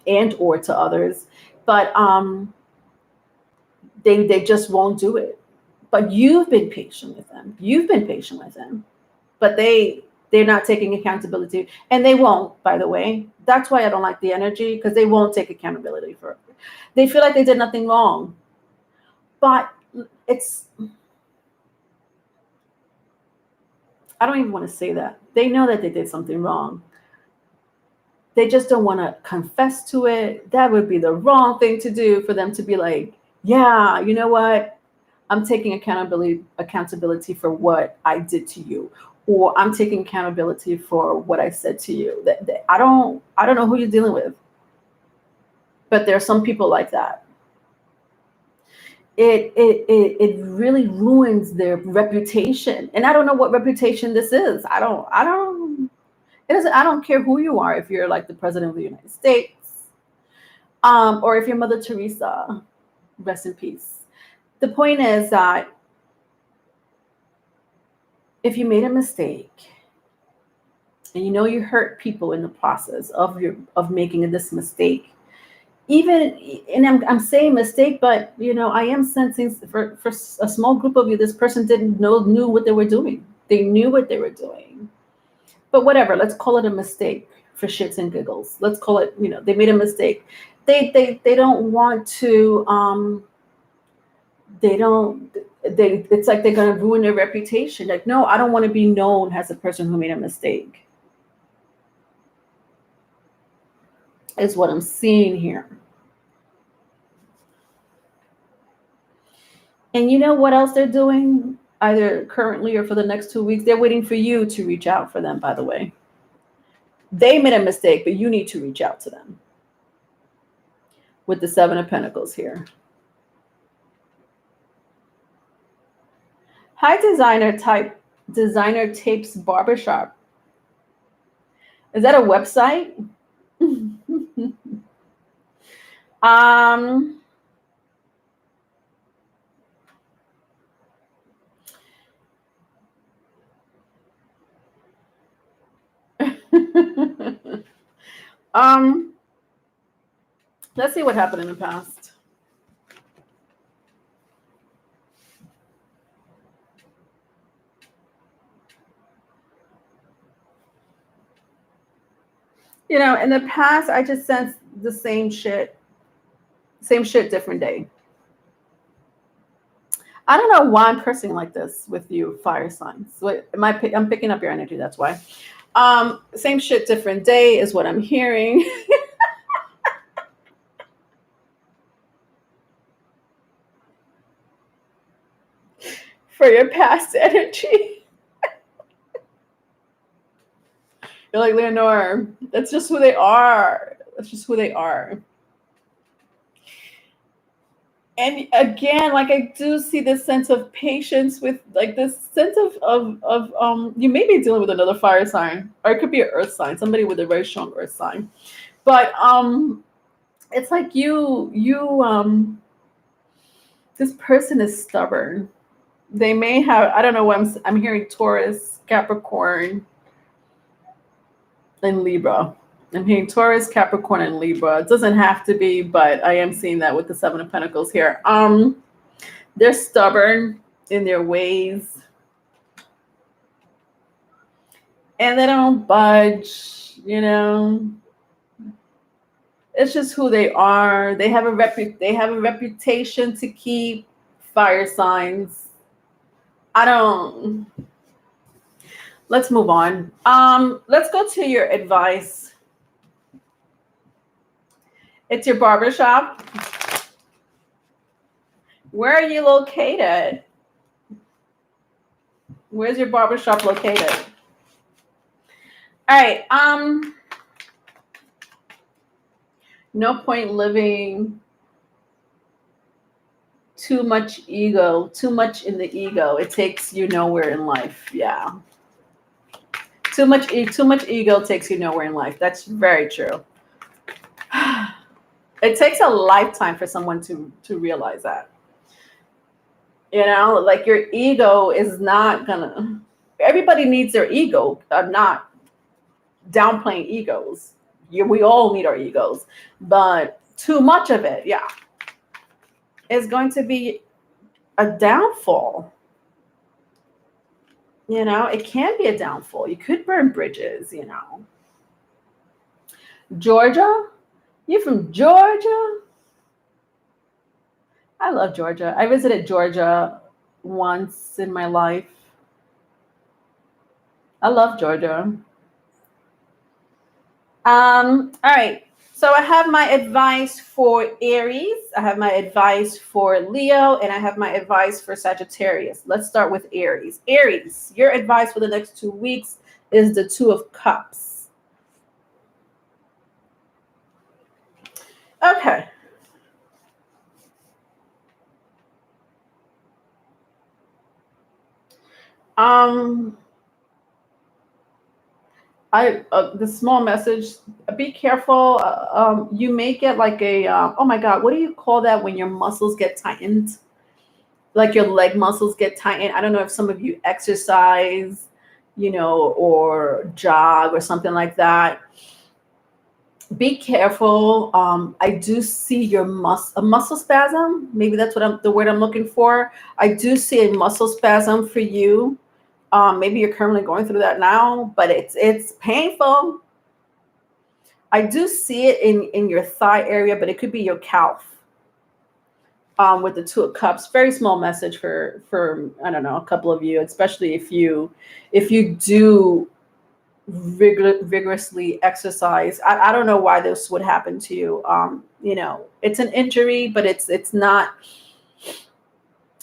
and or to others, but they just won't do it. But you've been patient with them. You've been patient with them, but they're not taking accountability, and they won't. By the way, that's why I don't like the energy, because they won't take accountability for it. They feel like they did nothing wrong, but it's, I don't even want to say that. They know that they did something wrong. They just don't want to confess to it. That would be the wrong thing to do, for them to be like, yeah, you know what? I'm taking accountability for what I did to you, or I'm taking accountability for what I said to you. I don't know who you're dealing with, but there are some people like that. It really ruins their reputation, and I don't know what reputation this is. I don't. It doesn't. I don't care who you are. If you're like the president of the United States, or if you're Mother Teresa, rest in peace. The point is that if you made a mistake, and you know you hurt people in the process of making this mistake, even, and I'm saying mistake, but I am sensing for a small group of you, this person knew what they were doing. They knew what they were doing. But whatever, let's call it a mistake for shits and giggles. Let's call it, they made a mistake. They don't want to, it's like they're going to ruin their reputation. Like, no, I don't want to be known as a person who made a mistake, is what I'm seeing here. And you know what else they're doing? Either currently or for the next 2 weeks, they're waiting for you to reach out for them, by the way. They made a mistake, but you need to reach out to them. With the Seven of Pentacles here. Hi, Designer Tapes Barbershop. Is that a website? Let's see what happened in the past. In the past, I just sensed the same shit, different day. I don't know why I'm cursing like this with you, fire signs. I'm picking up your energy, that's why. Same shit, different day is what I'm hearing. For your past energy. You're like, Leonore, that's just who they are. That's just who they are. And again, like, I do see this sense of patience with, like, this sense of you may be dealing with another fire sign, or it could be an earth sign, somebody with a very strong earth sign. But it's like this person is stubborn. They may have, I don't know what I'm hearing, Taurus, Capricorn, and Libra. I'm hearing Taurus, Capricorn, and Libra. It doesn't have to be, but I am seeing that with the Seven of Pentacles here. They're stubborn in their ways, and they don't budge. It's just who they are. They have a reputation to keep. Fire signs. Let's move on. Let's go to your advice. It's your barbershop. Where are you located? Where's your barbershop located? All right. No point living too much ego, too much in the ego. It takes you nowhere in life. Yeah. Too much ego takes you nowhere in life. That's very true. It takes a lifetime for someone to realize that. Like your ego is not gonna, everybody needs their ego. I'm not downplaying egos. We all need our egos, but too much of it, yeah, is going to be a downfall. It can be a downfall. You could burn bridges. Georgia? You from Georgia? I love Georgia. I visited Georgia once in my life. I love Georgia. All right. So I have my advice for Aries, I have my advice for Leo, and I have my advice for Sagittarius. Let's start with Aries. Aries, your advice for the next 2 weeks is the Two of Cups. Okay. The small message, be careful. You may get like a oh my god, what do you call that when your muscles get tightened, like your leg muscles get tightened? I don't know if some of you exercise, or jog or something like that. Be careful. I do see a muscle spasm. Maybe that's the word I'm looking for. I do see a muscle spasm for you. Maybe you're currently going through that now, but it's painful. I do see it in your thigh area, but it could be your calf. With the Two of Cups, very small message for I don't know, a couple of you, especially if you do vigorously exercise. I don't know why this would happen to you. It's an injury, but it's not.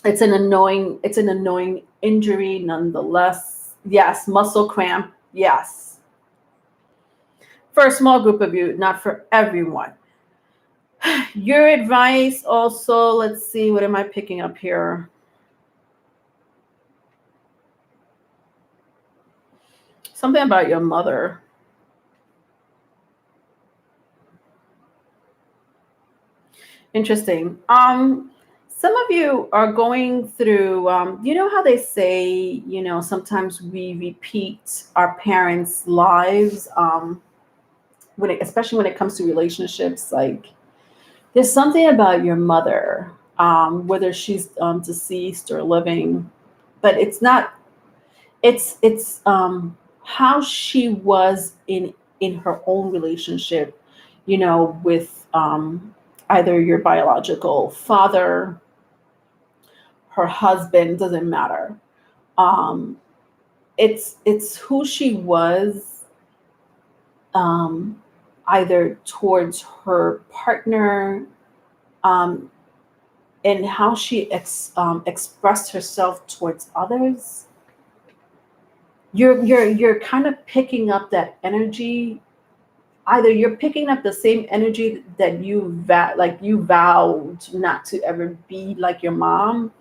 It's an annoying injury nonetheless. Yes, muscle cramp. Yes, for a small group of you, not for everyone. Your advice also, let's see, what am I picking up here? Something about your mother. Interesting. Some of you are going through, you know how they say, sometimes we repeat our parents' lives, especially when it comes to relationships. Like, there's something about your mother, whether she's deceased or living, but it's not. It's how she was in her own relationship, with either your biological father, her husband, doesn't matter. Um, it's who she was, um, either towards her partner, um, and how she expressed herself towards others. You're kind of picking up that energy. Either you're picking up the same energy that you vowed not to ever be like your mom.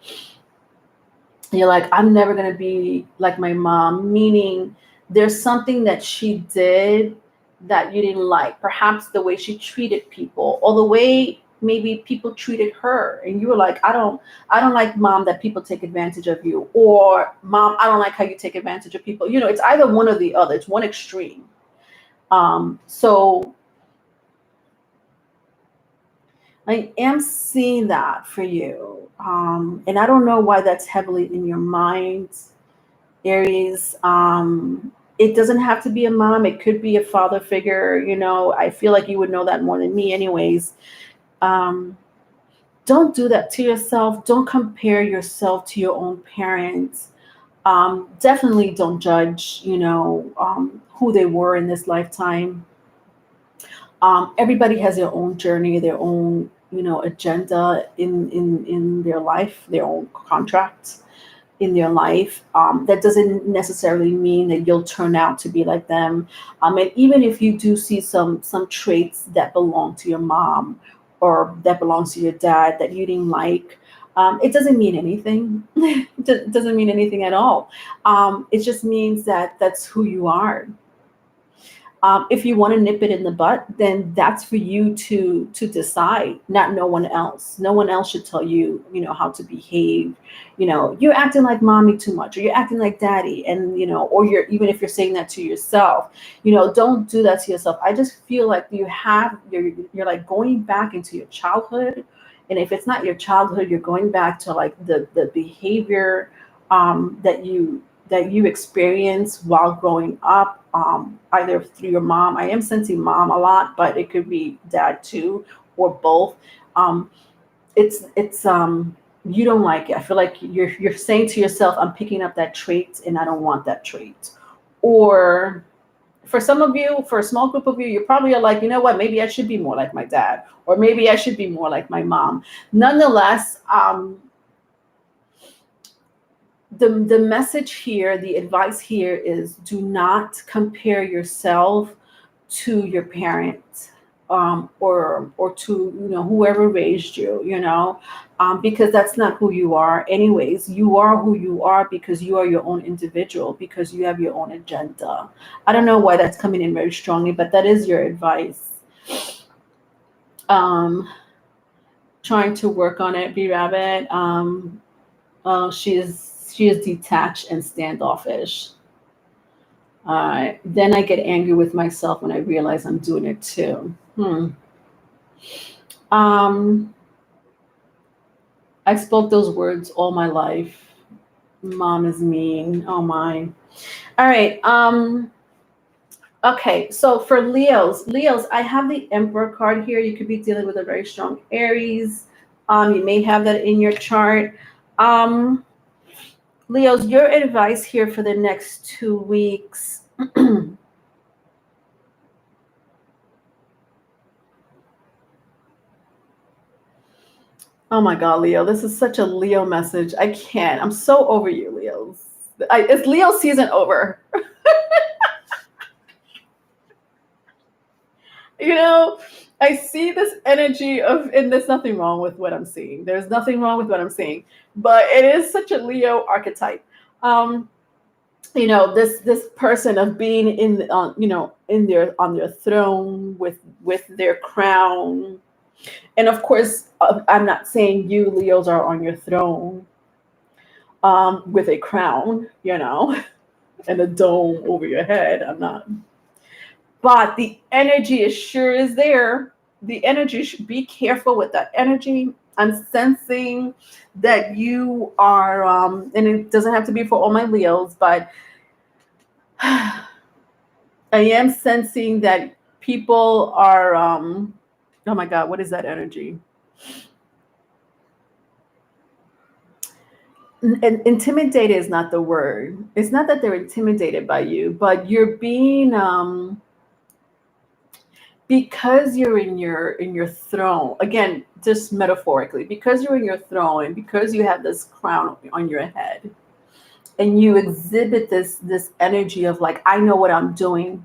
You're like, I'm never going to be like my mom, meaning there's something that she did that you didn't like. Perhaps the way she treated people, or the way maybe people treated her, and you were like, I don't like, mom, that people take advantage of you, or mom, I don't like how you take advantage of people. It's either one or the other. It's one extreme. So I am seeing that for you. And I don't know why that's heavily in your mind, Aries. It doesn't have to be a mom. It could be a father figure. I feel like you would know that more than me anyways. Don't do that to yourself. Don't compare yourself to your own parents. Definitely don't judge, who they were in this lifetime. Everybody has their own journey, their own, agenda in their life, their own contracts in their life. That doesn't necessarily mean that you'll turn out to be like them. And even if you do see some traits that belong to your mom or that belongs to your dad that you didn't like, it doesn't mean anything. It doesn't mean anything at all. It just means that that's who you are. If you want to nip it in the butt, then that's for you to decide, not no one else. No one else should tell you, how to behave. You're acting like mommy too much, or you're acting like daddy, and or you're, even if you're saying that to yourself, don't do that to yourself. I just feel like you're like going back into your childhood, and if it's not your childhood, you're going back to like the behavior that you experience while growing up, either through your mom. I am sensing mom a lot, but it could be dad too, or both. Um, it's you don't like it. I feel like you're saying to yourself, I'm picking up that trait and I don't want that trait. Or for some of you, for a small group of you, you probably are like, you know what, maybe I should be more like my dad, or maybe I should be more like my mom. Nonetheless, the message here, the advice here is, do not compare yourself to your parents, or to whoever raised you, because that's not who you are. Anyways, you are who you are because you are your own individual, because you have your own agenda. I don't know why that's coming in very strongly, but that is your advice. Trying to work on it, B Rabbit. She is detached and standoffish. Then I get angry with myself when I realize I'm doing it too. I spoke those words all my life. Mom is mean. Oh my. All right. Okay. So for Leos, I have the Emperor card here. You could be dealing with a very strong Aries. You may have that in your chart. Leos, your advice here for the next 2 weeks. Oh my God, Leo, this is such a Leo message. I can't. I'm so over you, Leos. It's Leo season over. I see this energy of, and there's nothing wrong with what I'm seeing. There's nothing wrong with what I'm seeing, but it is such a Leo archetype. This person of being in, on their throne with their crown. And of course, I'm not saying you Leos are on your throne with a crown, and a dome over your head. I'm not. But the energy is sure is there. The energy, should be careful with that energy. I'm sensing that you are, and it doesn't have to be for all my Leos, but I am sensing that people are, oh my God, what is that energy? Intimidated is not the word. It's not that they're intimidated by you, but you're being, because you're in your throne, again, just metaphorically, because you're in your throne and because you have this crown on your head, and you exhibit this energy of like, I know what I'm doing,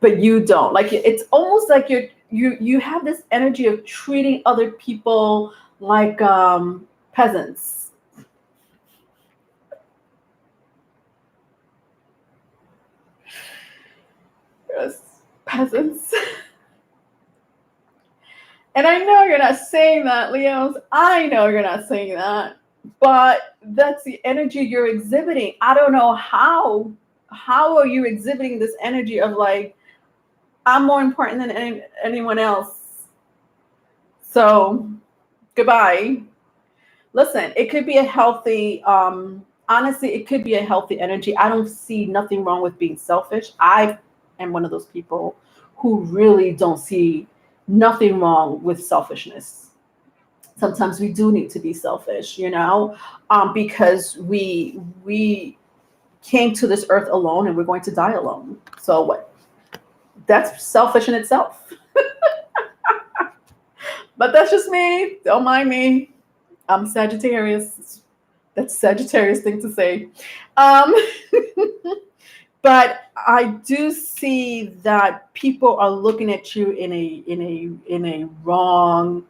but you don't. Like, it's almost like you have this energy of treating other people like peasants. Yes, peasants. And I know you're not saying that, Leos. I know you're not saying that, but that's the energy you're exhibiting. I don't know how. How are you exhibiting this energy of like, I'm more important than anyone else? So, goodbye. Listen, it could be a healthy, honestly, it could be a healthy energy. I don't see nothing wrong with being selfish. I am one of those people who really don't see nothing wrong with selfishness. Sometimes we do need to be selfish, because we came to this earth alone and we're going to die alone. So what? That's selfish in itself. But that's just me. Don't mind me. I'm Sagittarius. That's Sagittarius thing to say. But I do see that people are looking at you in a wrong,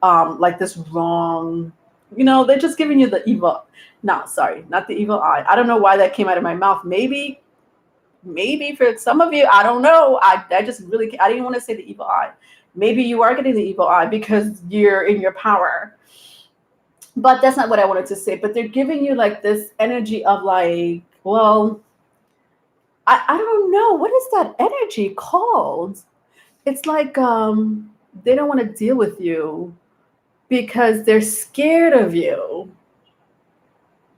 like this wrong, they're just giving you the evil. No, sorry, not the evil eye. I don't know why that came out of my mouth. Maybe maybe for some of you, I don't know. I just really, I didn't want to say the evil eye. Maybe you are getting the evil eye because you're in your power. But that's not what I wanted to say. But they're giving you like this energy of like, well, I don't know. What is that energy called? It's like they don't want to deal with you because they're scared of you.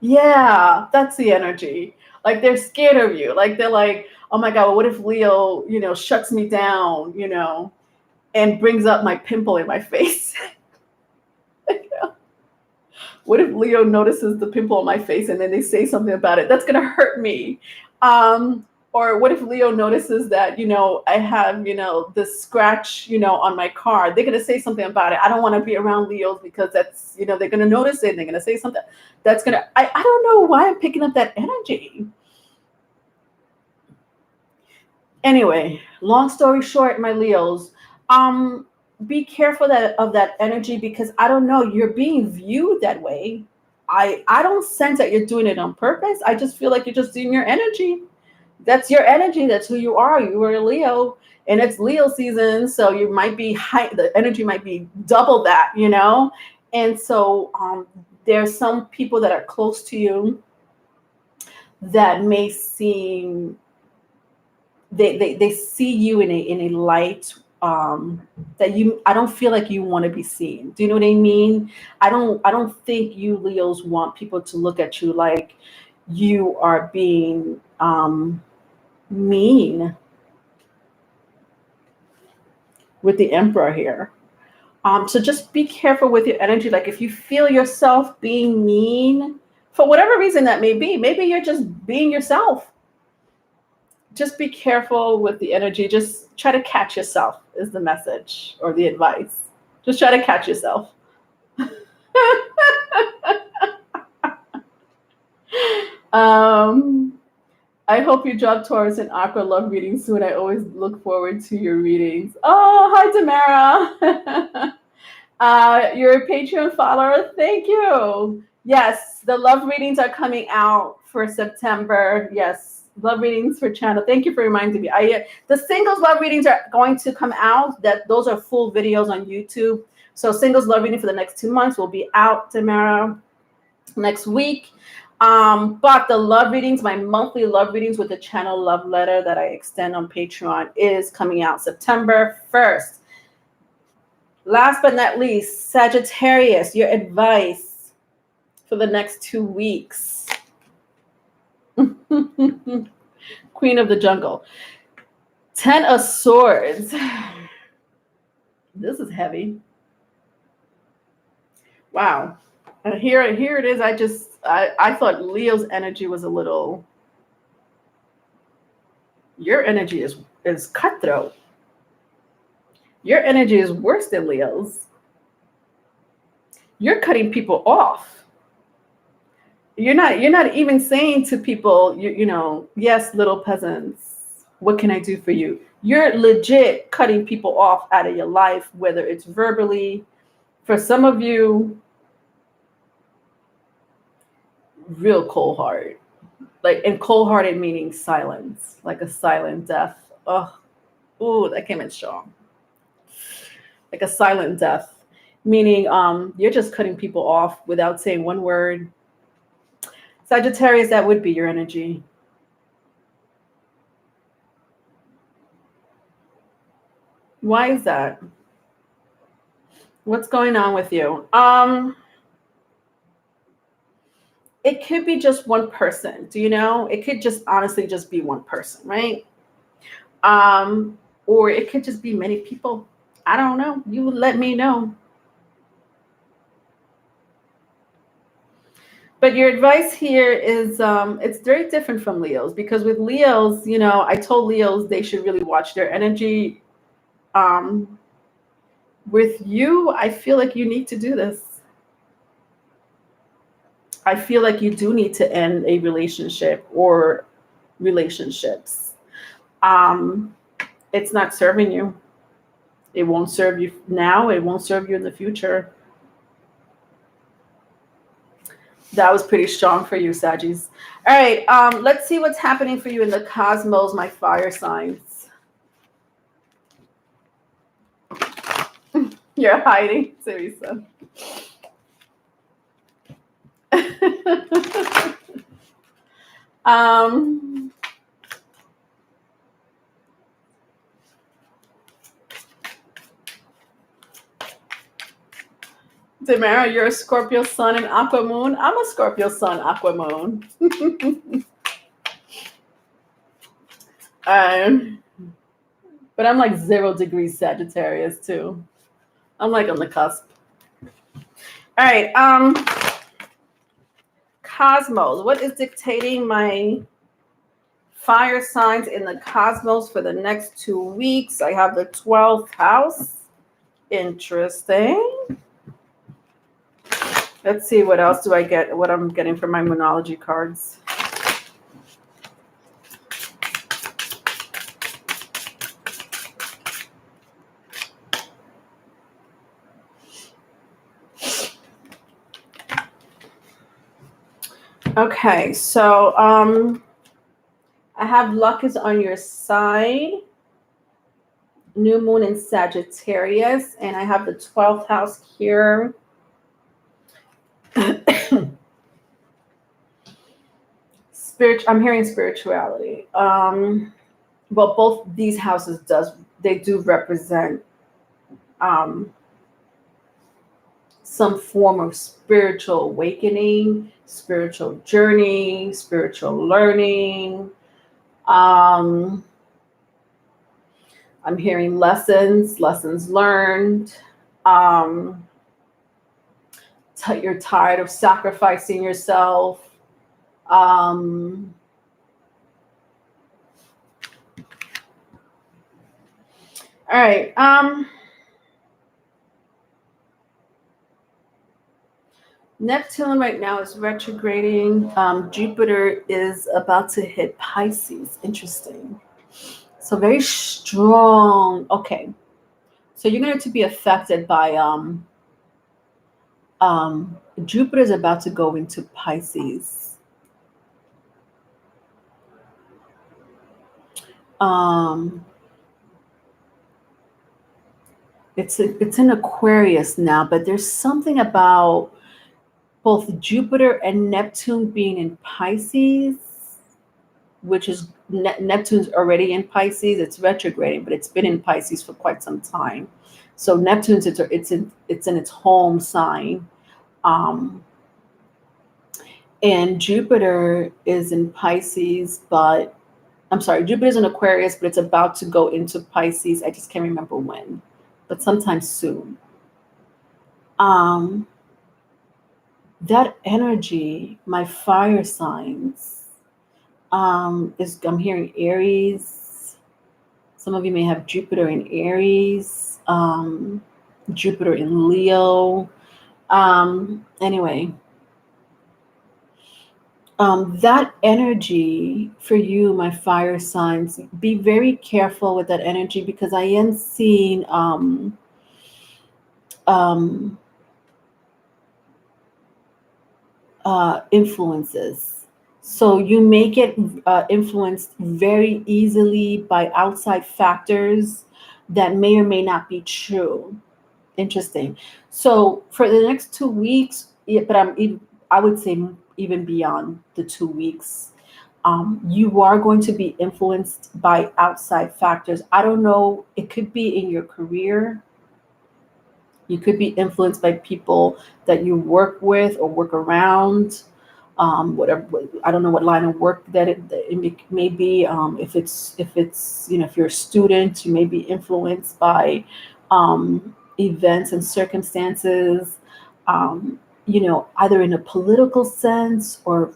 Yeah, that's the energy. Like they're scared of you. Like they're like, oh my God, well, what if Leo, shuts me down, and brings up my pimple in my face? What if Leo notices the pimple on my face and then they say something about it? That's going to hurt me. Or what if Leo notices that, I have, this scratch, on my car? They're going to say something about it. I don't want to be around Leos because that's, they're going to notice it. And they're going to say something that's going to, I don't know why I'm picking up that energy. Anyway, long story short, my Leos, be careful of that energy because I don't know, you're being viewed that way. I don't sense that you're doing it on purpose. I just feel like you're just doing your energy. That's your energy. That's who you are. You are a Leo, and it's Leo season, so you might be high. The energy might be double that, And so there's some people that are close to you that may seem they see you in a light that I don't feel like you want to be seen. Do you know what I mean? I don't think you Leos want people to look at you like you are being mean with the Emperor here. So just be careful with your energy. Like if you feel yourself being mean, for whatever reason that may be, maybe you're just being yourself. Just be careful with the energy. Just try to catch yourself is the message or the advice. Just try to catch yourself. I hope you drop Taurus and Aqua love readings soon. I always look forward to your readings. Oh, hi, Tamara. You're a Patreon follower. Thank you. Yes, the love readings are coming out for September. Yes, love readings for channel. Thank you for reminding me. The singles love readings are going to come out. Those are full videos on YouTube. So singles love reading for the next 2 months will be out, Tamara, next week. But the love readings, my monthly love readings with the channel love letter that I extend on Patreon is coming out September 1st. Last but not least, Sagittarius, your advice for the next 2 weeks. Queen of the Jungle. 10 of Swords. This is heavy. Wow. And here it is. I thought Leo's energy was a little. Your energy is cutthroat. Your energy is worse than Leo's. You're cutting people off. You're not even saying to people, yes, little peasants, what can I do for you? You're legit cutting people off out of your life, whether it's verbally. For some of you, real cold heart, and cold hearted meaning silence, like a silent death. Oh, that came in strong. Like a silent death, meaning you're just cutting people off without saying one word. Sagittarius, that would be your energy. Why is that? What's going on with you? It could be just one person. Do you know? It could just honestly just be one person, right? Or it could just be many people. I don't know. You would let me know. But your advice here is it's very different from Leo's, because with Leo's, I told Leo's they should really watch their energy. With you, I feel like you need to do this. I feel like you do need to end a relationship or relationships. It's not serving you. It won't serve you now. It won't serve you in the future. That was pretty strong for you, Sagis. All right, let's see what's happening for you in the cosmos, my fire signs. You're hiding, Teresa. um, Tamara, you're a Scorpio sun and Aqua moon. I'm a Scorpio sun, Aqua moon. But I'm like 0 degrees Sagittarius too. I'm like on the cusp. All right, cosmos. What is dictating my fire signs in the cosmos for the next 2 weeks? I have the 12th house. Interesting. Let's see, what else do I get, what I'm getting from my Moonology cards. Okay, so I have luck is on your side. New moon in Sagittarius, and I have the 12th house here. I'm hearing spirituality. Well, both these houses do represent some form of spiritual awakening, spiritual journey, spiritual learning. I'm hearing lessons learned. You're tired of sacrificing yourself. All right. Neptune right now is retrograding. Jupiter is about to hit Pisces. Interesting. So very strong. Okay. So you're going to be affected by Jupiter is about to go into Pisces. It's in Aquarius now, but there's something about both Jupiter and Neptune being in Pisces, which is Neptune's already in Pisces. It's retrograding, but it's been in Pisces for quite some time. So Neptune's it's in its home sign, and Jupiter is in Pisces, but I'm sorry, Jupiter's in Aquarius, but it's about to go into Pisces. I just can't remember when, but sometime soon. That energy, my fire signs, I'm hearing Aries. Some of you may have Jupiter in Aries, Jupiter in Leo. Anyway, that energy for you, my fire signs, be very careful with that energy, because I am seeing influences. So you may get influenced very easily by outside factors that may or may not be true. Interesting. So for the next 2 weeks, but I would say even beyond the 2 weeks, you are going to be influenced by outside factors. I don't know. It could be in your career. You could be influenced by people that you work with or work around. Whatever, I don't know what line of work that it may be. If it's if you're a student, you may be influenced by events and circumstances. Either in a political sense or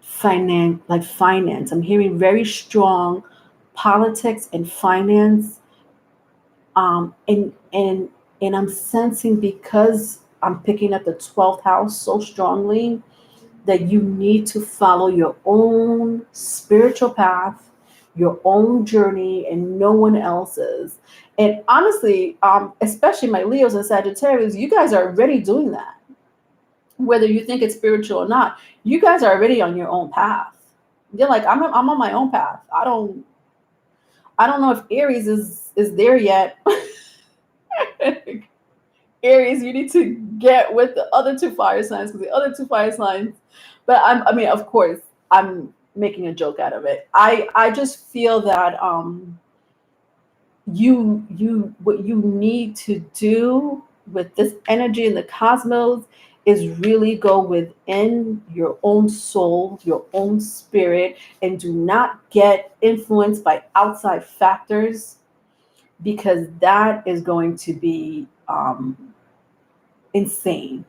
finance. I'm hearing very strong politics and finance. And I'm sensing, because I'm picking up the 12th house so strongly, that you need to follow your own spiritual path, your own journey, and no one else's. And honestly, especially my Leos and Sagittarius, you guys are already doing that. whether you think it's spiritual or not, you guys are already on your own path. You're like, I'm on my own path. I don't know if Aries is there yet. Aries, you need to get with the other two fire signs, because the other two fire signs. But I mean, of course, I'm making a joke out of it. I just feel that what you need to do with this energy in the cosmos is really go within your own soul, your own spirit, and do not get influenced by outside factors, because that is going to be insane.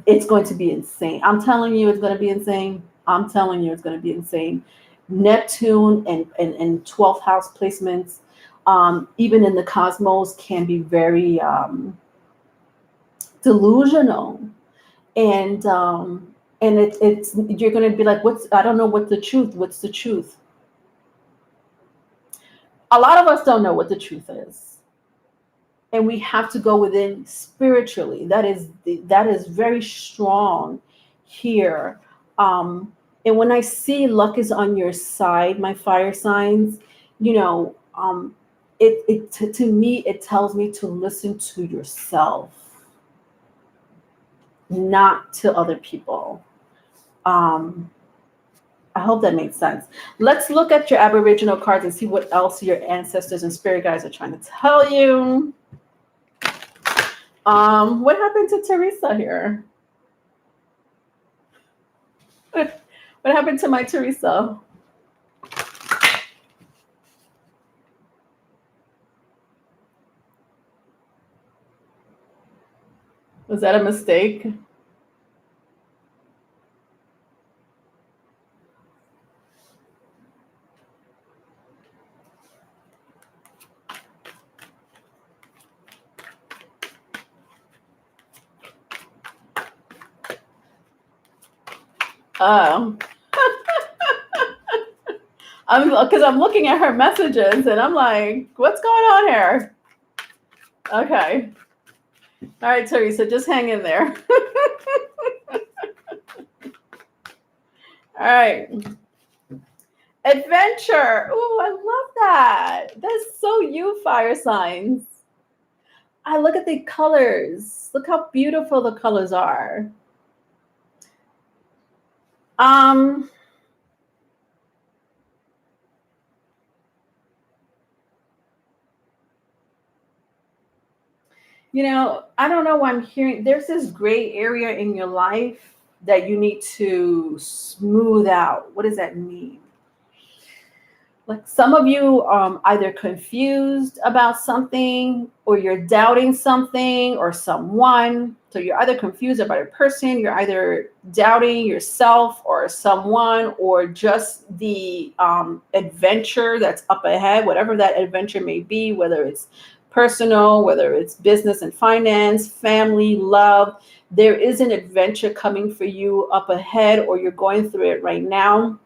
It's going to be insane. I'm telling you, it's going to be insane. I'm telling you, it's going to be insane. Neptune and 12th house placements, even in the cosmos, can be very delusional, and it's you're going to be like, I don't know what the truth. What's the truth? A lot of us don't know what the truth is, and we have to go within spiritually. That is very strong here. And when I see luck is on your side, my fire signs, you know, to me, it tells me to listen to yourself, not to other people. I hope that makes sense. Let's look at your Aboriginal cards and see what else your ancestors and spirit guides are trying to tell you. What happened to Teresa here? What happened to my Teresa? Was that a mistake? Um, because I'm looking at her messages and I'm like, what's going on here? Okay. All right, Teresa, just hang in there. All right. Adventure. Oh, I love that. That's so you, fire signs. I look at the colors. Look how beautiful the colors are. You know, I don't know why I'm hearing there's this gray area in your life that you need to smooth out. What does that mean? Like some of you either confused about something, or you're doubting something or someone. So you're either confused about a person, you're either doubting yourself or someone, or just the adventure that's up ahead, whatever that adventure may be, whether it's personal, whether it's business and finance, family, love. There is an adventure coming for you up ahead, or you're going through it right now.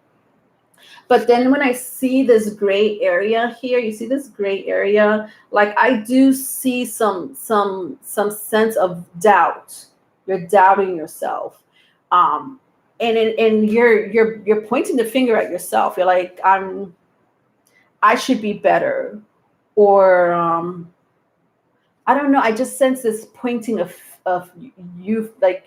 But then when I see this gray area here, you see this gray area, like I do see some sense of doubt. You're doubting yourself. And you're pointing the finger at yourself. You're like, I should be better. Or I don't know. I just sense this pointing of you, like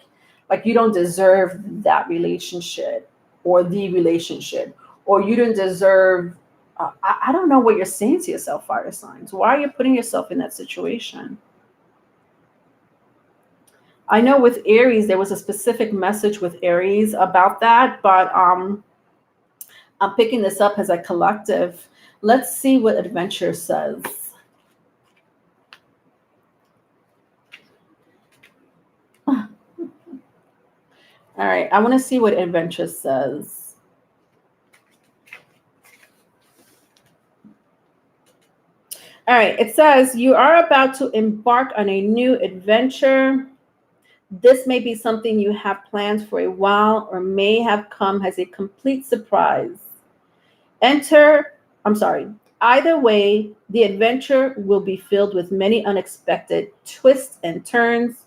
you don't deserve that relationship, or the relationship, or you don't deserve. I don't know what you're saying to yourself, fire signs. Why are you putting yourself in that situation? I know with Aries, there was a specific message with Aries about that, but I'm picking this up as a collective. Let's see what Adventure says. All right, I want to see what Adventure says. All right, it says, you are about to embark on a new adventure. This may be something you have planned for a while, or may have come as a complete surprise. Either way, the adventure will be filled with many unexpected twists and turns.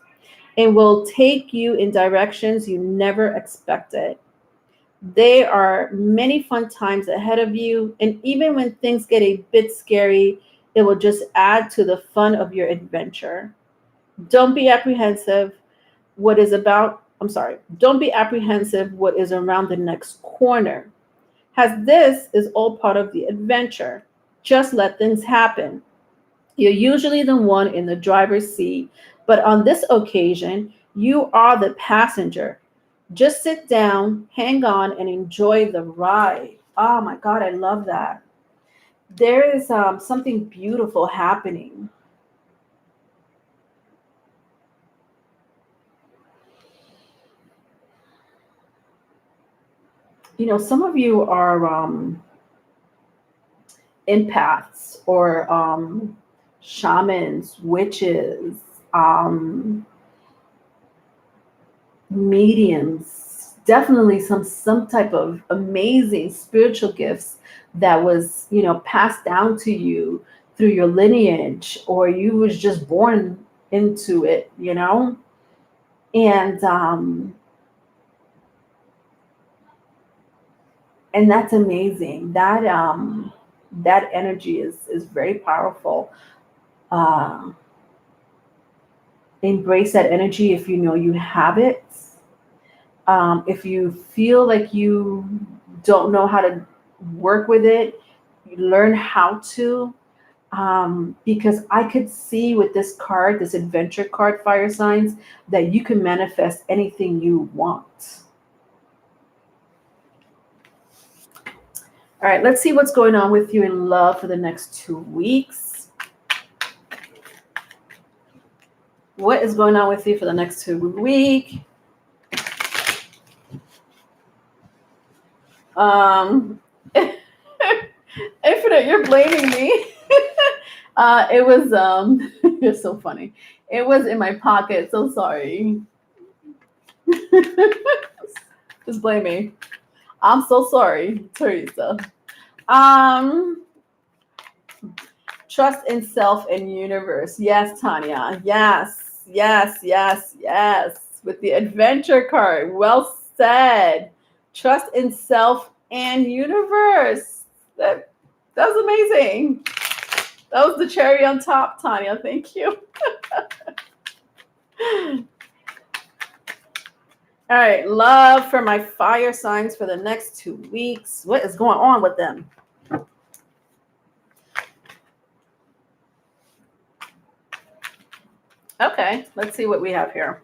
and will take you in directions you never expected. There are many fun times ahead of you, and even when things get a bit scary, it will just add to the fun of your adventure. Don't be apprehensive what is about, I'm sorry, don't be apprehensive what is around the next corner, as this is all part of the adventure. Just let things happen. You're usually the one in the driver's seat, but on this occasion, you are the passenger. Just sit down, hang on, and enjoy the ride. Oh my God, I love that. There is something beautiful happening. You know, some of you are empaths or shamans, witches, um, mediums, definitely some type of amazing spiritual gifts that was, you know, passed down to you through your lineage, or you was just born into it, you know. And that's amazing. That energy is very powerful. uh Embrace that energy if you know you have it. If you feel like you don't know how to work with it, you learn how to. Because I could see with this card, this adventure card, fire signs, that you can manifest anything you want. All right, let's see what's going on with you in love for the next 2 weeks. What is going on with you for the next 2 weeks? Infinite, you're blaming me. It was it's so funny. It was in my pocket. So sorry. Just blame me. I'm so sorry, Teresa. Um, Trust in self and universe. Yes, Tanya. Yes, yes, yes, yes. With the adventure card. Well said. Trust in self and universe. That was amazing. That was the cherry on top, Tanya. Thank you. All right, love for my fire signs for the next 2 weeks. What is going on with them? Okay, let's see what we have here.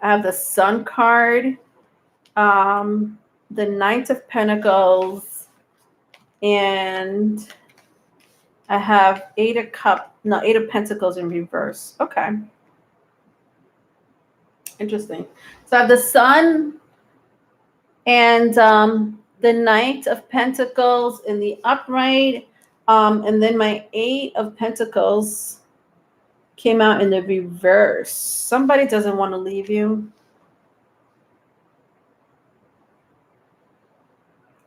I have the Sun card, the Knight of Pentacles, and I have Eight of Pentacles in reverse. Okay. Interesting. So I have the Sun and the Knight of Pentacles in the upright, and then my Eight of Pentacles came out in the reverse. Somebody doesn't want to leave you.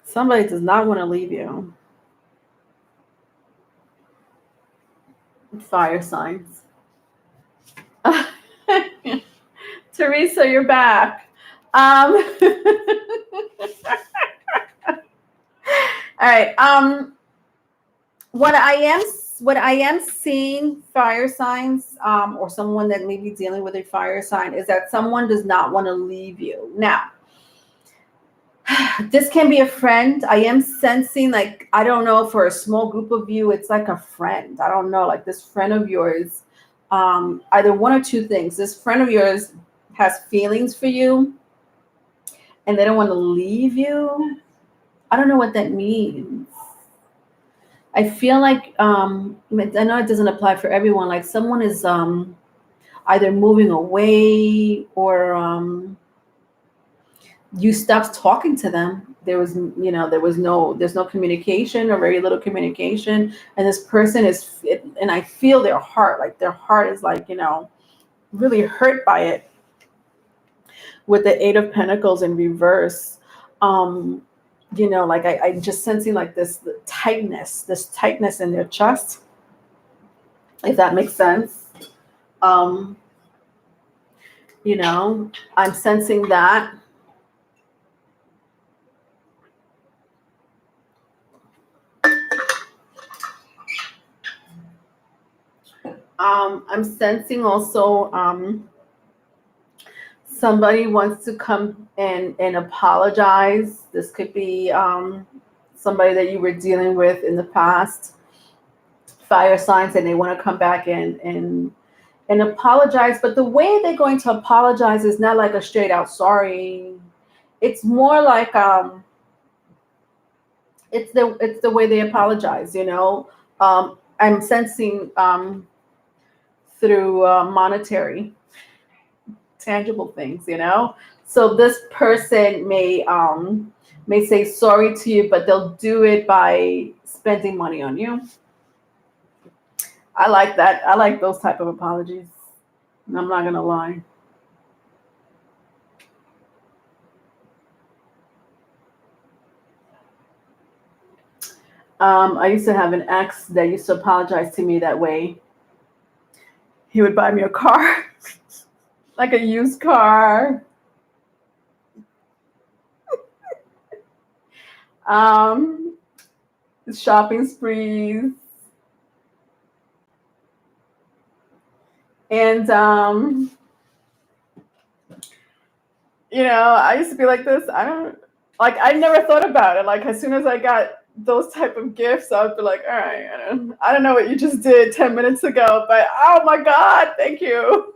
Somebody does not want to leave you. Fire signs. Teresa, you're back. All right. What I am seeing, fire signs, or someone that may be dealing with a fire sign, is that someone does not want to leave you. Now, this can be a friend. I am sensing, like, I don't know, for a small group of you, it's like a friend. I don't know, like this friend of yours, either one or two things. This friend of yours has feelings for you and they don't want to leave you. I don't know what that means. I feel like, I know it doesn't apply for everyone. Like someone is either moving away, or you stopped talking to them. There's no communication, or very little communication. And this person and I feel their heart is like, really hurt by it. With the Eight of Pentacles in reverse, like I'm just sensing like this tightness in their chest. if that makes sense. Um, I'm sensing that. I'm sensing also somebody wants to come and apologize. This could be somebody that you were dealing with in the past, fire signs, and they want to come back and apologize. But the way they're going to apologize is not like a straight out sorry. It's more like it's the way they apologize. I'm sensing through monetary tangible things. So this person may say sorry to you, but they'll do it by spending money on you. I like that. I like those type of apologies. I'm not gonna lie. I used to have an ex that used to apologize to me that way. He would buy me a car, like a used car. Um, Shopping sprees. And I used to be like this. I never thought about it. Like as soon as I got those type of gifts, I would be like, all right, I don't know what you just did 10 minutes ago, but oh my God, thank you.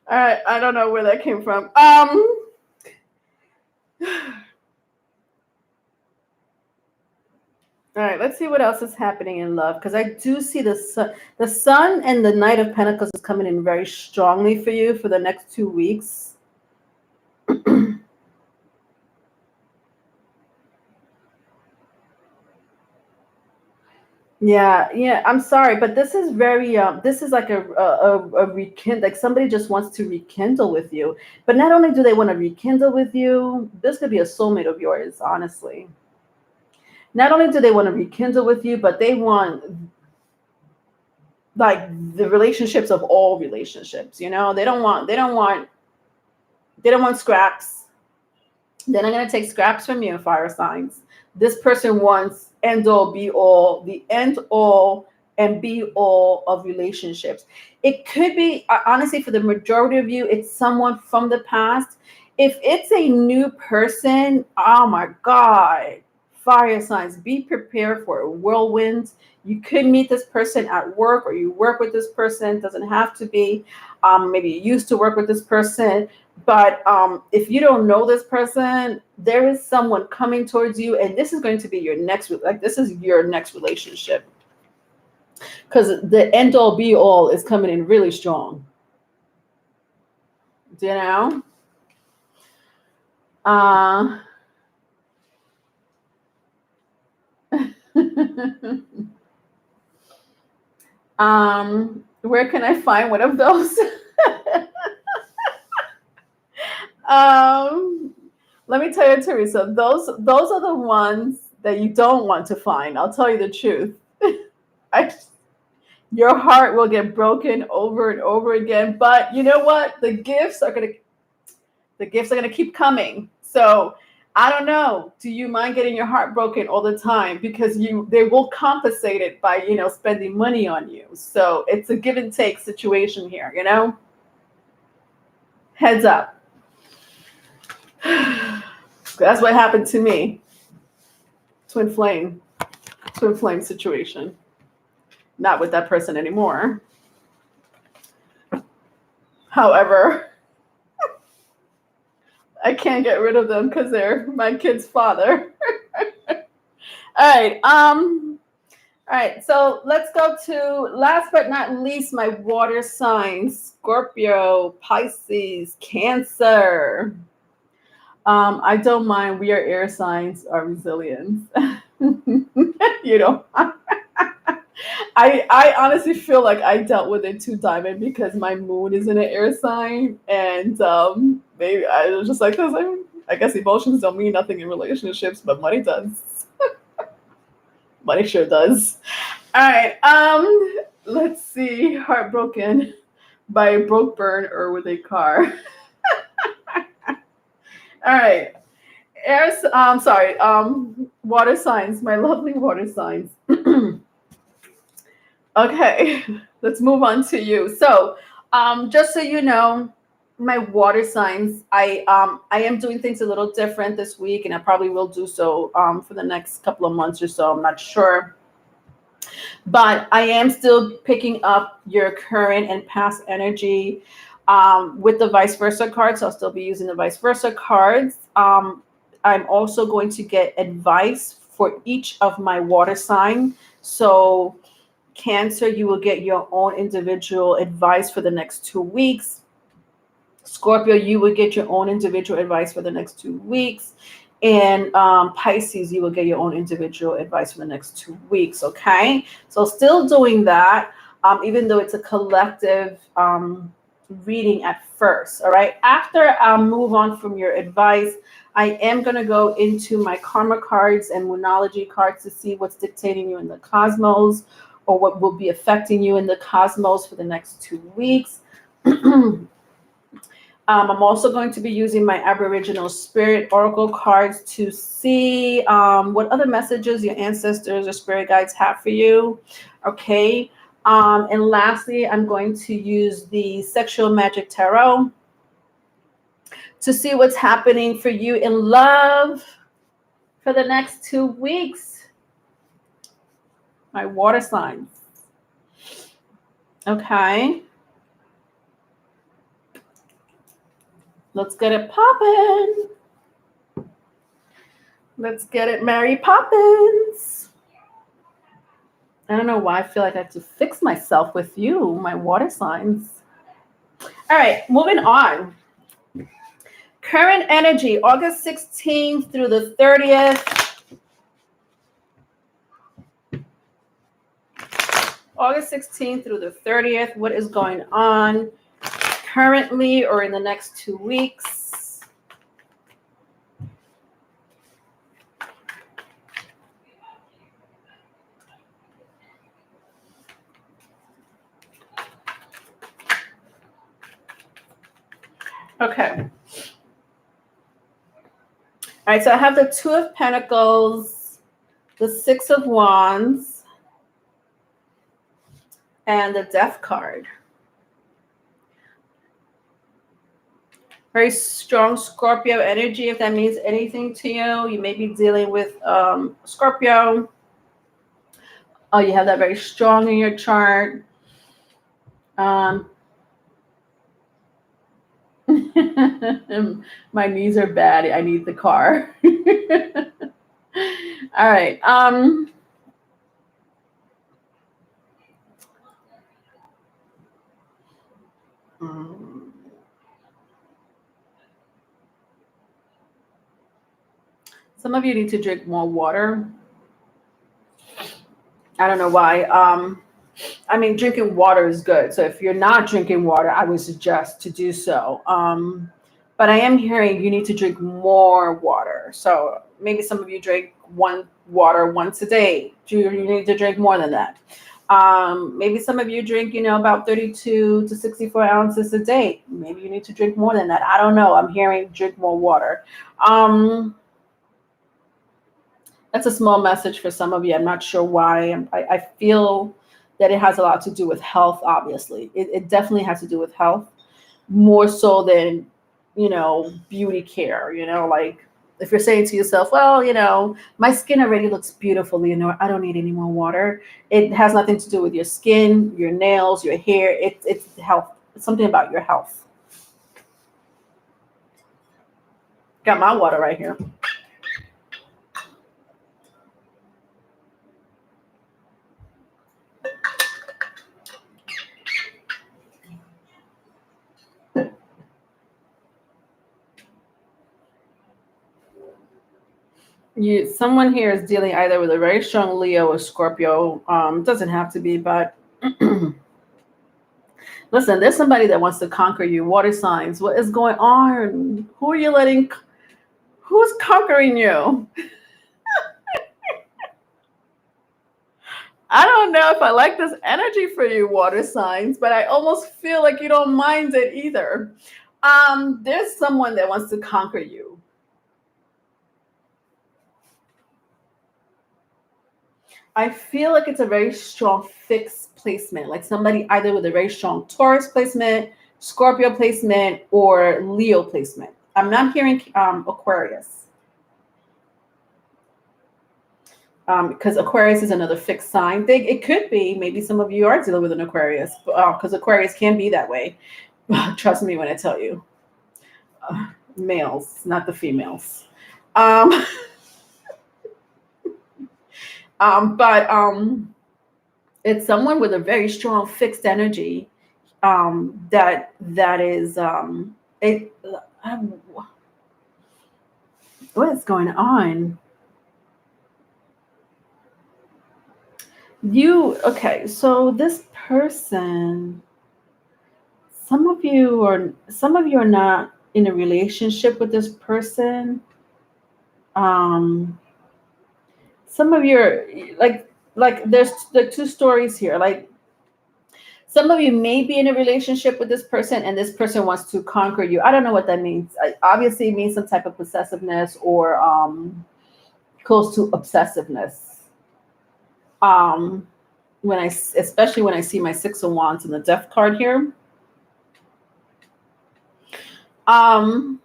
All right, I don't know where that came from. All right, let's see what else is happening in love, because I do see the sun and the Knight of Pentacles is coming in very strongly for you for the next 2 weeks. Yeah. I'm sorry, but this is very this is like a rekindle. Like somebody just wants to rekindle with you, but not only do they want to rekindle with you, this could be a soulmate of yours. Honestly, not only do they want to rekindle with you, but they want like the relationships of all relationships. They don't want scraps. They're not going to take scraps from you, fire signs. This person wants end all be all, the end all and be all of relationships. It could be, honestly, for the majority of you, it's someone from the past. If it's a new person, oh my God, fire signs, be prepared for a whirlwind. You could meet this person at work, or you work with this person. It doesn't have to be. Maybe you used to work with this person. But if you don't know this person, there is someone coming towards you, and this is going to be your next, like this is your next relationship, because the end all be all is coming in really strong. You know. Where can I find one of those? Let me tell you, Teresa, those are the ones that you don't want to find. I'll tell you the truth. Your heart will get broken over and over again. But you know what? The gifts are gonna keep coming. So I don't know. Do you mind getting your heart broken all the time? Because they will compensate it by spending money on you. So it's a give and take situation here. Heads up. That's what happened to me. Twin flame situation. Not with that person anymore. However, I can't get rid of them because they're my kid's father. All right, so let's go to, last but not least, my water signs: Scorpio, Pisces, Cancer. I don't mind. We are air signs, our resilience. I honestly feel like I dealt with it too, Diamond, because my moon is in an air sign, and maybe I was just like, I guess emotions don't mean nothing in relationships, but money does. but it sure does. All right. Let's see. Heartbroken by a broke burn or with a car. All right. Air. Sorry. Water signs. My lovely water signs. Okay. Let's move on to you. So, just so you know, my water signs. I am doing things a little different this week, and I probably will do so for the next couple of months or so. I'm not sure. But I am still picking up your current and past energy with the vice versa cards. I'll still be using the vice versa cards. I'm also going to get advice for each of my water sign. So Cancer, you will get your own individual advice for the next 2 weeks. Scorpio, you will get your own individual advice for the next 2 weeks. And Pisces, you will get your own individual advice for the next 2 weeks. Okay, so still doing that, even though it's a collective reading at first. All right, after I move on from your advice, I am going to go into my karma cards and moonology cards to see what's dictating you in the cosmos, or what will be affecting you in the cosmos for the next 2 weeks. I'm also going to be using my Aboriginal Spirit Oracle cards to see what other messages your ancestors or spirit guides have for you. Okay. And lastly, I'm going to use the Sexual Magic Tarot to see what's happening for you in love for the next 2 weeks. My water signs. Okay. Let's get it poppin'. Let's get it Mary Poppins. I don't know why I feel like I have to fix myself with you, my water signs. All right, moving on. Current energy, August 16th through the 30th. August 16th through the 30th. What is going on currently or in the next 2 weeks? Okay. All right, so I have the Two of Pentacles, the Six of Wands, and the Death card. Very strong Scorpio energy. If that means anything to you, you may be dealing with Scorpio. Oh, you have that very strong in your chart. My knees are bad. I need the car. All right. Some of you need to drink more water. I don't know why. I mean, drinking water is good. So if you're not drinking water, I would suggest to do so. But I am hearing you need to drink more water. So maybe some of you drink water once a day. You need to drink more than that. Maybe some of you drink, about 32 to 64 ounces a day. Maybe you need to drink more than that. I don't know. I'm hearing drink more water. That's a small message for some of you. I'm not sure why. I feel that it has a lot to do with health, obviously. It definitely has to do with health, more so than, beauty care. Like if you're saying to yourself, well, my skin already looks beautiful, I don't need any more water. It has nothing to do with your skin, your nails, your hair. It's health. It's something about your health. Got my water right here. Someone here is dealing either with a very strong Leo or Scorpio. Doesn't have to be, but listen, there's somebody that wants to conquer you. Water signs. What is going on? Who are you letting? Who's conquering you? I don't know if I like this energy for you, water signs, but I almost feel like you don't mind it either. There's someone that wants to conquer you. I feel like it's a very strong fixed placement, like somebody either with a very strong Taurus placement, Scorpio placement, or Leo placement. I'm not hearing Aquarius. Because Aquarius is another fixed sign. It could be, maybe some of you are dealing with an Aquarius, because Aquarius can be that way. Trust me when I tell you. Males, not the females. Um, but it's someone with a very strong fixed energy that is it. What is going on? Okay, so this person, some of you are not in a relationship with this person. um some of you are like there's the two stories here. Like some of you may be in a relationship with this person and this person wants to conquer you. I don't know what that means. Obviously it means some type of possessiveness or close to obsessiveness. um Especially when I see my Six of Wands and the Death card here. um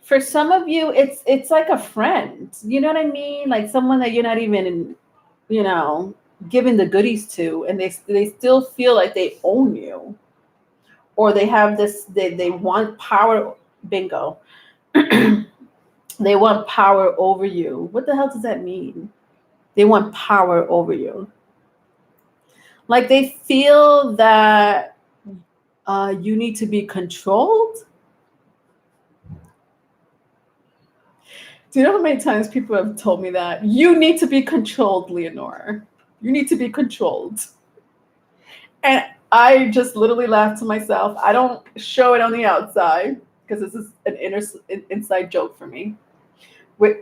for some of you, it's like a friend, you know what I mean, like someone that you're not even, you know, giving the goodies to, and they still feel like they own you, or they have this, they want power. Bingo. They want power over you. What the hell does that mean? They want power over you. Like they feel that you need to be controlled. Do you know how many times people have told me that? You need to be controlled, Leonore. You need to be controlled. And I just literally laugh to myself. I don't show it on the outside because this is an inside joke for me.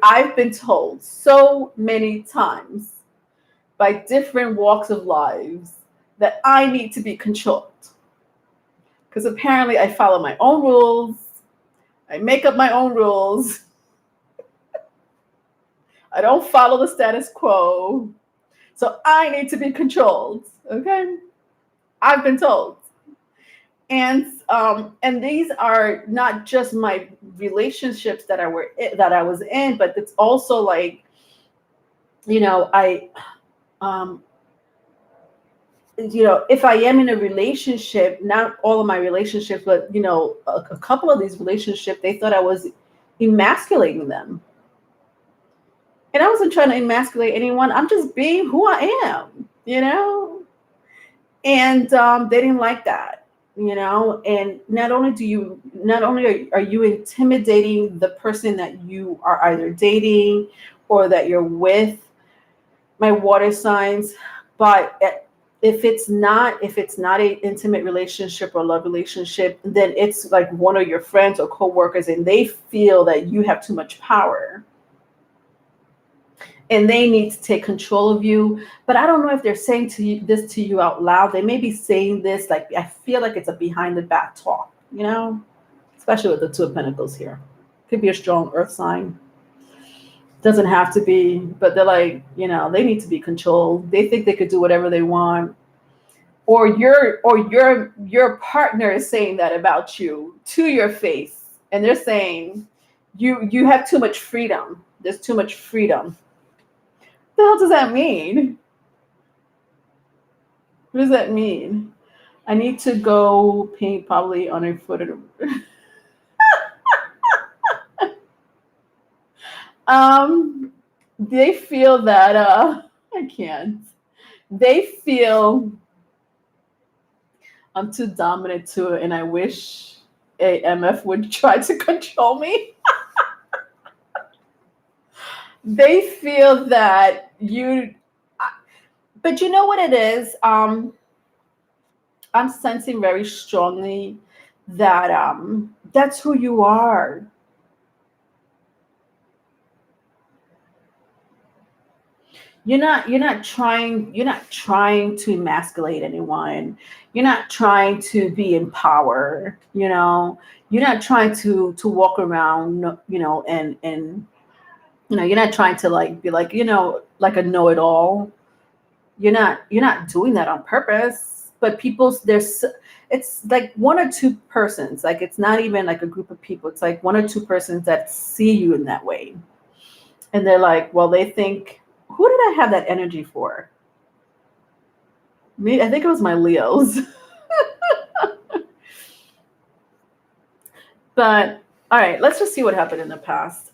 I've been told so many times by different walks of lives that I need to be controlled. Because apparently I follow my own rules. I make up my own rules. I don't follow the status quo. So I need to be controlled. Okay? I've been told. And these are not just my relationships that I was in, but it's also like, you know, if I am in a relationship, not all of my relationships, but a couple of these relationships, they thought I was emasculating them. And I wasn't trying to emasculate anyone. I'm just being who I am, and they didn't like that, and not only are you intimidating the person that you are either dating or that you're with, my water signs, but if it's not a intimate relationship or love relationship, then it's like one of your friends or coworkers, and they feel that you have too much power and they need to take control of you. But I don't know if they're saying this to you out loud. They may be saying this, like, I feel like it's a behind the back talk, especially with the Two of Pentacles here. Could be a strong earth sign. Doesn't have to be, but they're like, they need to be controlled. They think they could do whatever they want. Or your partner is saying that about you to your face. And they're saying you have too much freedom. There's too much freedom. What the hell does that mean? What does that mean? I need to go paint probably on a foot of they feel that I can't. They feel I'm too dominant to it, and I wish a MF would try to control me. They feel that but you know what it is? I'm sensing very strongly that that's who you are. you're not trying to emasculate anyone. You're not trying to be in power, you're not trying to walk around, and you're not trying to like be like, like a know-it-all. You're not doing that on purpose. But it's like one or two persons, like it's not even like a group of people, it's like one or two persons that see you in that way, and they're like, well, they think, who did I have that energy for? Me, I think it was my Leos. But all right, let's just see what happened in the past.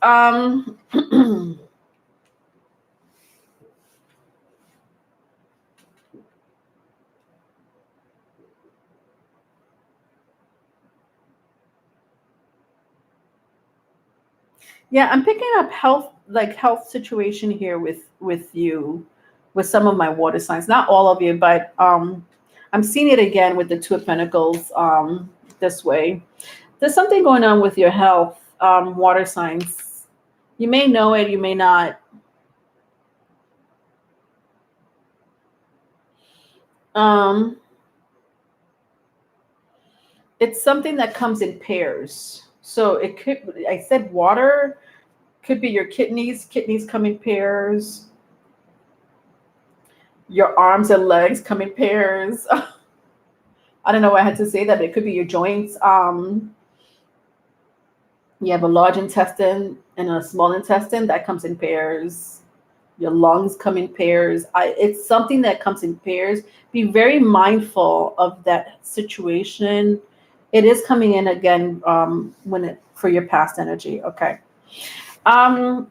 Yeah, I'm picking up health situation here with you, with some of my water signs. Not all of you, but I'm seeing it again with the Two of Pentacles this way. There's something going on with your health, water signs. You may know it, you may not. Um, it's something that comes in pairs. So it could, I said water, could be your kidneys. Kidneys come in pairs. Your arms and legs come in pairs. I don't know why I had to say that, but it could be your joints. You have a large intestine and a small intestine that comes in pairs. Your lungs come in pairs. It's something that comes in pairs. Be very mindful of that situation. It is coming in again for your past energy. Okay. Um,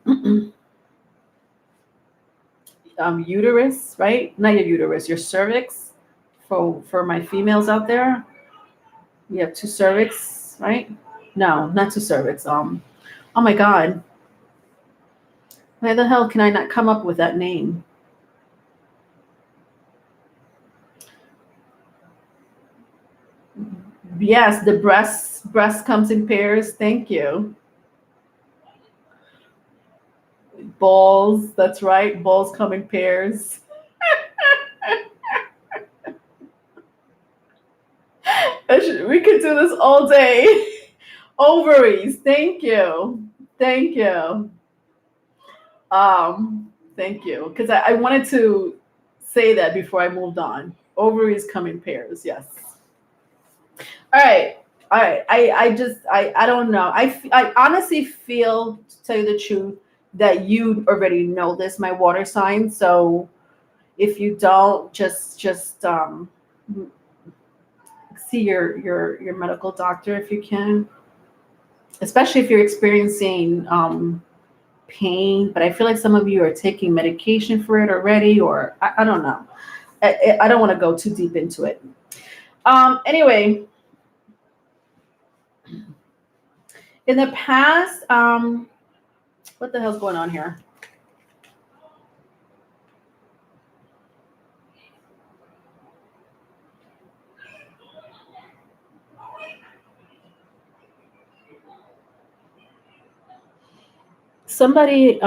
uterus, right? Not your uterus, your cervix. For my females out there, you have two cervix, right? No, not two cervix. Oh my God, why the hell can I not come up with that name? Yes, the breast comes in pairs. Thank you. Balls, that's right. Balls come in pairs. We could do this all day. Ovaries. Thank you. Thank you. Thank you. Because I wanted to say that before I moved on. Ovaries come in pairs. Yes. All right. All right. I don't know. I honestly feel, to tell you the truth, that you already know this, my water sign. So if you don't, just see your medical doctor if you can, especially if you're experiencing pain. But I feel like some of you are taking medication for it already, or I don't know. I don't want to go too deep into it. Anyway, in the past, what the hell's going on here? Somebody,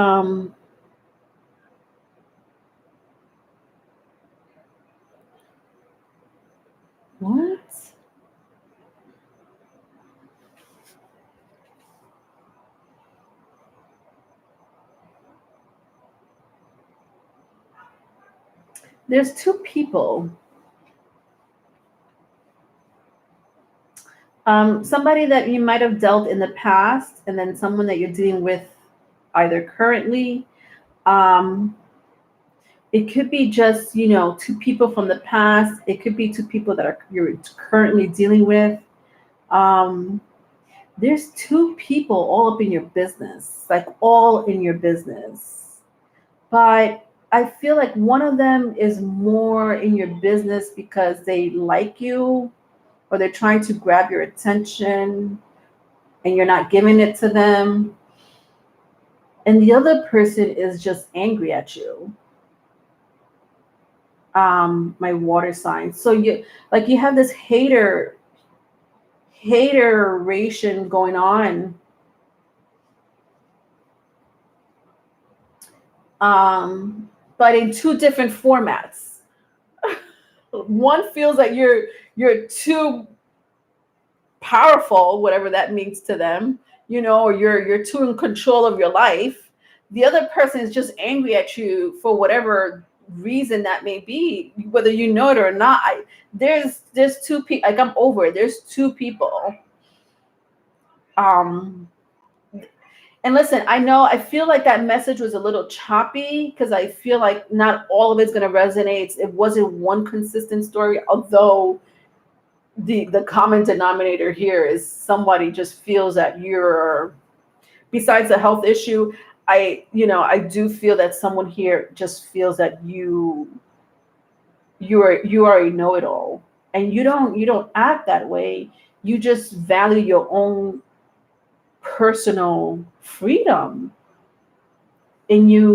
what? There's two people. Somebody that you might have dealt in the past, and then someone that you're dealing with either currently. Um, it could be just, two people from the past. It could be two people that you're currently dealing with. Um, there's two people all up in your business, like all in your business. But I feel like one of them is more in your business because they like you, or they're trying to grab your attention and you're not giving it to them. And the other person is just angry at you. My water sign. So you have this hateration going on. but in two different formats. One feels like you're too powerful, whatever that means to them, or you're too in control of your life. The other person is just angry at you for whatever reason that may be, whether you know it or not. There's two people, like, I'm over it. There's two people. And listen, I feel like that message was a little choppy because I feel like not all of it's going to resonate. It wasn't one consistent story, although the common denominator here is somebody just feels that you're, besides the health issue, I do feel that someone here just feels that you are a know-it-all, and you don't act that way. You just value your own personal freedom, and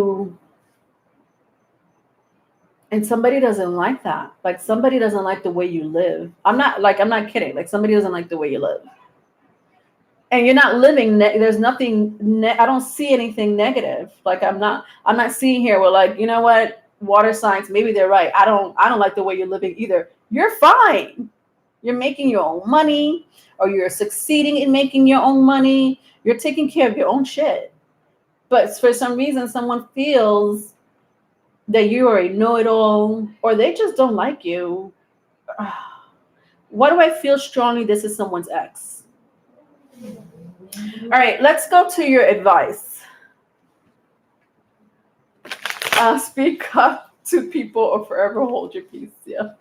somebody doesn't like that. Like, somebody doesn't like the way you live. I'm not kidding. Like, somebody doesn't like the way you live. And you're not living. There's nothing. I don't see anything negative. Like, I'm not seeing here where, like, you know what, water signs, maybe they're right. I don't like the way you're living either. You're fine. You're making your own money, or you're succeeding in making your own money. You're taking care of your own shit. But for some reason, someone feels that you are a know-it-all, or they just don't like you. Why do I feel strongly this is someone's ex? All right, let's go to your advice. Speak up to people or forever hold your peace. Yeah.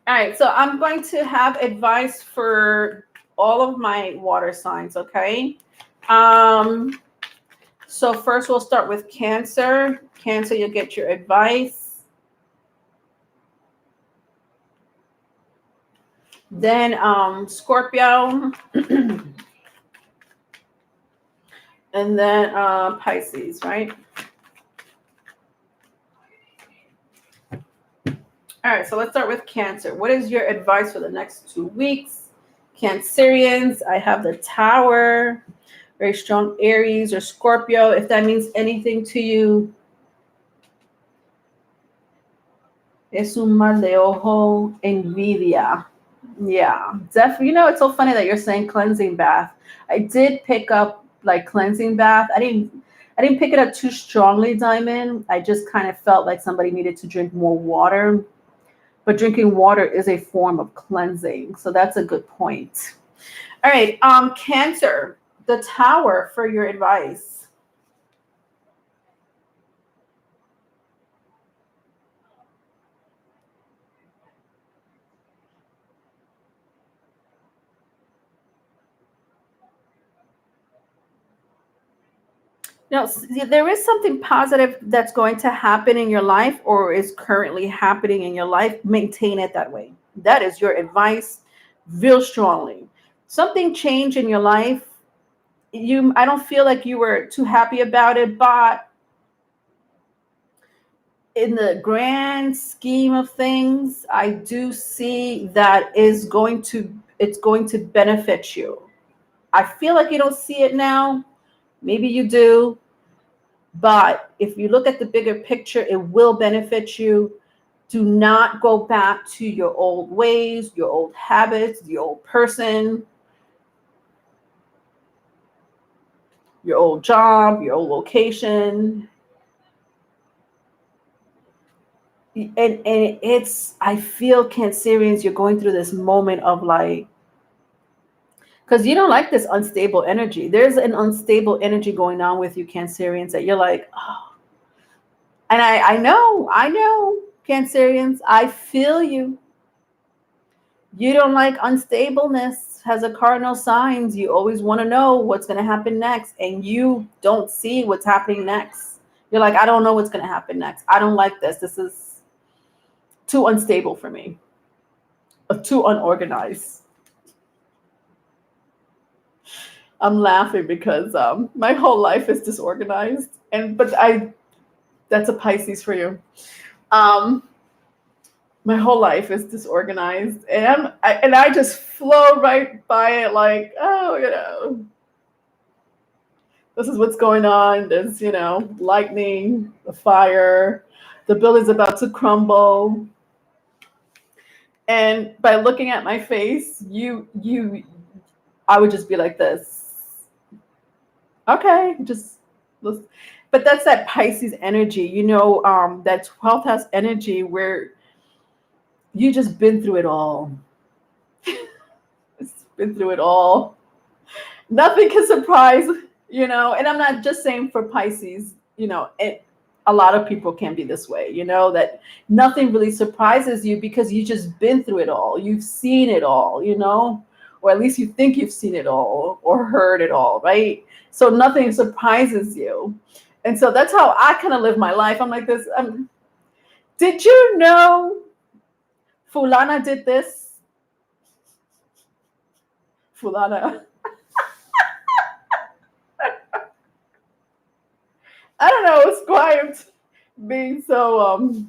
All right, so I'm going to have advice for all of my water signs, okay? So first we'll start with Cancer. Cancer, you'll get your advice. Then Scorpio. And then Pisces, right? All right, so let's start with Cancer. What is your advice for the next 2 weeks? Cancerians, I have the Tower, very strong Aries or Scorpio, if that means anything to you. Es un mal de ojo, envidia. Yeah, definitely. It's so funny that you're saying cleansing bath. I did pick up like cleansing bath. I didn't pick it up too strongly, Diamond. I just kind of felt like somebody needed to drink more water. But drinking water is a form of cleansing. So that's a good point. All right, Cancer, the Tower for your advice. Now, there is something positive that's going to happen in your life or is currently happening in your life. Maintain it that way. That is your advice, real strongly. Something changed in your life. I don't feel like you were too happy about it, but in the grand scheme of things, I do see that it's going to benefit you. I feel like you don't see it now. Maybe you do. But if you look at the bigger picture, it will benefit you. Do not go back to your old ways, your old habits, the old person, your old job, your old location. And it's, I feel, Cancerians, you're going through this moment of like, because you don't like this unstable energy. There's an unstable energy going on with you, Cancerians, that you're like, oh. And I know, Cancerians, I feel you. You don't like unstableness. Has a cardinal signs. You always want to know what's going to happen next, and you don't see what's happening next. You're like, I don't know what's going to happen next. I don't like this. This is too unstable for me. Too unorganized. I'm laughing because my whole life is disorganized, that's a Pisces for you. My whole life is disorganized, and I just flow right by it, like, oh, This is what's going on. There's, lightning, the fire, the building's about to crumble. And by looking at my face, I would just be like this. Okay, just, but that's that Pisces energy, that 12th house energy where you just been through it all. It's been through it all. Nothing can surprise, and I'm not just saying for Pisces, a lot of people can be this way, that nothing really surprises you because you just been through it all. You've seen it all, or at least you think you've seen it all or heard it all, right? So nothing surprises you. And so that's how I kind of live my life. I'm like this. Did you know Fulana did this? Fulana. I don't know. It's quiet being so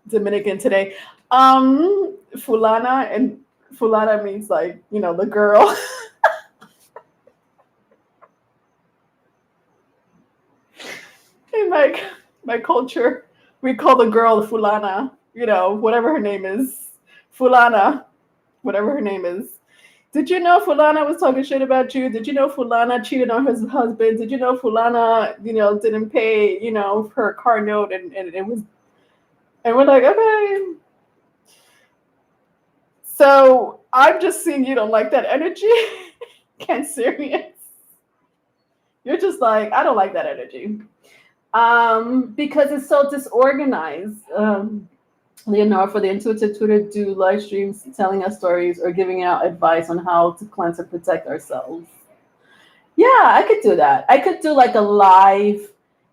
Dominican today. Fulana, and Fulana means like, the girl. In my culture, we call the girl Fulana, whatever her name is. Fulana, whatever her name is. Did you know Fulana was talking shit about you? Did you know Fulana cheated on her husband? Did you know Fulana, didn't pay, her car note and it was, and we're like, okay. So I've just seen you don't like that energy. Cancerians. You're just like, I don't like that energy. Because it's so disorganized. Leonora, for the intuitive tutor, do live streams telling us stories or giving out advice on how to cleanse and protect ourselves. Yeah, I could do that. I could do like a live,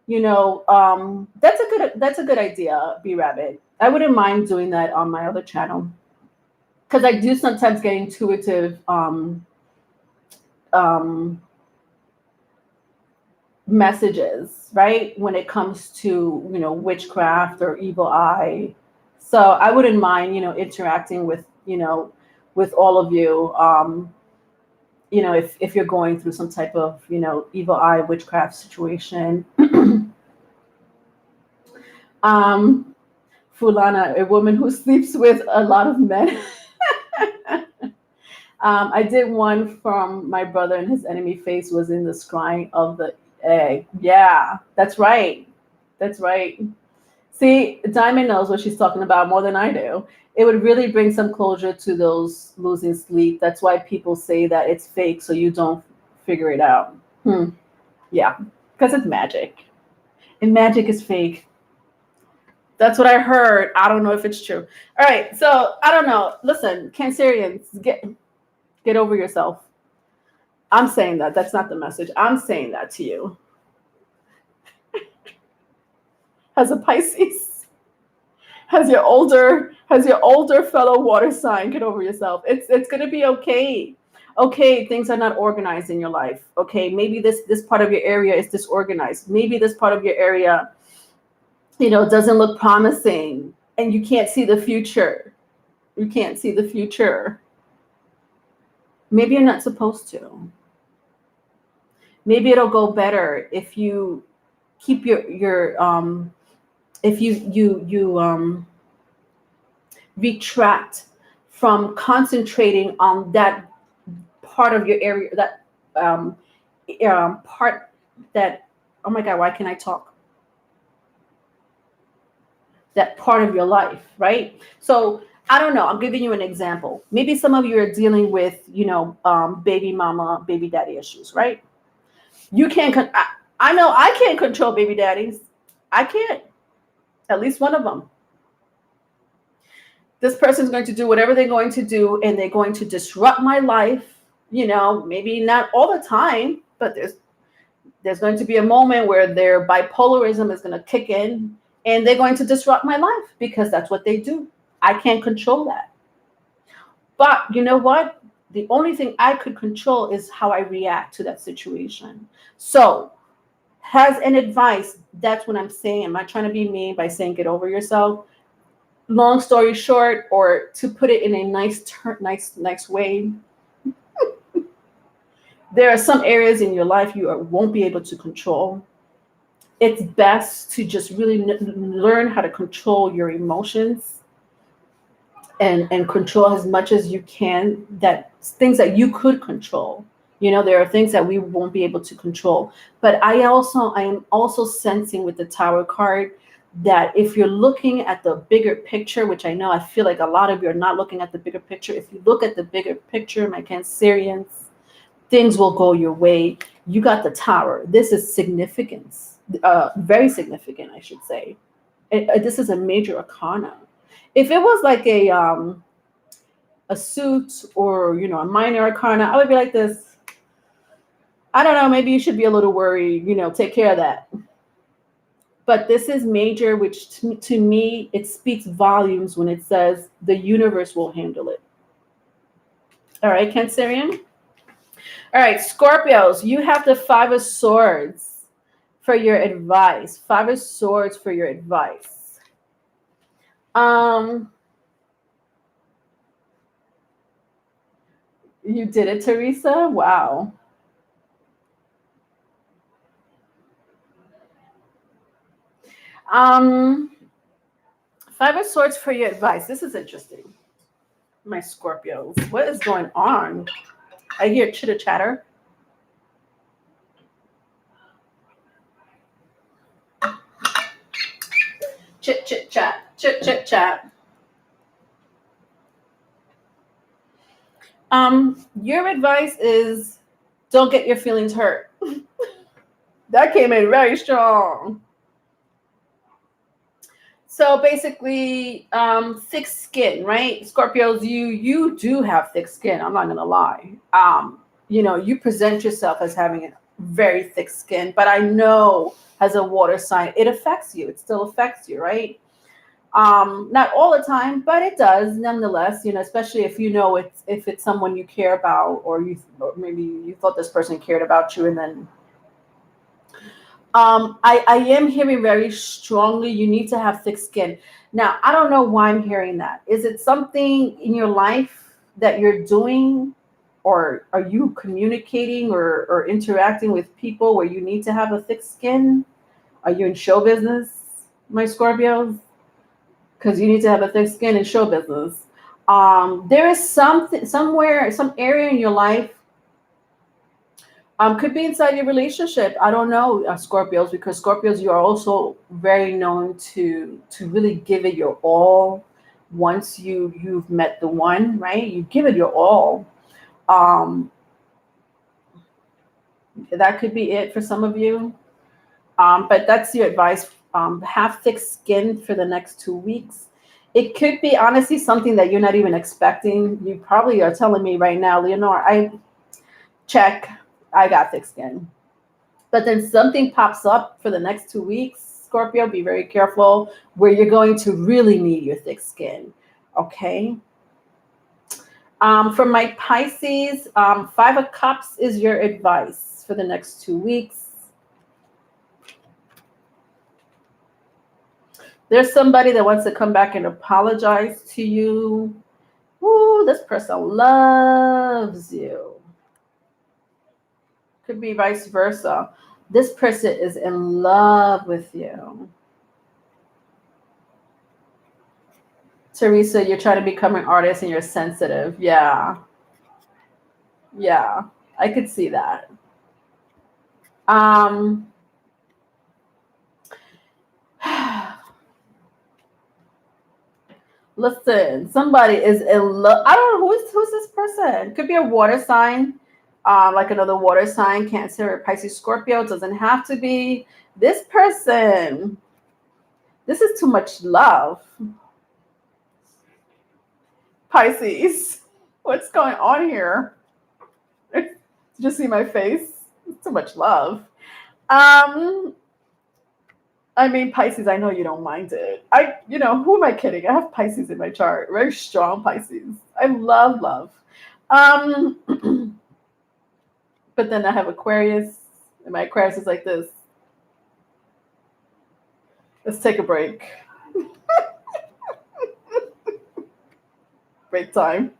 that's a good idea, B Rabbit. I wouldn't mind doing that on my other channel. Because I do sometimes get intuitive messages, right? When it comes to, witchcraft or evil eye. So I wouldn't mind, interacting with, with all of you, if you're going through some type of, evil eye witchcraft situation. Fulana, a woman who sleeps with a lot of men. I did one from my brother, and his enemy face was in the scrying of the egg. Yeah, that's right. That's right. See, Diamond knows what she's talking about more than I do. It would really bring some closure to those losing sleep. That's why people say that it's fake, so you don't figure it out. Yeah, because it's magic. And magic is fake. That's what I heard. I don't know if it's true. All right, so I don't know. Listen, Cancerians, get over yourself. I'm saying that. That's not the message. I'm saying that to you. As a Pisces, as your older fellow water sign, get over yourself. It's gonna be okay. Okay, things are not organized in your life. Okay, maybe this part of your area is disorganized. Maybe this part of your area, doesn't look promising, and you can't see the future. You can't see the future. Maybe you're not supposed to. Maybe it'll go better if you keep your if you retract from concentrating on that part of your area, that part that, oh my God, why can't I talk? That part of your life, right? So I don't know. I'm giving you an example. Maybe some of you are dealing with, baby mama, baby daddy issues, right? You can't. I know I can't control baby daddies. I can't. At least one of them. This person's going to do whatever they're going to do, and they're going to disrupt my life. Maybe not all the time, but there's going to be a moment where their bipolarism is going to kick in, and they're going to disrupt my life because that's what they do. I can't control that. But you know what? The only thing I could control is how I react to that situation. So, as an advice, that's what I'm saying. I'm not trying to be mean by saying get over yourself. Long story short, or to put it in a nice way, There are some areas in your life you won't be able to control. It's best to just really learn how to control your emotions and control as much as you can, that things that you could control. You know, there are things that we won't be able to control. But I am also sensing with the Tower card that if you're looking at the bigger picture, which I know I feel like a lot of you are not looking at the bigger picture. If you look at the bigger picture, my Cancerians, things will go your way. You got the Tower. This is significance, very significant, I should say. This is a major arcana. If it was like a suit or a minor arcana, I would be like this. I don't know. Maybe you should be a little worried. Take care of that. But this is major, which to me it speaks volumes when it says the universe will handle it. All right, Cancerian. All right, Scorpios, you have the Five of Swords for your advice. Five of Swords for your advice. You did it, Teresa? Wow. Five of Swords for your advice. This is interesting. My Scorpios. What is going on? I hear chitter chatter. Chit chit chat. Chit chit chat. Your advice is don't get your feelings hurt. That came in very strong. So basically, thick skin, right? Scorpios, you do have thick skin. I'm not gonna lie. You present yourself as having a very thick skin, but I know as a water sign, it affects you. It still affects you, right? Not all the time, but it does nonetheless. Especially if it's someone you care about, or maybe you thought this person cared about you, and then I am hearing very strongly you need to have thick skin. Now, I don't know why I'm hearing that. Is it something in your life that you're doing, or are you communicating or interacting with people where you need to have a thick skin? Are you in show business, my Scorpios? Because you need to have a thick skin in show business. There is something somewhere, some area in your life. Could be inside your relationship. I don't know, Scorpios, because Scorpios, you are also very known to really give it your all. Once you've met the one, right? You give it your all. Um, that could be it for some of you. But that's your advice. Have thick skin for the next 2 weeks. It could be honestly something that you're not even expecting. You probably are telling me right now, Leonore, I got thick skin. But then something pops up for the next 2 weeks. Scorpio, be very careful where you're going to really need your thick skin. Okay. For my Pisces, Five of Cups is your advice for the next 2 weeks. There's somebody that wants to come back and apologize to you. Ooh, this person loves you. Could be vice versa. This person is in love with you. Teresa, you're trying to become an artist and you're sensitive. Yeah. Yeah. I could see that. Listen, somebody is in love. I don't know who's this person. Could be a water sign, like another water sign, Cancer or Pisces, Scorpio. It doesn't have to be this person. This is too much love. Pisces, what's going on here? Did you see my face? It's too much love. I mean, Pisces, I know you don't mind it. Who am I kidding? I have Pisces in my chart. Very strong Pisces. I love love. But then I have Aquarius, and my Aquarius is like this. Let's take a break. Break time.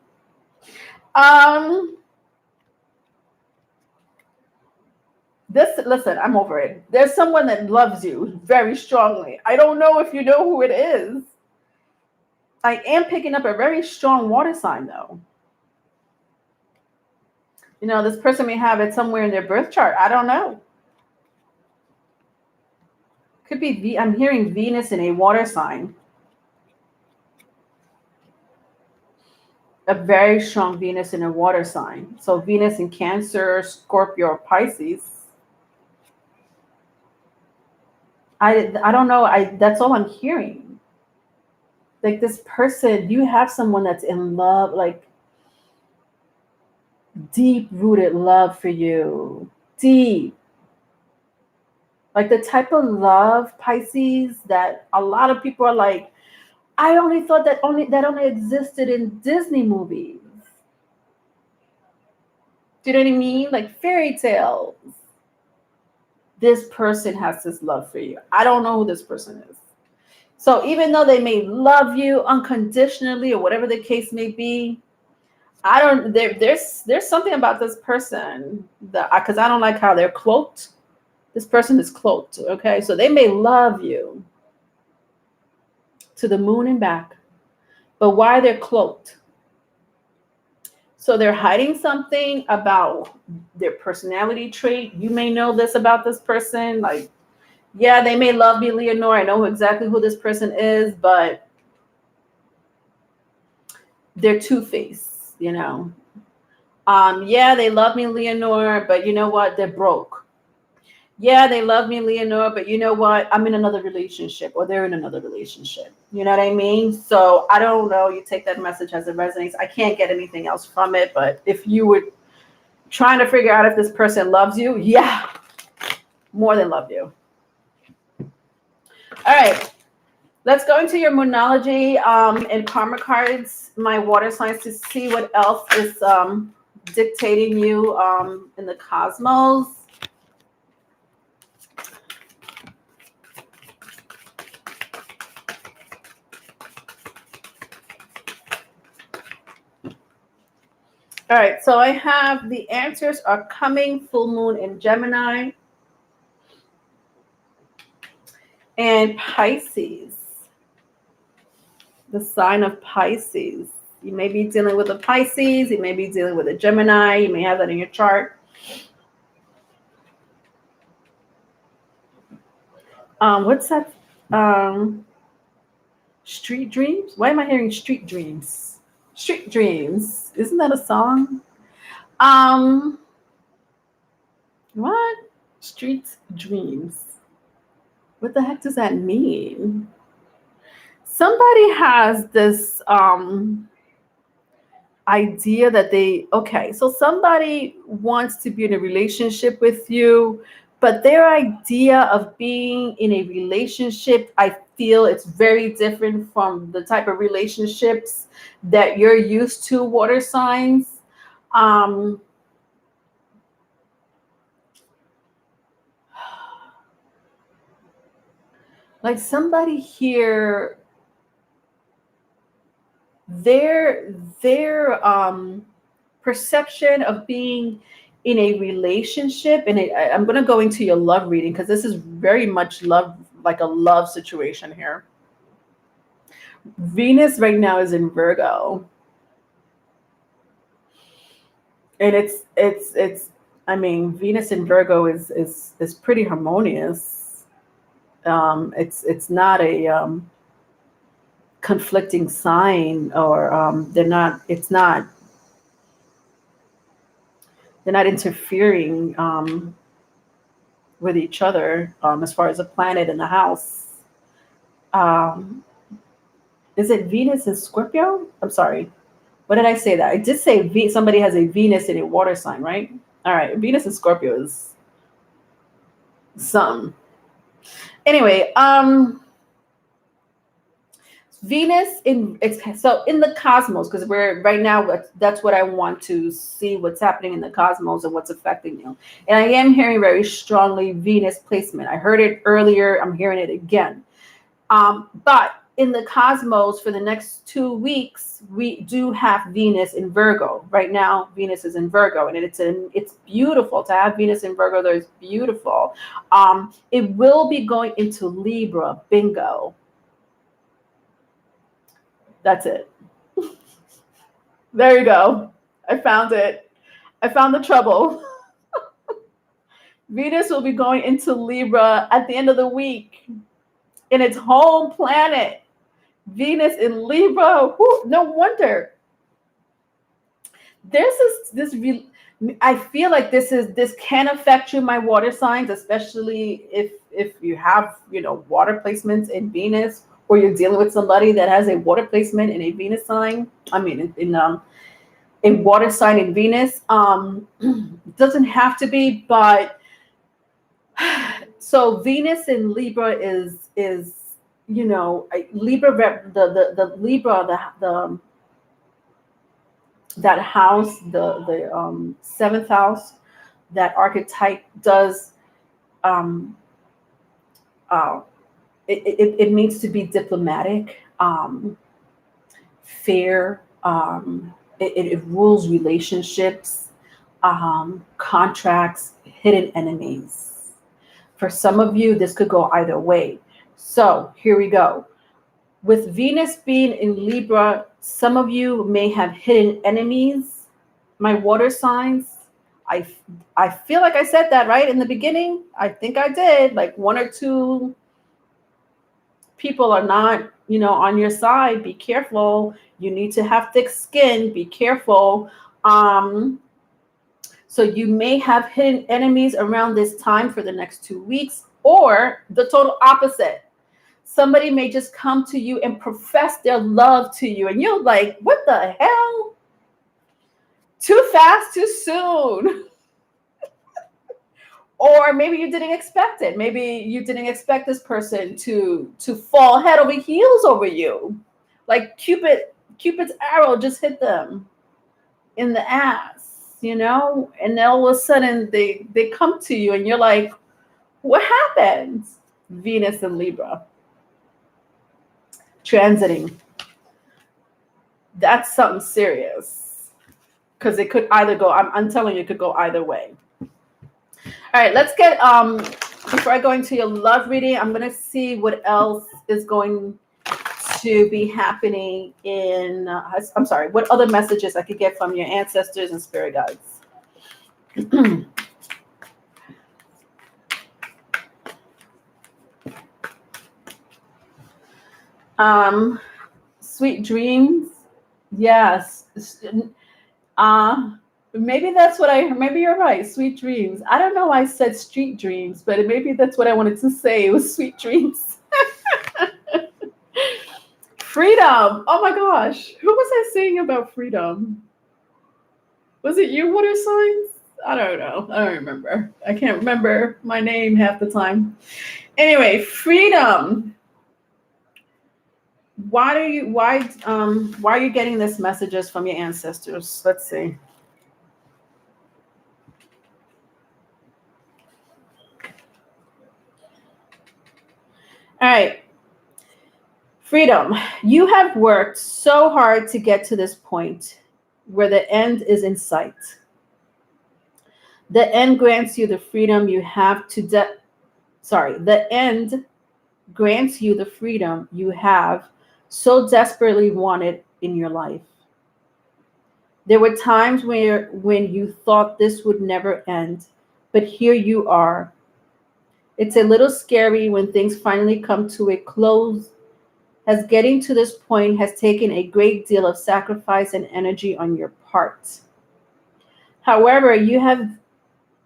Listen, I'm over it. There's someone that loves you very strongly. I don't know if you know who it is. I am picking up a very strong water sign, though. You know, this person may have it somewhere in their birth chart. I don't know. Could be, I'm hearing Venus in a water sign. A very strong Venus in a water sign. So Venus in Cancer, Scorpio, or Pisces. I don't know. That's all I'm hearing. Like this person, you have someone that's in love, like deep rooted love for you. Deep. Like the type of love, Pisces, that a lot of people are like, I only thought that only existed in Disney movies. Do you know what I mean? Like fairy tales. This person has this love for you. I don't know who this person is. So even though they may love you unconditionally or whatever the case may be, there's something about this person that, because I don't like how they're cloaked. This person is cloaked, okay? So they may love you to the moon and back, but why they're cloaked? So they're hiding something about their personality trait. You may know this about this person. Like, yeah, they may love me, Leonore. I know exactly who this person is, but they're two-faced, you know. Yeah, they love me, Leonore, but you know what? They're broke. Yeah, they love me, Leonore, but you know what? I'm in another relationship, or they're in another relationship. You know what I mean? So I don't know. You take that message as it resonates. I can't get anything else from it, but if you were trying to figure out if this person loves you, yeah, more than love you. All right. Let's go into your Moonology and Karma cards, my water signs, to see what else is dictating you in the cosmos. All right, so I have the answers are coming, full moon in Gemini and Pisces. The sign of Pisces. You may be dealing with a Pisces, you may be dealing with a Gemini, you may have that in your chart. What's that? Street Dreams? Why am I hearing Street Dreams? Street Dreams. Isn't that a song? What? Street Dreams. What the heck does that mean? Somebody has this idea that so somebody wants to be in a relationship with you, but their idea of being in a relationship, I feel it's very different from the type of relationships that you're used to, water signs. Like somebody here, their perception of being in a relationship, and I'm going to go into your love reading because this is very much love, like a love situation here. Venus right now is in Virgo, and it's I mean, Venus in Virgo is pretty harmonious. It's not a conflicting sign, or they're not interfering with each other as far as a planet in the house. Is it Venus in Scorpio? I'm sorry. What did I say that? I did say somebody has a Venus in a water sign, right? All right. Venus in Scorpio is some. Anyway, Venus in the cosmos, because we're right now, that's what I want to see, what's happening in the cosmos and what's affecting you. And I am hearing very strongly Venus placement. I heard it earlier. I'm hearing it again. But in the cosmos for the next 2 weeks, we do have Venus in Virgo. Right now, Venus is in Virgo, and it's beautiful to have Venus in Virgo. There's beautiful. It will be going into Libra. Bingo. That's it. There you go. I found it. I found the trouble. Venus will be going into Libra at the end of the week in its home planet. Venus in Libra. Whew, no wonder. I feel like this can affect you, my water signs, especially if you have, water placements in Venus, or you're dealing with somebody that has a water placement in a Venus sign. I mean, in a water sign in Venus. It doesn't have to be, but so Venus in Libra is Libra the Libra that house, the seventh house, that archetype does it needs to be diplomatic, fair. It rules relationships, contracts, hidden enemies. For some of you, this could go either way. So here we go. With Venus being in Libra, some of you may have hidden enemies, my water signs. I feel like I said that right in the beginning. I think I did. Like one or two people are not, on your side. Be careful. You need to have thick skin. Be careful. So you may have hidden enemies around this time for the next 2 weeks, or the total opposite. Somebody may just come to you and profess their love to you, and you're like, what the hell? Too fast, too soon. Or maybe you didn't expect it. Maybe you didn't expect this person to fall head over heels over you. Like Cupid's arrow just hit them in the ass, and all of a sudden they come to you and you're like, what happened? Venus and Libra transiting. That's something serious, because it could either go, I'm telling you, it could go either way. All right, let's get, before I go into your love reading, I'm going to see what else is going to be happening in, what other messages I could get from your ancestors and spirit guides. Sweet dreams. Yes. Maybe that's what maybe you're right. Sweet dreams. I don't know why I said street dreams, but maybe that's what I wanted to say. It was sweet dreams. Freedom. Oh my gosh. Who was I saying about freedom? Was it you, water signs? I don't know. I don't remember. I can't remember my name half the time. Anyway, freedom. Why are you getting this messages from your ancestors? Let's see. All right. Freedom. You have worked so hard to get to this point where the end is in sight. The end grants you the freedom you have to the end grants you the freedom you have so desperately wanted in your life. There were times when you thought this would never end, but here you are. It's a little scary when things finally come to a close, as getting to this point has taken a great deal of sacrifice and energy on your part. However, you have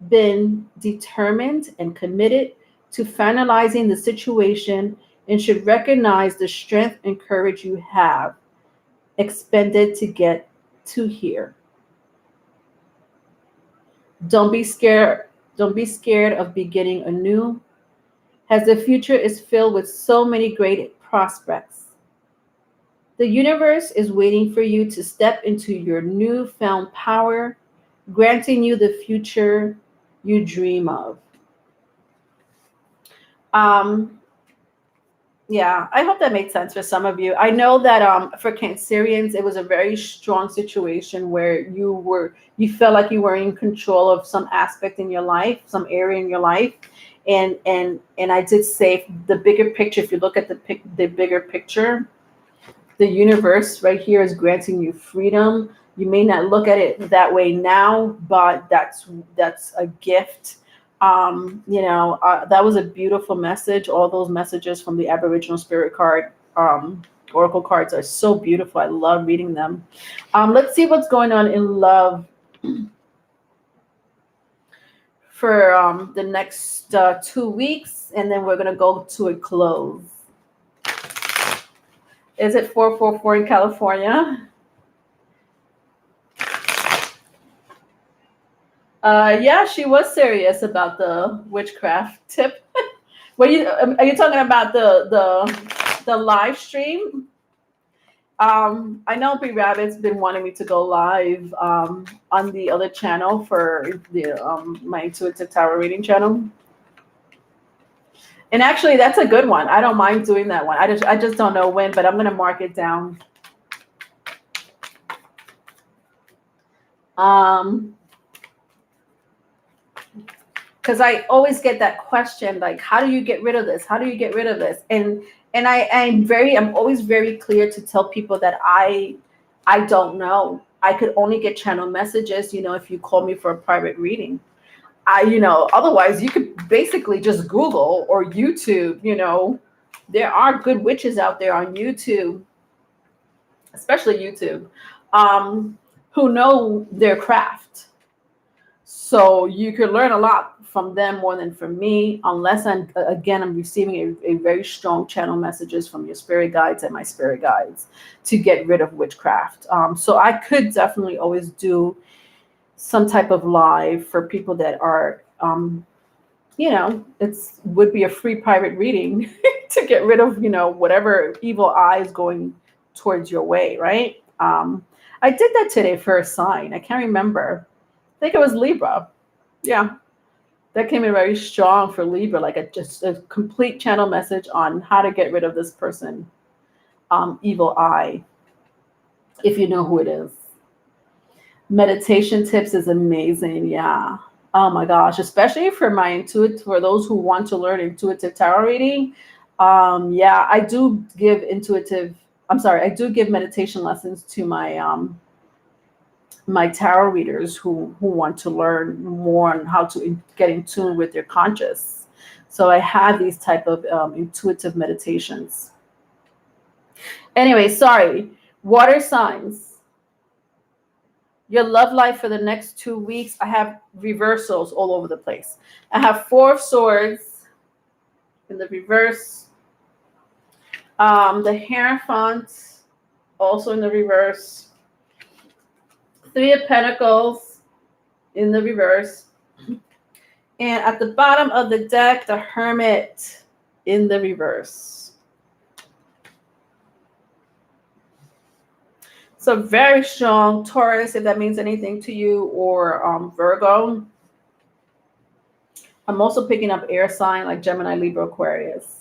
been determined and committed to finalizing the situation and should recognize the strength and courage you have expended to get to here. Don't be scared. Don't be scared of beginning anew, as the future is filled with so many great prospects. The universe is waiting for you to step into your newfound power, granting you the future you dream of. Yeah, I hope that made sense for some of you. I know that for Cancerians, it was a very strong situation where you felt like you were in control of some aspect in your life, some area in your life, and I did say the bigger picture. If you look at the bigger picture, the universe right here is granting you freedom. You may not look at it that way now, but that's a gift. That was a beautiful message. All those messages from the Aboriginal Spirit card, Oracle cards are so beautiful. I love reading them. Let's see what's going on in love for the next 2 weeks, and then we're gonna go to a close. Is it 444 in California? Yeah, she was serious about the witchcraft tip. Are you talking about the live stream? I know B Rabbit's been wanting me to go live on the other channel for the my intuitive tarot reading channel. And actually, that's a good one. I don't mind doing that one. I just don't know when, but I'm gonna mark it down. Because I always get that question, like, how do you get rid of this? How do you get rid of this? And I'm always very clear to tell people that I don't know. I could only get channel messages, if you call me for a private reading. Otherwise you could basically just Google or YouTube, there are good witches out there on YouTube, especially YouTube, who know their craft. So you could learn a lot from them more than from me, unless I'm receiving a very strong channel messages from your spirit guides and my spirit guides to get rid of witchcraft. So I could definitely always do some type of live for people that are, would be a free private reading to get rid of, whatever evil eye is going towards your way, right? I did that today for a sign. I can't remember. I think it was Libra. Yeah. That came in very strong for Libra, like just a complete channel message on how to get rid of this person, evil eye, if you know who it is. Meditation tips is amazing. Yeah. Oh my gosh, especially for those who want to learn intuitive tarot reading. Yeah, I do give meditation lessons to my tarot readers who want to learn more on how to get in tune with their conscious. So I have these type of intuitive meditations. Anyway, sorry. Water signs. Your love life for the next 2 weeks. I have reversals all over the place. I have 4 of Swords in the reverse. The Hierophant also in the reverse. 3 of Pentacles in the reverse. And at the bottom of the deck, the Hermit in the reverse. So very strong Taurus, if that means anything to you, or Virgo. I'm also picking up air sign like Gemini, Libra, Aquarius.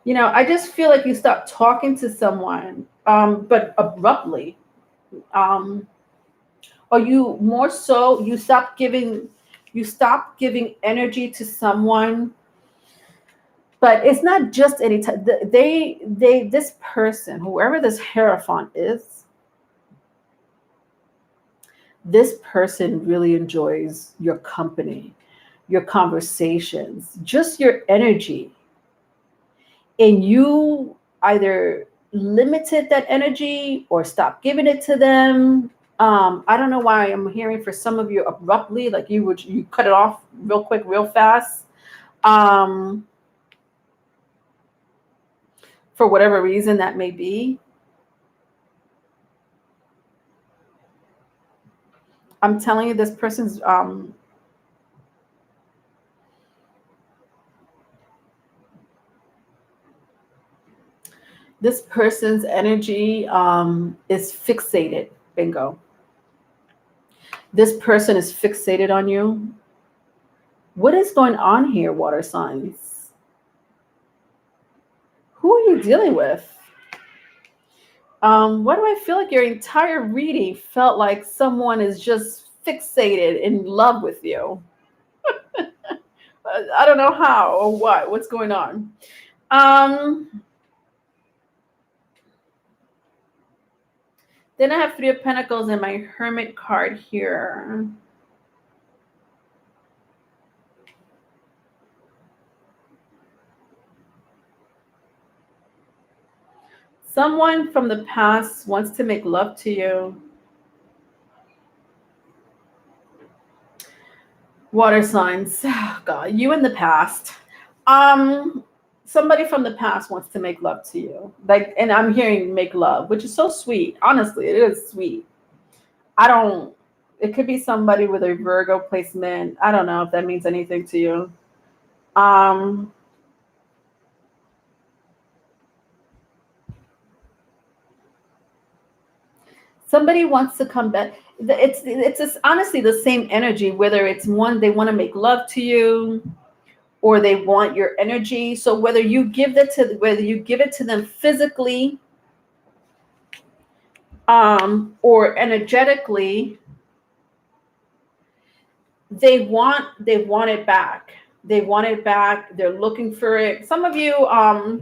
I just feel like you stop talking to someone, but abruptly. Or you stop giving energy to someone. But it's not just any time. This person, whoever this Hierophant is, this person really enjoys your company, your conversations, just your energy. And you either limited that energy or stopped giving it to them. I don't know why I'm hearing for some of you abruptly, like you cut it off real quick, real fast. For whatever reason that may be. I'm telling you, this person's energy is fixated. Bingo. This person is fixated on you. What is going on here, water signs? Who are you dealing with? Why do I feel like your entire reading felt like someone is just fixated in love with you? I don't know how or what. What's going on? Then I have Three of Pentacles and my Hermit card here. Someone from the past wants to make love to you. Water signs. Oh, God, you in the past. Somebody from the past wants to make love to you. Like, and I'm hearing make love, which is so sweet. Honestly, it is sweet. It could be somebody with a Virgo placement. I don't know if that means anything to you. Somebody wants to come back. It's honestly the same energy, whether it's one, they want to make love to you, or they want your energy. So whether you give it to them physically, or energetically, they want it back. They want it back. They're looking for it. Some of you, I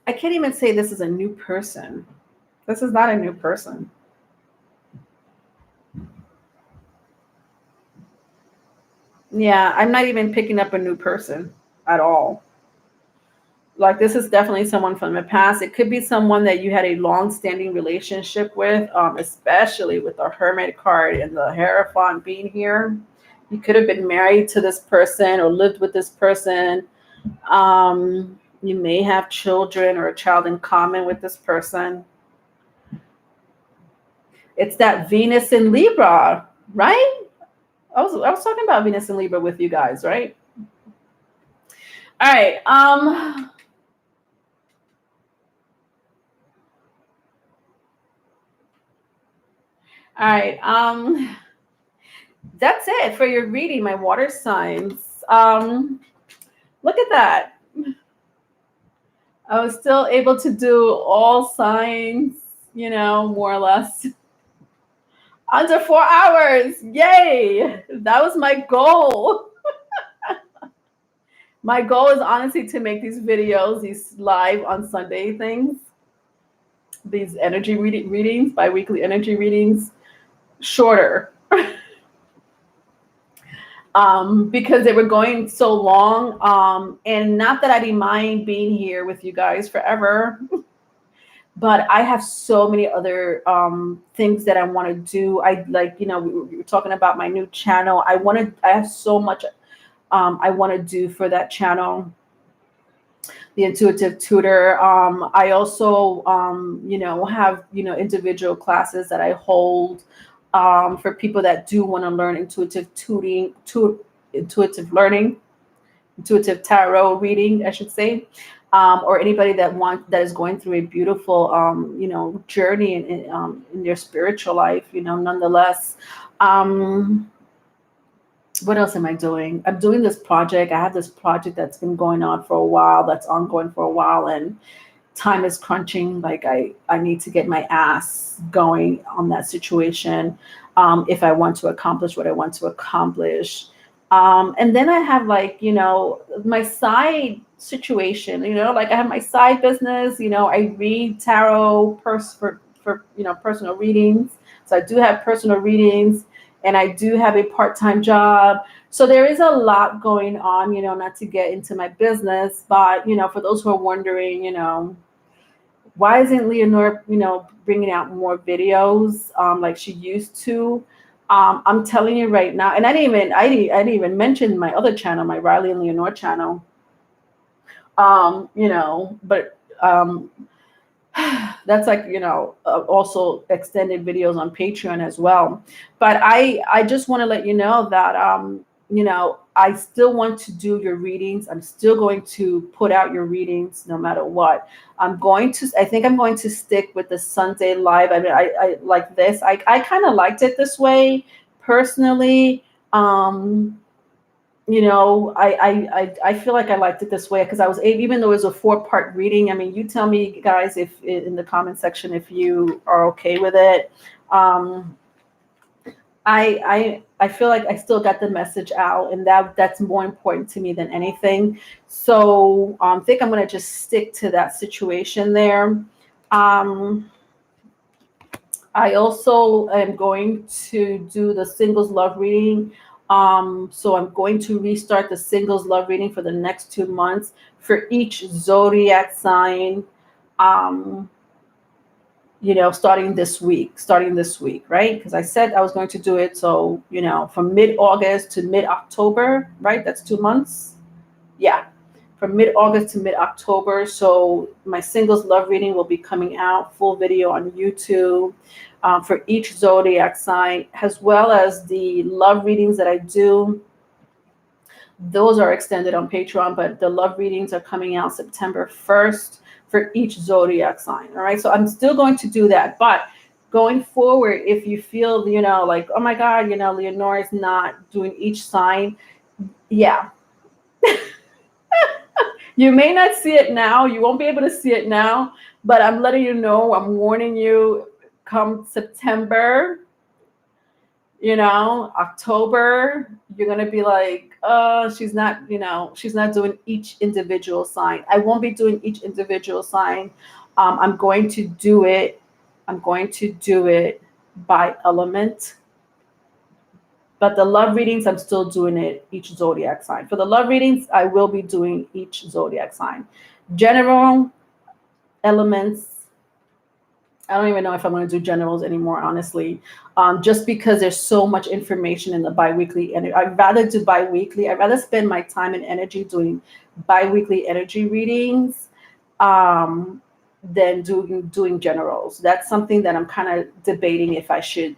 can't even say this is a new person. This is not a new person. Yeah, I'm not even picking up a new person at all. Like, this is definitely someone from the past. It could be someone that you had a long-standing relationship with, especially with the Hermit card and the Hierophant being here. You could have been married to this person or lived with this person. You may have children or a child in common with this person. It's that Venus in Libra, right? I was talking about Venus in Libra with you guys, right? All right. All right. That's it for your reading, my water signs. Look at that. I was still able to do all signs, more or less. Under 4 hours. Yay. That was my goal. My goal is honestly to make these videos, these live on Sunday things, these energy readings, bi-weekly energy readings, shorter. Because they were going so long. And not that I didn't mind being here with you guys forever, but I have so many other things that I want to do. We were talking about my new channel. I have so much I want to do for that channel. The Intuitive Tutor. I also, have, individual classes that I hold for people that do want to learn intuitive tutoring, intuitive learning, intuitive tarot reading, I should say, or anybody that is going through a beautiful, journey in their spiritual life, nonetheless. What else am I doing? I'm doing this project. I have this project that's been going on for a while, that's ongoing for a while, and time is crunching. Like, I need to get my ass going on that situation if I want to accomplish what I want to accomplish. And then I have my side situation, like I have my side business, I read tarot for personal readings. So I do have personal readings. And I do have a part-time job. So there is a lot going on, not to get into my business. But, for those who are wondering, why isn't Leonore, bringing out more videos like she used to? I'm telling you right now, and I didn't even mention my other channel, my Riley and Leonore channel. But that's also extended videos on Patreon as well. But I just want to let you know that I still want to do your readings. I'm still going to put out your readings no matter what. I think I'm going to stick with the Sunday live. I mean, I like this. I kind of liked it this way personally. I feel like I liked it this way because I was able, even though it was a 4-part reading. I mean, you tell me, guys, if in the comment section if you are okay with it. I feel like I still got the message out, and that's more important to me than anything. So I think I'm going to just stick to that situation there. I also am going to do the singles love reading. So I'm going to restart the singles love reading for the next 2 months for each zodiac sign. Starting this week, right? Because I said I was going to do it. So, from mid-August to mid-October, right? That's 2 months. Yeah, from mid-August to mid-October. So my singles love reading will be coming out, full video on YouTube for each zodiac sign, as well as the love readings that I do. Those are extended on Patreon, but the love readings are coming out September 1st for each zodiac sign. All right. So I'm still going to do that. But going forward, if you feel, like, oh my God, Leonora is not doing each sign. Yeah. You may not see it now. You won't be able to see it now, but I'm letting you know, I'm warning you, come September, October, you're going to be like, she's not doing each individual sign. I won't be doing each individual sign. I'm going to do it by element. But the love readings, I'm still doing it each zodiac sign. For the love readings, I will be doing each zodiac sign. General elements, I don't even know if I'm going to do generals anymore, honestly, just because there's so much information in the biweekly. And I'd rather do biweekly. I'd rather spend my time and energy doing biweekly energy readings than doing generals. That's something that I'm kind of debating if I should,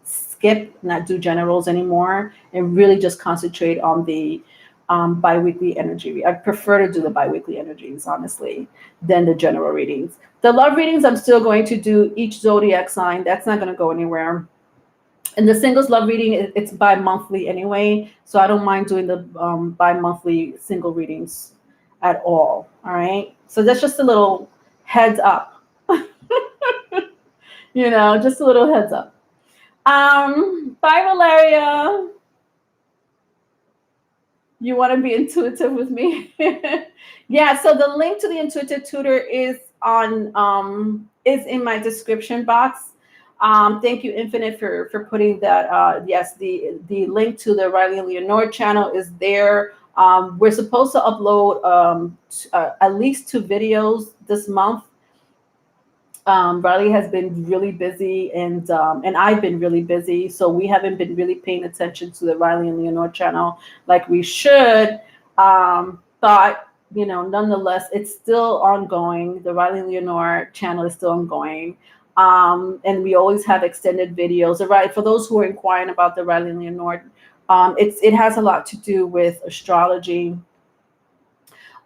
skip, not do generals anymore, and really just concentrate on the biweekly energy. I prefer to do the biweekly energies, honestly, than the general readings. The love readings, I'm still going to do each zodiac sign. That's not going to go anywhere. And the singles love reading, it's bi-monthly anyway, so I don't mind doing the bi-monthly single readings at all. All right, so that's just a little heads up. Just a little heads up. Bye, Valeria. You want to be intuitive with me? Yeah, so the link to the intuitive tutor is in my description box. Thank you, Infinite, for putting that. Yes, the link to the Riley and Leonore channel is there. We're supposed to upload at least 2 videos this month. Riley has been really busy, and I've been really busy, so we haven't been really paying attention to the Riley and Leonore channel like we should. But nonetheless, it's still ongoing. The Riley and Leonore channel is still ongoing, and we always have extended videos. Right, for those who are inquiring about the Riley and Leonore, it has a lot to do with astrology,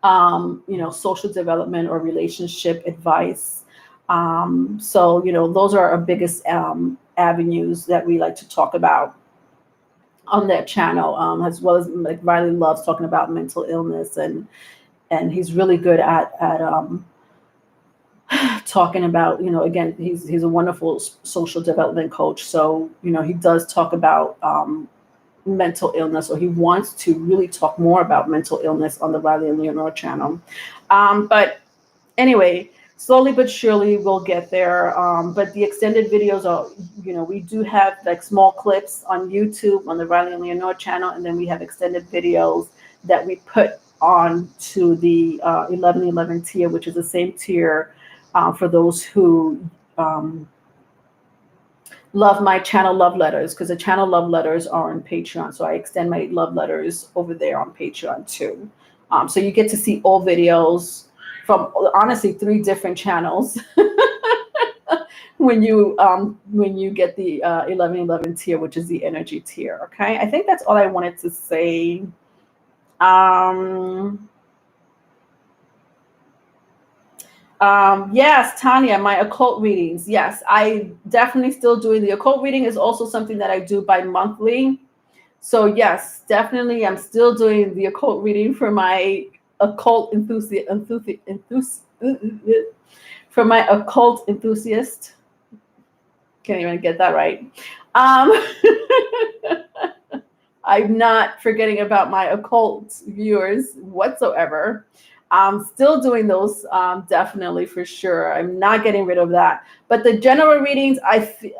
social development or relationship advice. So those are our biggest avenues that we like to talk about on that channel, as well as, like, Riley loves talking about mental illness, and he's really good at talking about, again, he's a wonderful social development coach. So he does talk about mental illness, or he wants to really talk more about mental illness on the Riley and Leonore channel. But anyway, slowly but surely we'll get there. But the extended videos are, we do have like small clips on YouTube on the Riley and Leonore channel, and then we have extended videos that we put on to the 1111 tier, which is the same tier for those who love my channel love letters, because the channel love letters are on Patreon. So I extend my love letters over there on Patreon too. So you get to see all videos from, honestly, 3 different channels. when you get the 1111 tier, which is the energy tier. Okay, I think that's all I wanted to say. Um, yes, Tanya, my occult readings. Yes, I definitely still doing the occult reading is also something that I do bi-monthly. So yes, definitely I'm still doing the occult reading for my occult for my occult enthusiast. Can't even get that right. Um, I'm not forgetting about my occult viewers whatsoever. I'm still doing those, definitely for sure. I'm not getting rid of that. But the general readings,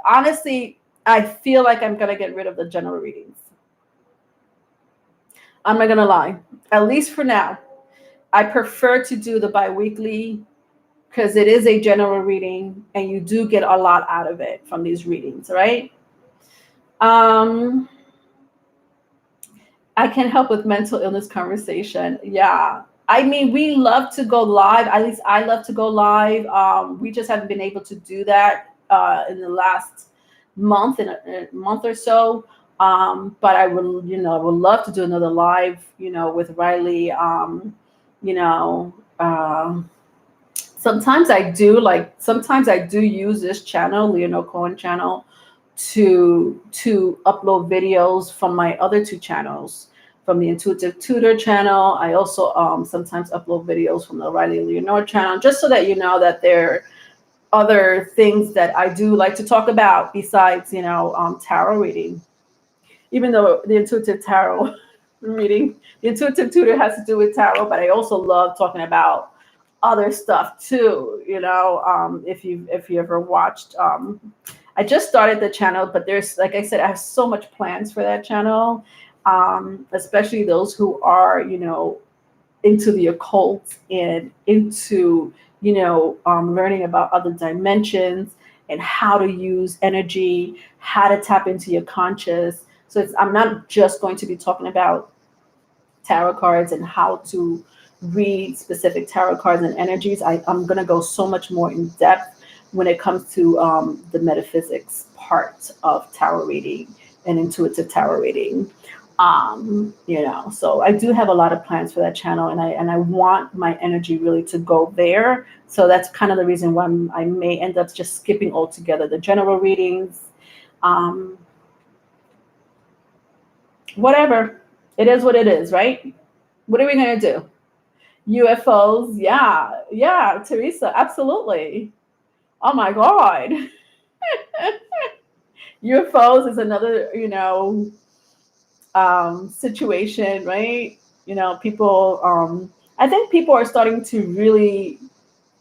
honestly, I feel like I'm gonna get rid of the general readings. I'm not gonna lie, at least for now. I prefer to do the biweekly because it is a general reading and you do get a lot out of it from these readings, right? I can help with mental illness conversation. Yeah. I mean, we love to go live. At least I love to go live. We just haven't been able to do that in the last month, in a month or so. But I would, I would love to do another live, with Riley. You know, sometimes I do use this channel, Leonore Cohen channel, to upload videos from my other two channels, from the Intuitive Tutor channel. I also sometimes upload videos from the Riley Leonore channel, just so that you know that there are other things that I do like to talk about besides tarot reading. Even though the Intuitive Tarot reading, the Intuitive Tutor has to do with tarot, but I also love talking about other stuff too. If you ever watched, I just started the channel, but there's, like I said, I have so much plans for that channel, especially those who are into the occult and into learning about other dimensions and how to use energy, how to tap into your conscious. So I'm not just going to be talking about tarot cards and how to read specific tarot cards and energies. I'm going to go so much more in depth when it comes to the metaphysics part of tarot reading and intuitive tarot reading. So I do have a lot of plans for that channel, and I want my energy really to go there. So that's kind of the reason why I may end up just skipping altogether the general readings. Whatever. It is what it is, right? What are we going to do? UFOs. Yeah, Teresa, absolutely. Oh my God. UFOs is another, situation, right? People, I think people are starting to really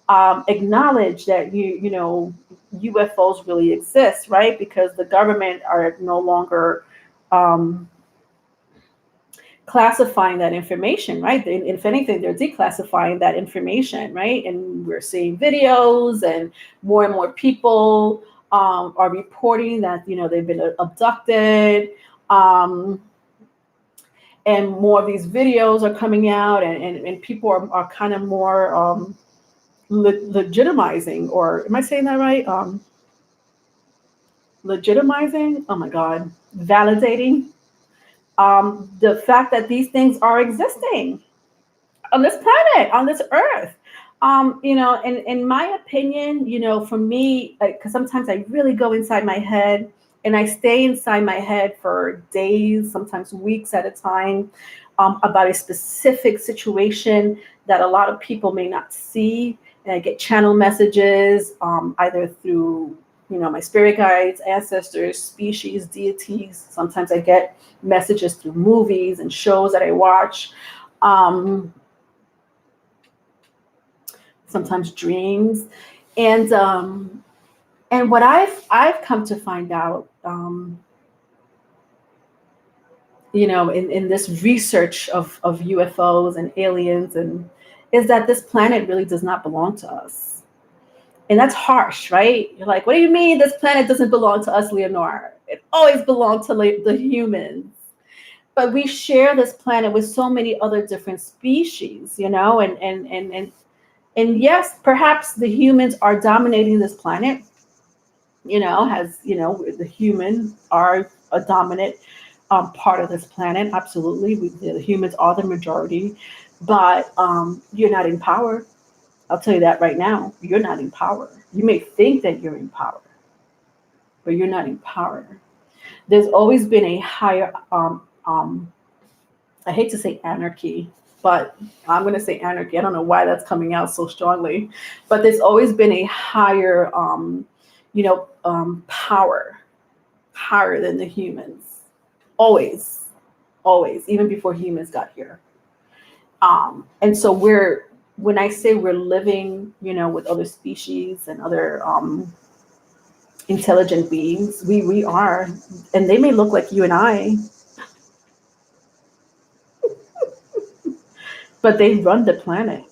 acknowledge that UFOs really exist, right? Because the government are no longer classifying that information, right? If anything, they're declassifying that information, right? And we're seeing videos, and more people are reporting that they've been abducted, and more of these videos are coming out, and people are kind of more legitimizing, or am I saying that right? Legitimizing, oh my God, validating the fact that these things are existing on this planet, on this earth. In my opinion, for me, because sometimes I really go inside my head, and I stay inside my head for days, sometimes weeks at a time, about a specific situation that a lot of people may not see. And I get channel messages, either through my spirit guides, ancestors, species, deities. Sometimes I get messages through movies and shows that I watch. Sometimes dreams, and what I've come to find out, in this research of UFOs and aliens, and is that this planet really does not belong to us. And that's harsh, right? You're like, what do you mean this planet doesn't belong to us, Leonore? It always belonged to the humans. But we share this planet with so many other different species, and yes, perhaps the humans are dominating this planet, has, the human are a dominant part of this planet. Absolutely. The humans are the majority, but you're not in power. I'll tell you that right now. You're not in power. You may think that you're in power, but you're not in power. There's always been a higher, I hate to say anarchy, but I'm going to say anarchy. I don't know why that's coming out so strongly, but there's always been a higher, power, higher than the humans. Always, always, even before humans got here. And so when I say we're living, with other species and other intelligent beings, we are, and they may look like you and I, but they run the planet.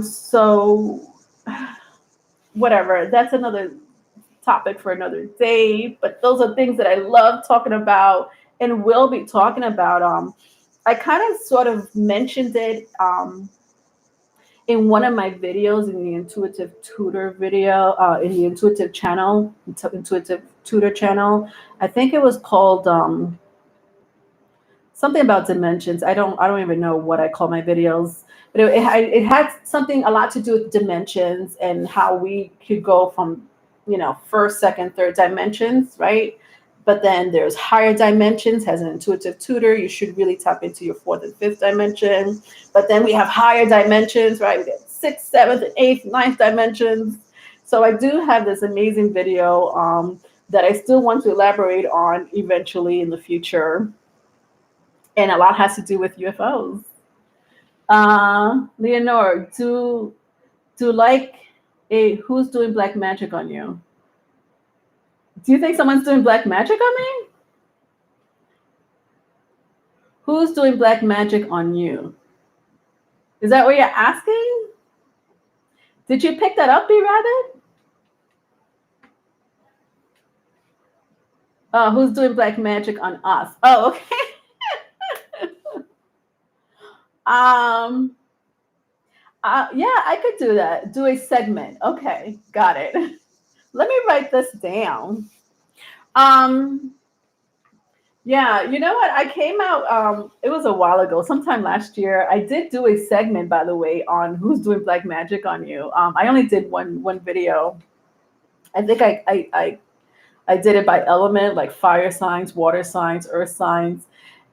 So whatever, that's another topic for another day. But those are things that I love talking about and will be talking about. I kind of sort of mentioned it in one of my videos in the Intuitive Tutor video, in the Intuitive channel, Intuitive Tutor channel. I think it was called something about dimensions. I don't even know what I call my videos, but it had something a lot to do with dimensions and how we could go from, first, second, third dimensions, right? But then there's higher dimensions. As an intuitive tutor, you should really tap into your fourth and fifth dimension. But then we have higher dimensions, right? We get sixth, seventh, and eighth, ninth dimensions. So I do have this amazing video that I still want to elaborate on eventually in the future. And a lot has to do with UFOs. Leonore, do like who's doing black magic on you? Do you think someone's doing black magic on me? Who's doing black magic on you? Is that what you're asking? Did you pick that up, B Rabbit? Who's doing black magic on us? Oh, okay. Yeah, I could do that. Do a segment. Okay, got it. Let me write this down. Yeah, you know what? I came out, it was a while ago, sometime last year. I did do a segment, by the way, on who's doing black magic on you. I only did one video. I think I did it by element, like fire signs, water signs, earth signs.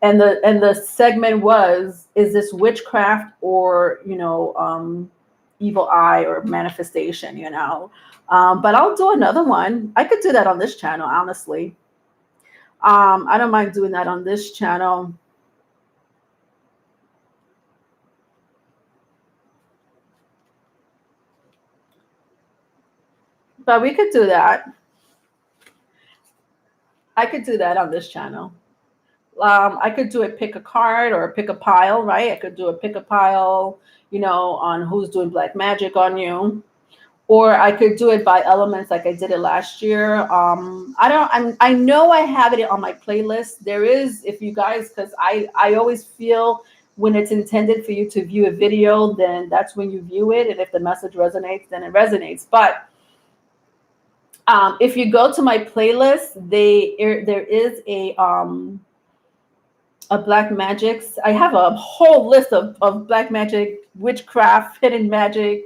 And the segment was, is this witchcraft or, evil eye or manifestation, But I'll do another one. I could do that on this channel, honestly. I don't mind doing that on this channel. But we could do that. I could do that on this channel. I could do a pick a card or pick a pile, right? I could do a pick a pile, on who's doing black magic on you. Or I could do it by elements like I did it last year. I know I have it on my playlist. There is, if you guys, because I always feel when it's intended for you to view a video, then that's when you view it. And if the message resonates, then it resonates. But if you go to my playlist, there is a black magics. I have a whole list of black magic, witchcraft, hidden magic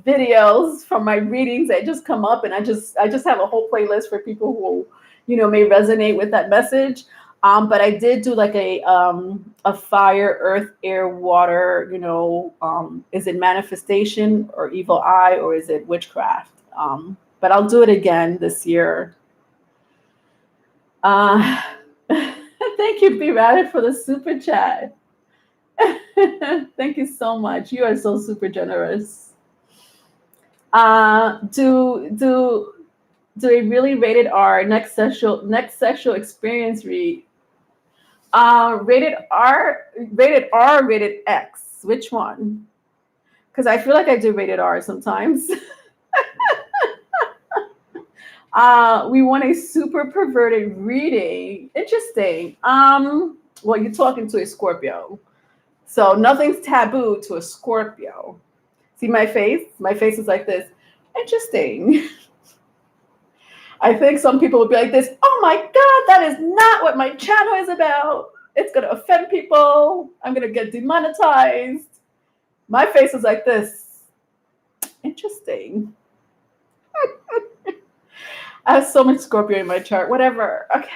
videos from my readings that just come up, and I just have a whole playlist for people who may resonate with that message. But I did do like a fire, earth, air, water, is it manifestation or evil eye, or is it witchcraft? But I'll do it again this year. Thank you, B Rabbit, for the super chat. Thank you so much. You are so super generous. Do a really rated R next sexual experience read. Rated R, rated X. Which one? Because I feel like I do rated R sometimes. We want a super perverted reading. Interesting. Well, you're talking to a Scorpio. So nothing's taboo to a Scorpio. See my face? My face is like this. Interesting. I think some people would be like this, oh my God, that is not what my channel is about. It's going to offend people. I'm going to get demonetized. My face is like this. Interesting. I have so much Scorpio in my chart. Whatever. Okay.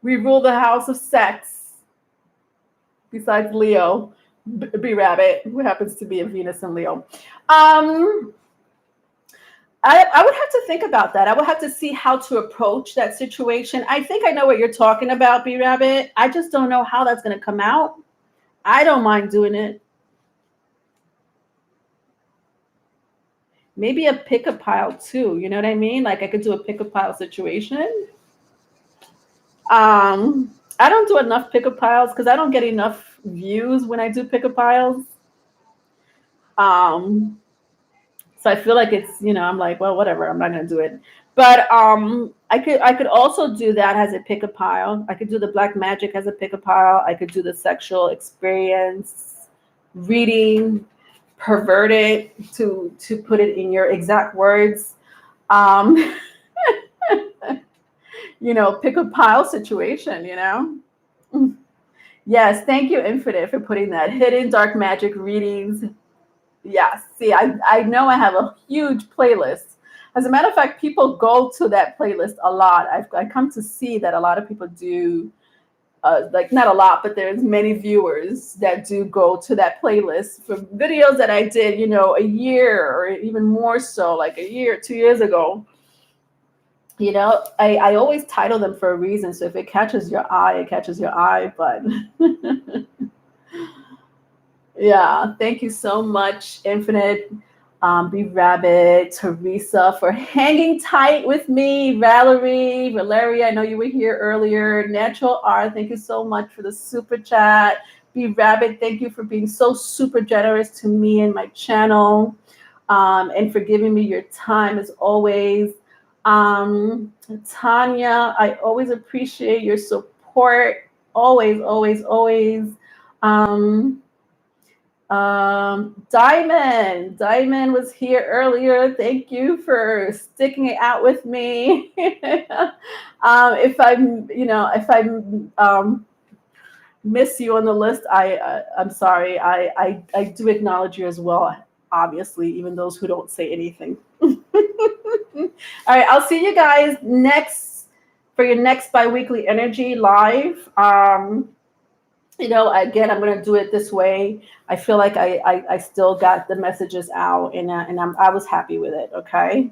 We rule the house of sex. Besides Leo, B Rabbit, who happens to be a Venus and Leo. I would have to think about that. I would have to see how to approach that situation. I think I know what you're talking about, B Rabbit. I just don't know how that's going to come out. I don't mind doing it. Maybe a pick-a pile too. You know what I mean? Like I could do a pick-a pile situation. I don't do enough pick-a piles because I don't get enough views when I do pick-a piles. So I feel like it's, I'm like, well, whatever, I'm not gonna do it. But I could also do that as a pick a pile. I could do the black magic as a pick a pile. I could do the sexual experience reading, perverted to put it in your exact words. Pick a pile situation, Yes, thank you, Infinite, for putting that. Hidden dark magic readings. Yeah, see, I know I have a huge playlist. As a matter of fact, people go to that playlist a lot. I come to see that a lot of people do, like not a lot, but there's many viewers that do go to that playlist for videos that I did, a year or even more so, like a year, 2 years ago. I always title them for a reason. So if it catches your eye, it catches your eye. But yeah, thank you so much, Infinite, B Rabbit, Teresa, for hanging tight with me. Valerie, I know you were here earlier. Natural R, thank you so much for the super chat. B Rabbit, thank you for being so super generous to me and my channel, and for giving me your time as always. Tanya, I always appreciate your support. Always, always, always. Diamond was here earlier. Thank you for sticking it out with me. If I miss you on the list, I'm sorry. I do acknowledge you as well, obviously, even those who don't say anything. All right, I'll see you guys for your next biweekly energy live. Again, I'm going to do it this way. I feel like I still got the messages out, and I was happy with it. Okay.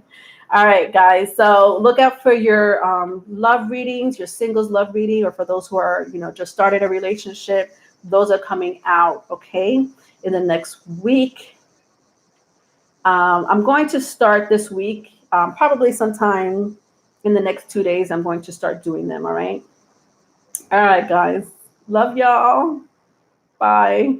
All right, guys. So look out for your love readings, your singles love reading, or for those who are, just started a relationship. Those are coming out, okay, in the next week. I'm going to start this week, probably sometime in the next 2 days. I'm going to start doing them. All right. All right, guys. Love y'all. Bye.